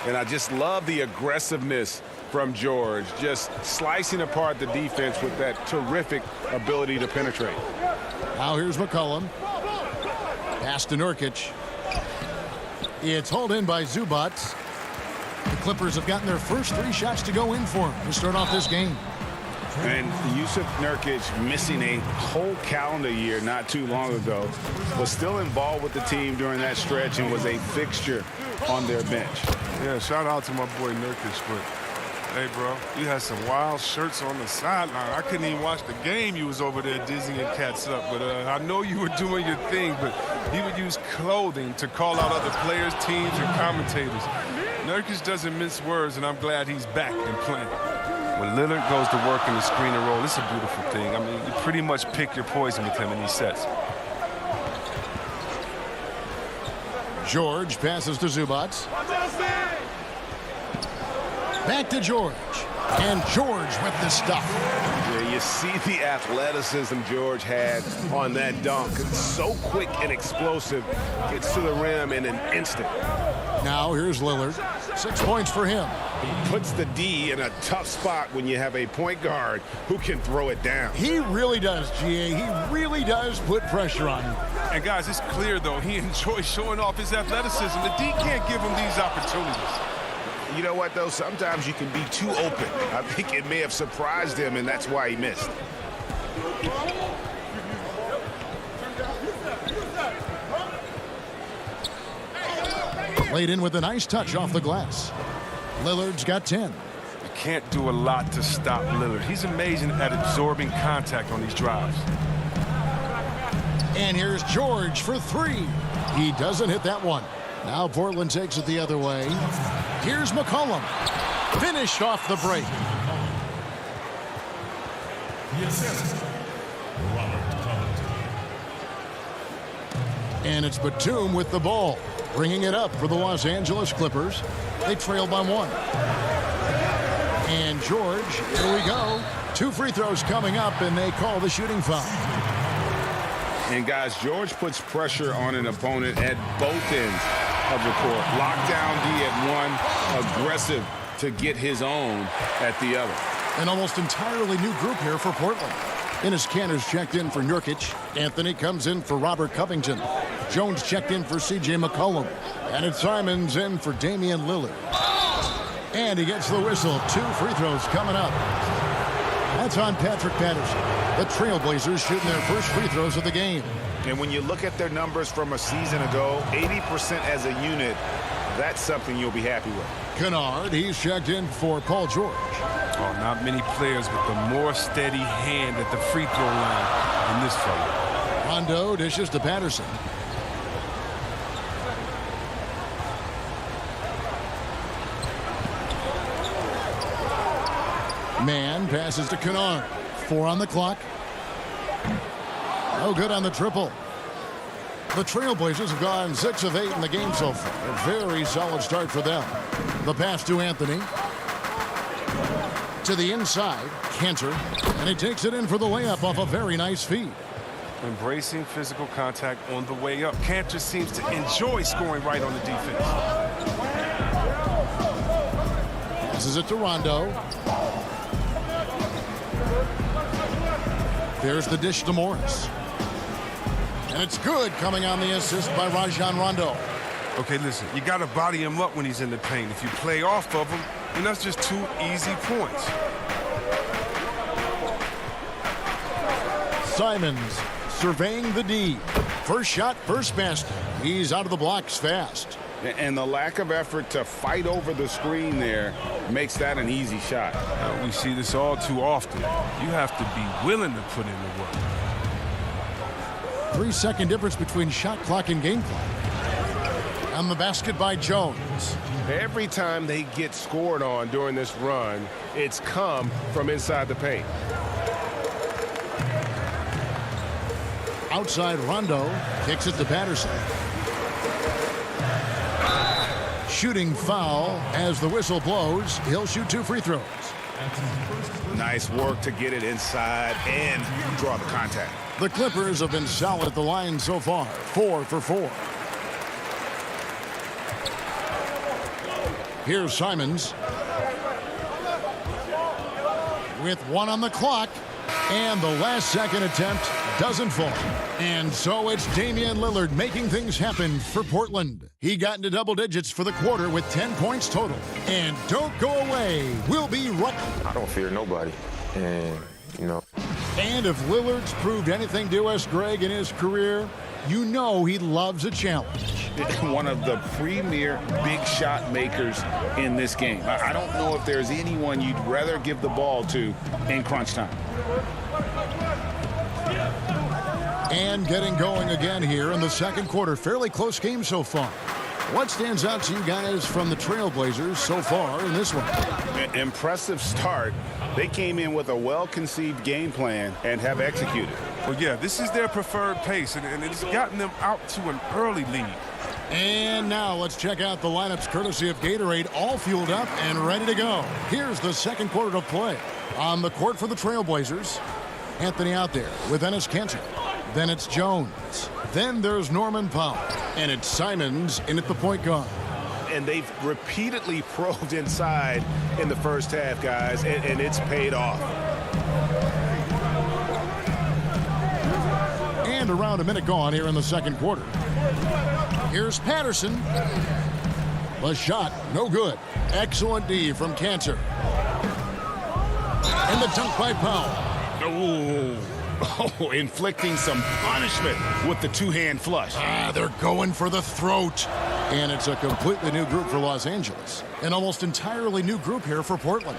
And I just love the aggressiveness from George, just slicing apart the defense with that terrific ability to penetrate. Now here's McCollum. Pass to Nurkic. It's hauled in by Zubac. The Clippers have gotten their first 3 shots to go in for him to start off this game. And Yusuf Nurkic, missing a whole calendar year not too long ago, was still involved with the team during that stretch and was a fixture on their bench. Yeah, shout out to my boy Nurkic, but hey, bro, you had some wild shirts on the sideline. I couldn't even watch the game. You was over there dizzying cats up. But I know you were doing your thing, but he would use clothing to call out other players, teams, and commentators. Nurkic doesn't mince words, and I'm glad he's back and playing. When Lillard goes to work in the screen and roll, it's a beautiful thing. I mean, you pretty much pick your poison with him in these sets. George passes to Zubac. Back to George. And George with the stuff. Yeah, you see the athleticism George had on that dunk. It's so quick and explosive. Gets to the rim in an instant. Now here's Lillard. 6 points for him. He puts the D in a tough spot when you have a point guard who can throw it down. He really does, GA. He really does put pressure on you. And guys, it's clear, though, he enjoys showing off his athleticism. The D can't give him these opportunities. You know what, though? Sometimes you can be too open. I think it may have surprised him, and that's why he missed. Played in with a nice touch off the glass. Lillard's got 10. You can't do a lot to stop Lillard. He's amazing at absorbing contact on these drives. And here's George for 3. He doesn't hit that one. Now Portland takes it the other way. Here's McCollum. Finished off the break. The assist, Robert Covington. And it's Batum with the ball, bringing it up for the Los Angeles Clippers. They trail by 1. And George, here we go. 2 free throws coming up, and they call the shooting foul. And, guys, George puts pressure on an opponent at both ends of the court. Lockdown D at 1, aggressive to get his own at the other. An almost entirely new group here for Portland. Enes Kanter's checked in for Nurkic. Anthony comes in for Robert Covington. Jones checked in for C.J. McCollum. And it's Simons in for Damian Lillard. And he gets the whistle. 2 free throws coming up. That's on Patrick Patterson. The Trailblazers shooting their first free throws of the game. And when you look at their numbers from a season ago, 80% as a unit, that's something you'll be happy with. Kennard, he's checked in for Paul George. Oh, not many players with a more steady hand at the free throw line than this fella. Rondo dishes to Patterson. Man passes to Kennard. 4 on the clock. No good on the triple. The Trailblazers have gone 6 of 8 in the game so far. A very solid start for them. The pass to Anthony. To the inside, Cantor. And he takes it in for the layup off a very nice feed. Embracing physical contact on the way up. Cantor seems to enjoy scoring right on the defense. Passes it to Rondo. There's the dish to Morris. And it's good coming on the assist by Rajon Rondo. Okay, listen, you got to body him up when he's in the paint. If you play off of him, then that's just 2 easy points. Simons surveying the D. First shot, first basket. He's out of the blocks fast. And the lack of effort to fight over the screen there makes that an easy shot. We see this all too often. You have to be willing to put in the work. 3-second difference between shot clock and game clock. And the basket by Jones. Every time they get scored on during this run, it's come from inside the paint. Outside Rondo kicks it to Patterson. Shooting foul as the whistle blows. He'll shoot 2 free throws. Nice work to get it inside and draw the contact. The Clippers have been solid at the line so far. 4 for 4. Here's Simons. With 1 on the clock. And the last second attempt doesn't fall. And so it's Damian Lillard making things happen for Portland. He got into double digits for the quarter with 10 points total. And don't go away. We'll be right. I don't fear nobody. And, you know. And if Lillard's proved anything to us, Greg, in his career, you know he loves a challenge. One of the premier big shot makers in this game. I don't know if there's anyone you'd rather give the ball to in crunch time. And getting going again here in the second quarter. Fairly close game so far. What stands out to you guys from the Trailblazers so far in this one? Impressive start. They came in with a well-conceived game plan and have executed. Well, yeah, this is their preferred pace, and it's gotten them out to an early lead. And now let's check out the lineups courtesy of Gatorade, all fueled up and ready to go. Here's the second quarter of play. On the court for the Trailblazers, Anthony out there with Enes Kanter. Then it's Jones. Then there's Norman Powell. And it's Simons in at the point guard. And they've repeatedly probed inside in the first half, guys, and it's paid off. And around a minute gone here in the second quarter. Here's Patterson. The shot, no good. Excellent D from Kanter. And the dunk by Powell. Oh, inflicting some punishment with the two-hand flush. They're going for the throat. And it's a completely new group for Los Angeles. An almost entirely new group here for Portland.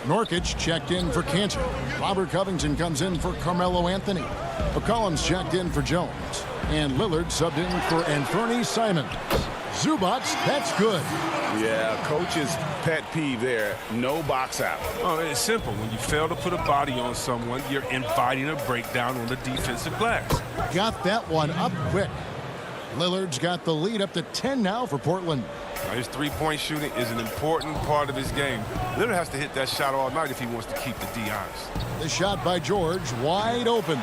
Norkic checked in for Kanter. Robert Covington comes in for Carmelo Anthony. McCollum's checked in for Jones. And Lillard subbed in for Anthony Simons. Zubac, that's good. Yeah, coach's pet peeve there. No box out. Oh, it's simple. When you fail to put a body on someone, you're inviting a breakdown on the defensive glass. Got that one up quick. Lillard's got the lead up to 10 now for Portland. Now, his three-point shooting is an important part of his game. Lillard has to hit that shot all night if he wants to keep the D honest. The shot by George, wide open.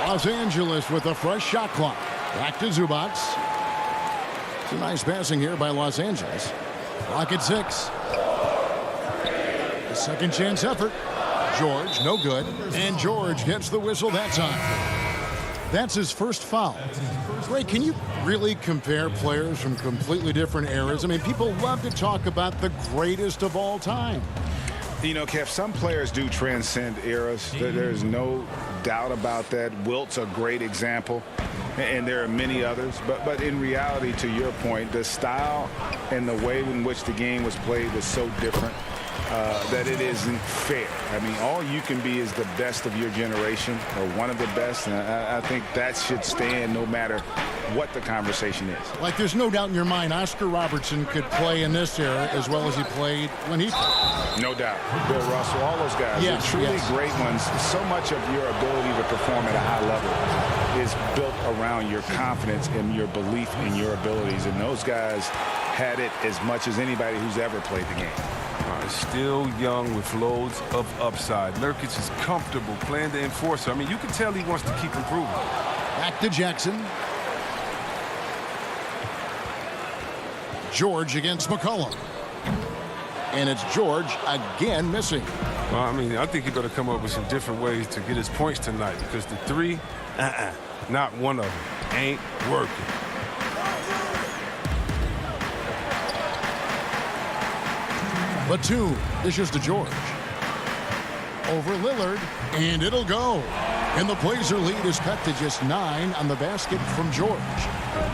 Los Angeles with a fresh shot clock. Back to Zubac. It's a nice passing here by Los Angeles. Clock at 6. A second chance effort. George, no good. And George gets the whistle that time. That's his first foul. Ray, can you really compare players from completely different eras? I mean, people love to talk about the greatest of all time. You know, Kev, some players do transcend eras. There's no doubt about that. Wilt's a great example, and there are many others. But in reality, to your point, the style and the way in which the game was played was so different that it isn't fair. I mean, all you can be is the best of your generation or one of the best, and I think that should stand no matter what the conversation is. Like, there's no doubt in your mind Oscar Robertson could play in this era as well as he played when he played. No doubt. Bill Russell, all those guys. Yes, They're truly yes. great ones. So much of your ability to perform at a high level is built around your confidence and your belief in your abilities. And those guys had it as much as anybody who's ever played the game. Still young with loads of upside. Nurkic is comfortable playing the enforcer. I mean, you can tell he wants to keep improving. Back to Jackson. George against McCollum. And it's George again missing. Well, I mean, I think he better come up with some different ways to get his points tonight, because the three, not one of them, ain't working. Batum dishes to George. Over Lillard, and it'll go. And the Blazer lead is cut to just 9 on the basket from George.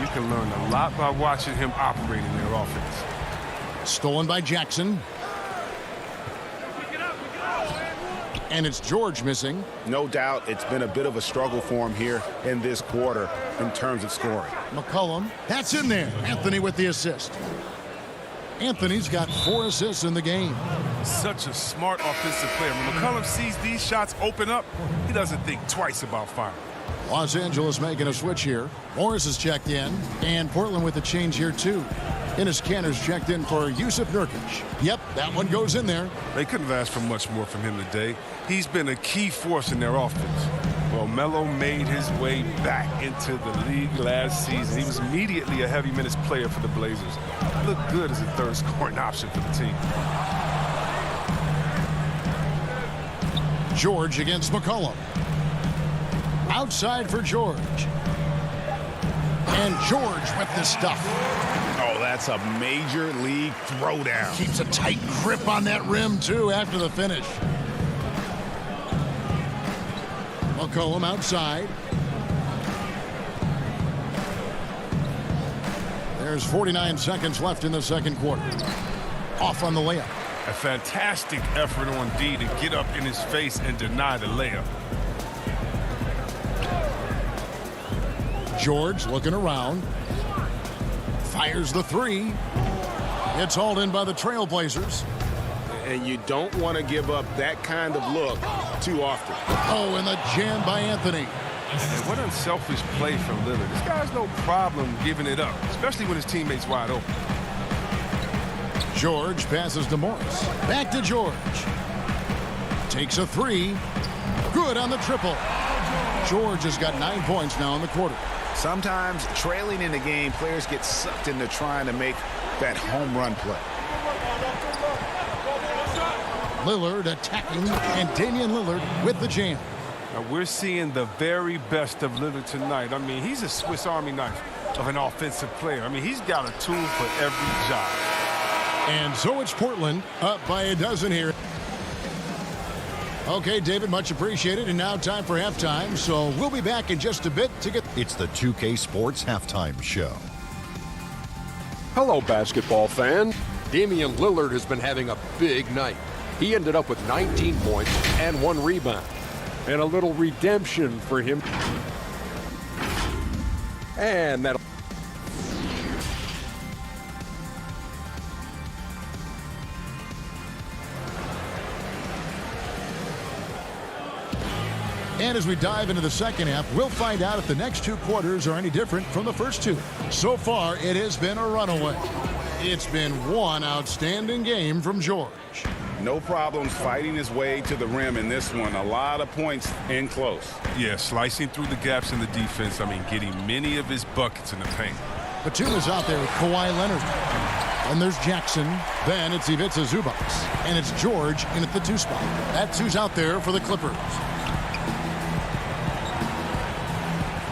You can learn a lot by watching him operate in their offense. Stolen by Jackson. And it's George missing. No doubt it's been a bit of a struggle for him here in this quarter in terms of scoring. McCollum, that's in there. Anthony with the assist. Anthony's got 4 assists in the game. Such a smart offensive player. When McCollum sees these shots open up, he doesn't think twice about firing. Los Angeles making a switch here. Morris is checked in, and Portland with a change here too. Enes Kanter's checked in for Yusuf Nurkic. Yep, that one goes in there. They couldn't have asked for much more from him today. He's been a key force in their offense. Well, Melo made his way back into the league last season. He was immediately a heavy minutes player for the Blazers. He looked good as a third scoring option for the team. George against McCollum. Outside for George. And George with the stuff. Oh, that's a major league throwdown. Keeps a tight grip on that rim, too, after the finish. McCollum outside. There's 49 seconds left in the second quarter. Off on the layup. A fantastic effort on D to get up in his face and deny the layup. George looking around. Fires the three. It's hauled in by the Trailblazers. And you don't want to give up that kind of look too often. Oh, and the jam by Anthony. And what unselfish play from Lillard. This guy's no problem giving it up, especially when his teammate's wide open. George passes to Morris. Back to George. Takes a three. Good on the triple. George has got 9 points now in the quarter. Sometimes trailing in the game, players get sucked into trying to make that home run play. Lillard attacking, and Damian Lillard with the jam. Now we're seeing the very best of Lillard tonight. I mean, he's a Swiss Army knife of an offensive player. I mean, he's got a tool for every job. And so it's Portland up by a dozen here. Okay, David, much appreciated. And now time for halftime. So we'll be back in just a bit to get... It's the 2K Sports Halftime Show. Hello, basketball fan. Damian Lillard has been having a big night. He ended up with 19 points and 1 rebound. And a little redemption for him. And that'll... And as we dive into the second half, we'll find out if the next 2 quarters are any different from the first 2. So far, it has been a runaway. It's been one outstanding game from George. No problems fighting his way to the rim in this one. A lot of points in close. Yeah, slicing through the gaps in the defense. I mean, getting many of his buckets in the paint. Batum is out there with Kawhi Leonard. And there's Jackson. Then it's Ivica Zubac. And it's George in at the 2 spot. That's who's out there for the Clippers.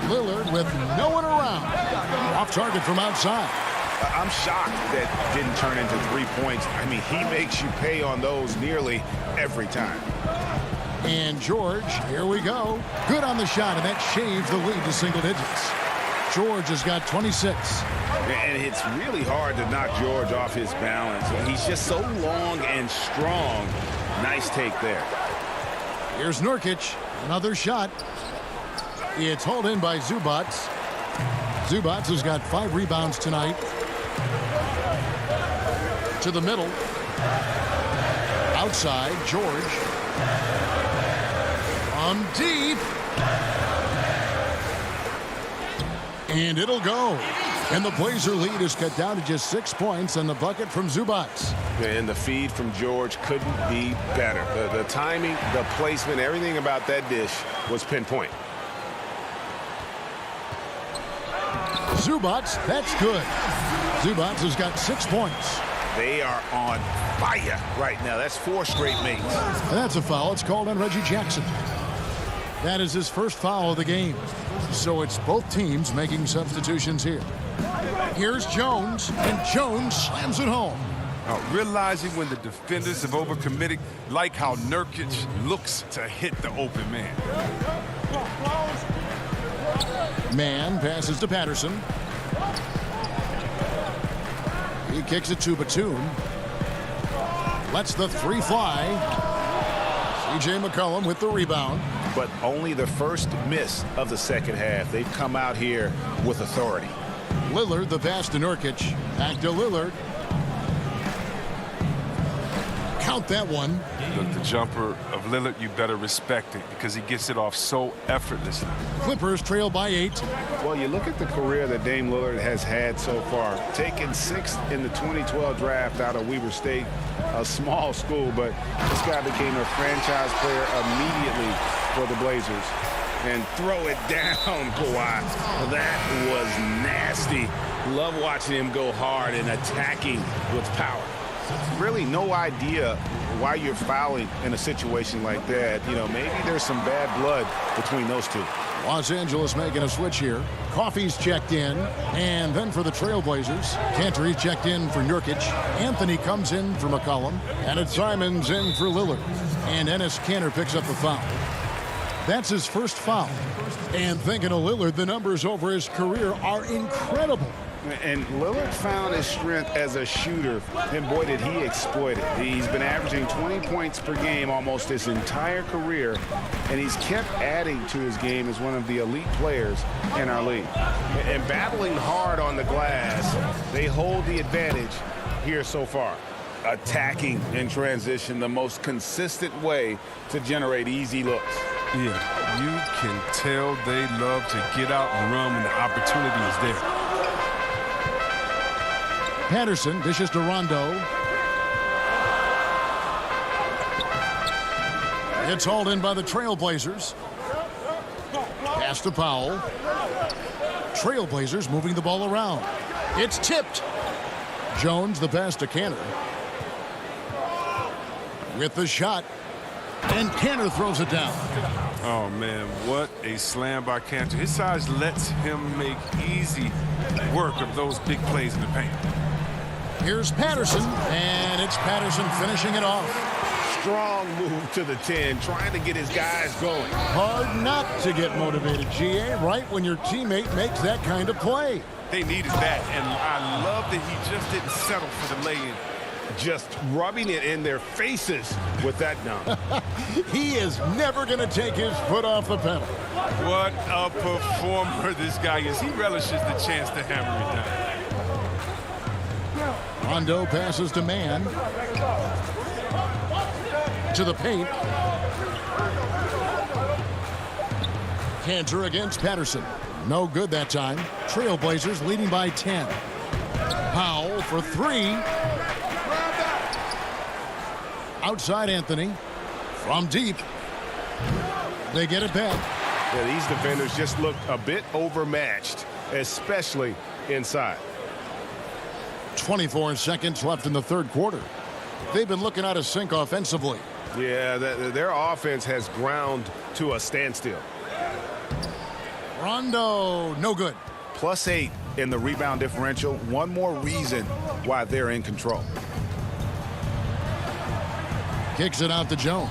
Lillard with no one around. Off target from outside. I'm shocked that didn't turn into 3 points. I mean, he makes you pay on those nearly every time. And George, here we go. Good on the shot, and that shaves the lead to single digits. George has got 26. And it's really hard to knock George off his balance. He's just so long and strong. Nice take there. Here's Nurkic. Another shot. It's hauled in by Zubac. Zubats has got 5 rebounds tonight. To the middle. Outside, George. From deep. And it'll go. And the Blazer lead is cut down to just 6 points and the bucket from Zubats. And the feed from George couldn't be better. The timing, the placement, everything about that dish was pinpoint. Zubats, that's good. Zubats has got 6 points. They are on fire right now. That's 4 straight makes. And that's a foul. It's called on Reggie Jackson. That is his first foul of the game. So it's both teams making substitutions here. Here's Jones, and Jones slams it home. Realizing when the defenders have overcommitted, like how Nurkic looks to hit the open man. Man passes to Patterson. He kicks it to Batum. Lets the 3 fly. C.J. McCollum with the rebound. But only the first miss of the second half. They've come out here with authority. Lillard, the pass to Nurkic. Back to Lillard. Count that one. Look, the jumper of Lillard, you better respect it because he gets it off so effortlessly. Clippers trail by 8. Well, you look at the career that Dame Lillard has had so far. Taken 6th in the 2012 draft out of Weber State, a small school, but this guy became a franchise player immediately for the Blazers. And throw it down, Kawhi. That was nasty. Love watching him go hard and attacking with power. Really no idea why you're fouling in a situation like that. You know, maybe there's some bad blood between those two. Los Angeles making a switch here. Coffey's checked in. And then for the Trailblazers, Cantor checked in for Nurkic. Anthony comes in for McCollum. And it's Simons in for Lillard. And Enes Kanter picks up the foul. That's his first foul. And thinking of Lillard, the numbers over his career are incredible. And Lillard found his strength as a shooter, and boy, did he exploit it. He's been averaging 20 points per game almost his entire career, and he's kept adding to his game as one of the elite players in our league. And battling hard on the glass, they hold the advantage here so far. Attacking in transition, the most consistent way to generate easy looks. Yeah, you can tell they love to get out and run when the opportunity is there. Patterson dishes to Rondo. It's hauled in by the Trailblazers. Pass to Powell. Trailblazers moving the ball around. It's tipped. Jones the pass to Kanter. With the shot. And Kanter throws it down. Oh, man, what a slam by Kanter. His size lets him make easy work of those big plays in the paint. Here's Patterson, and it's Patterson finishing it off. Strong move to the 10, trying to get his guys going. Hard not to get motivated, GA, right when your teammate makes that kind of play. They needed that, and I love that he just didn't settle for the lay-in. Just rubbing it in their faces with that dunk. He is never going to take his foot off the pedal. What a performer this guy is. He relishes the chance to hammer it down. Rondo passes to Man. To the paint. Kanter against Patterson. No good that time. Trailblazers leading by 10. Powell for 3. Outside Anthony. From deep. They get it back. Yeah, these defenders just looked a bit overmatched, especially inside. 24 seconds left in the third quarter. They've been looking out of sync offensively. Yeah, their offense has ground to a standstill. Rondo, no good. +8 in the rebound differential. One more reason why they're in control. Kicks it out to Jones.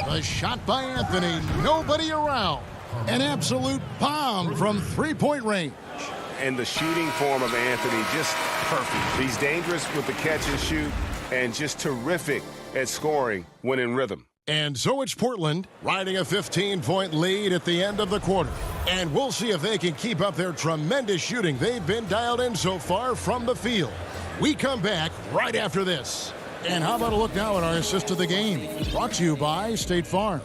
A shot by Anthony. Nobody around. An absolute bomb from three-point range. And the shooting form of Anthony, just perfect. He's dangerous with the catch and shoot and just terrific at scoring when in rhythm. And so it's Portland riding a 15-point lead at the end of the quarter. And we'll see if they can keep up their tremendous shooting they've been dialed in so far from the field. We come back right after this. And how about a look now at our assist of the game? Brought to you by State Farm.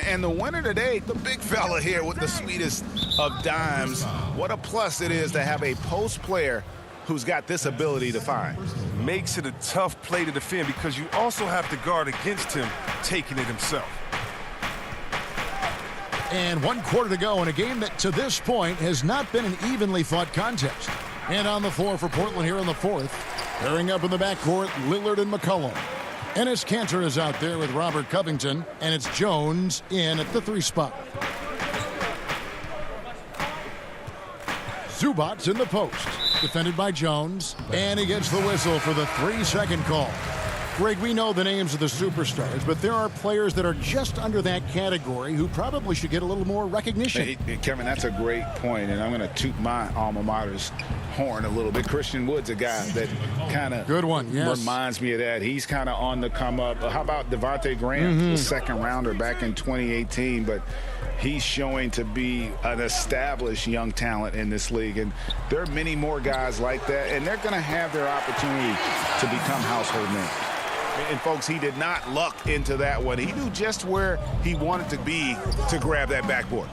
And the winner today, the big fella here with the sweetest of dimes. What a plus it is to have a post player who's got this ability to find. Makes it a tough play to defend because you also have to guard against him taking it himself. And 1 quarter to go in a game that to this point has not been an evenly fought contest. And on the floor for Portland here in the fourth. Pairing up in the backcourt, Lillard and McCollum. Enes Kanter is out there with Robert Covington, and it's Jones in at the 3 spot. Zubac's in the post, defended by Jones, and he gets the whistle for the 3-second call. Greg, we know the names of the superstars, but there are players that are just under that category who probably should get a little more recognition. Hey, Kevin, that's a great point, and I'm going to toot my alma mater's horn a little bit. Christian Wood's a guy that kind of reminds me of that. He's kind of on the come up. How about Devontae Graham, the second rounder back in 2018, but he's showing to be an established young talent in this league, and there are many more guys like that, and they're going to have their opportunity to become household names. And, folks, he did not luck into that one. He knew just where he wanted to be to grab that backboard.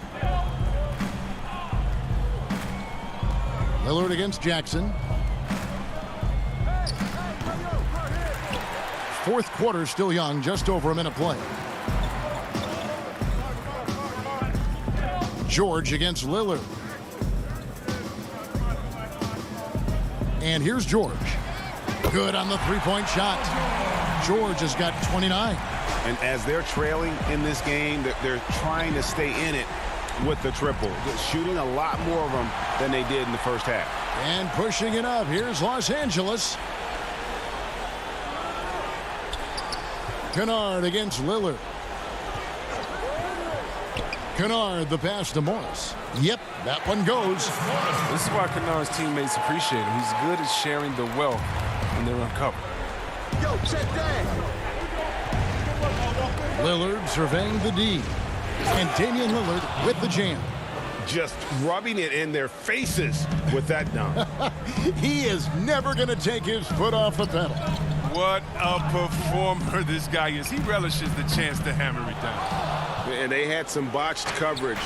Lillard against Jackson. Fourth quarter still young, just over a minute play. George against Lillard. And here's George. Good on the three-point shot. George has got 29. And as they're trailing in this game, they're trying to stay in it with the triple. They're shooting a lot more of them than they did in the first half. And pushing it up. Here's Los Angeles. Kennard against Lillard. Kennard, the pass to Morris. Yep, that one goes. This is why Kennard's teammates appreciate him. He's good at sharing the wealth when they're uncovered. Yo, check that. Lillard surveying the D. And Damian Lillard with the jam. Just rubbing it in their faces with that dunk. He is never going to take his foot off the pedal. What a performer this guy is. He relishes the chance to hammer it down. And they had some botched coverage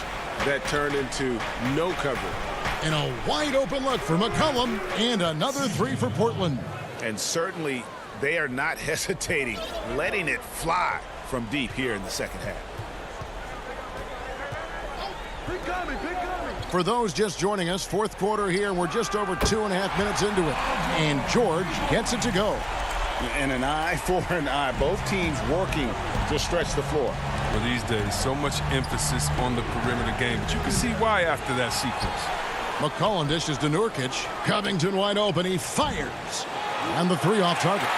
that turned into no coverage. And a wide open look for McCollum, and another 3 for Portland. And certainly they are not hesitating, letting it fly from deep here in the second half. For those just joining us, fourth quarter here, we're just over 2.5 minutes into it. And George gets it to go. And an eye for an eye. Both teams working to stretch the floor. Well, these days, so much emphasis on the perimeter game, but you can see why after that sequence. McCollum dishes to Nurkic. Covington wide open. He fires. And the 3 off target.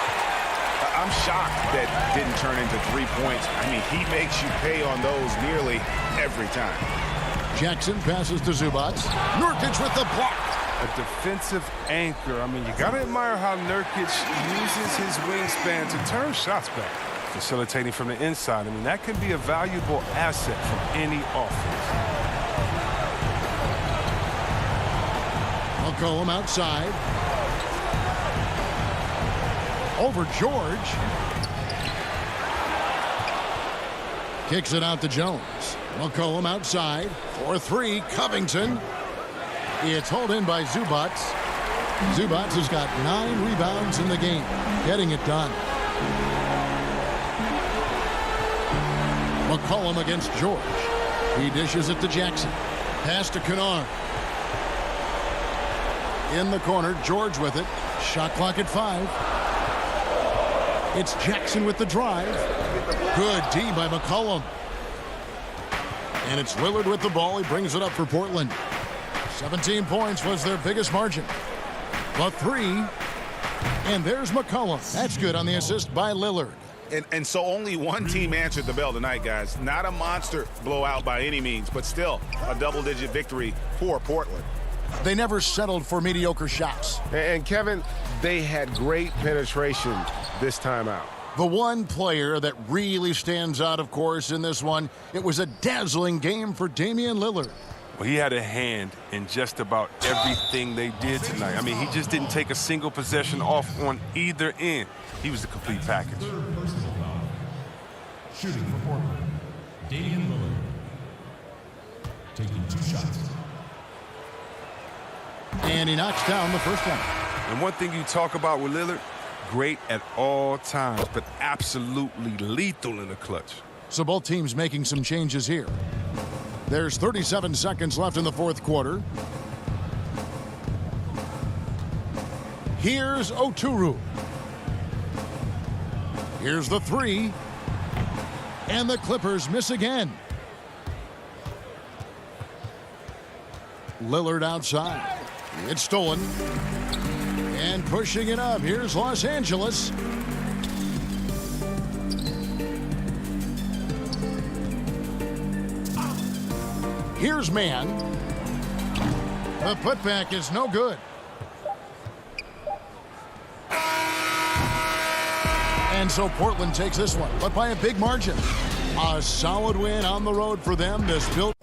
I'm shocked that didn't turn into 3 points. I mean, he makes you pay on those nearly every time. Jackson passes to Zubac. Nurkic with the block. A defensive anchor. I mean, you got to admire how Nurkic uses his wingspan to turn shots back. Facilitating from the inside. I mean, that can be a valuable asset from any offense. McCollum outside. Over George. Kicks it out to Jones. McCollum outside. 4-3. Covington. It's hauled in by Zubac. Zubac has got 9 rebounds in the game. Getting it done. McCollum against George. He dishes it to Jackson. Pass to Kennard. In the corner, George with it. Shot clock at 5. It's Jackson with the drive. Good D by McCollum. And it's Lillard with the ball. He brings it up for Portland. 17 points was their biggest margin. The 3. And there's McCollum. That's good on the assist by Lillard. And so only one team answered the bell tonight, guys. Not a monster blowout by any means, but still a double-digit victory for Portland. They never settled for mediocre shots. And Kevin, they had great penetration this time out. The one player that really stands out, of course, in this one, it was a dazzling game for Damian Lillard. Well, he had a hand in just about everything they did tonight. I mean, he just didn't take a single possession off on either end. He was the complete package. Shooting for Portland, Damian Lillard. Taking 2 shots. And he knocks down the first one. And one thing you talk about with Lillard, great at all times, but absolutely lethal in the clutch. So both teams making some changes here. There's 37 seconds left in the fourth quarter. Here's Oturu. Here's the 3. And the Clippers miss again. Lillard outside. It's stolen. And pushing it up. Here's Los Angeles. Here's Mann. The putback is no good. And so Portland takes this one, but by a big margin. A solid win on the road for them. This built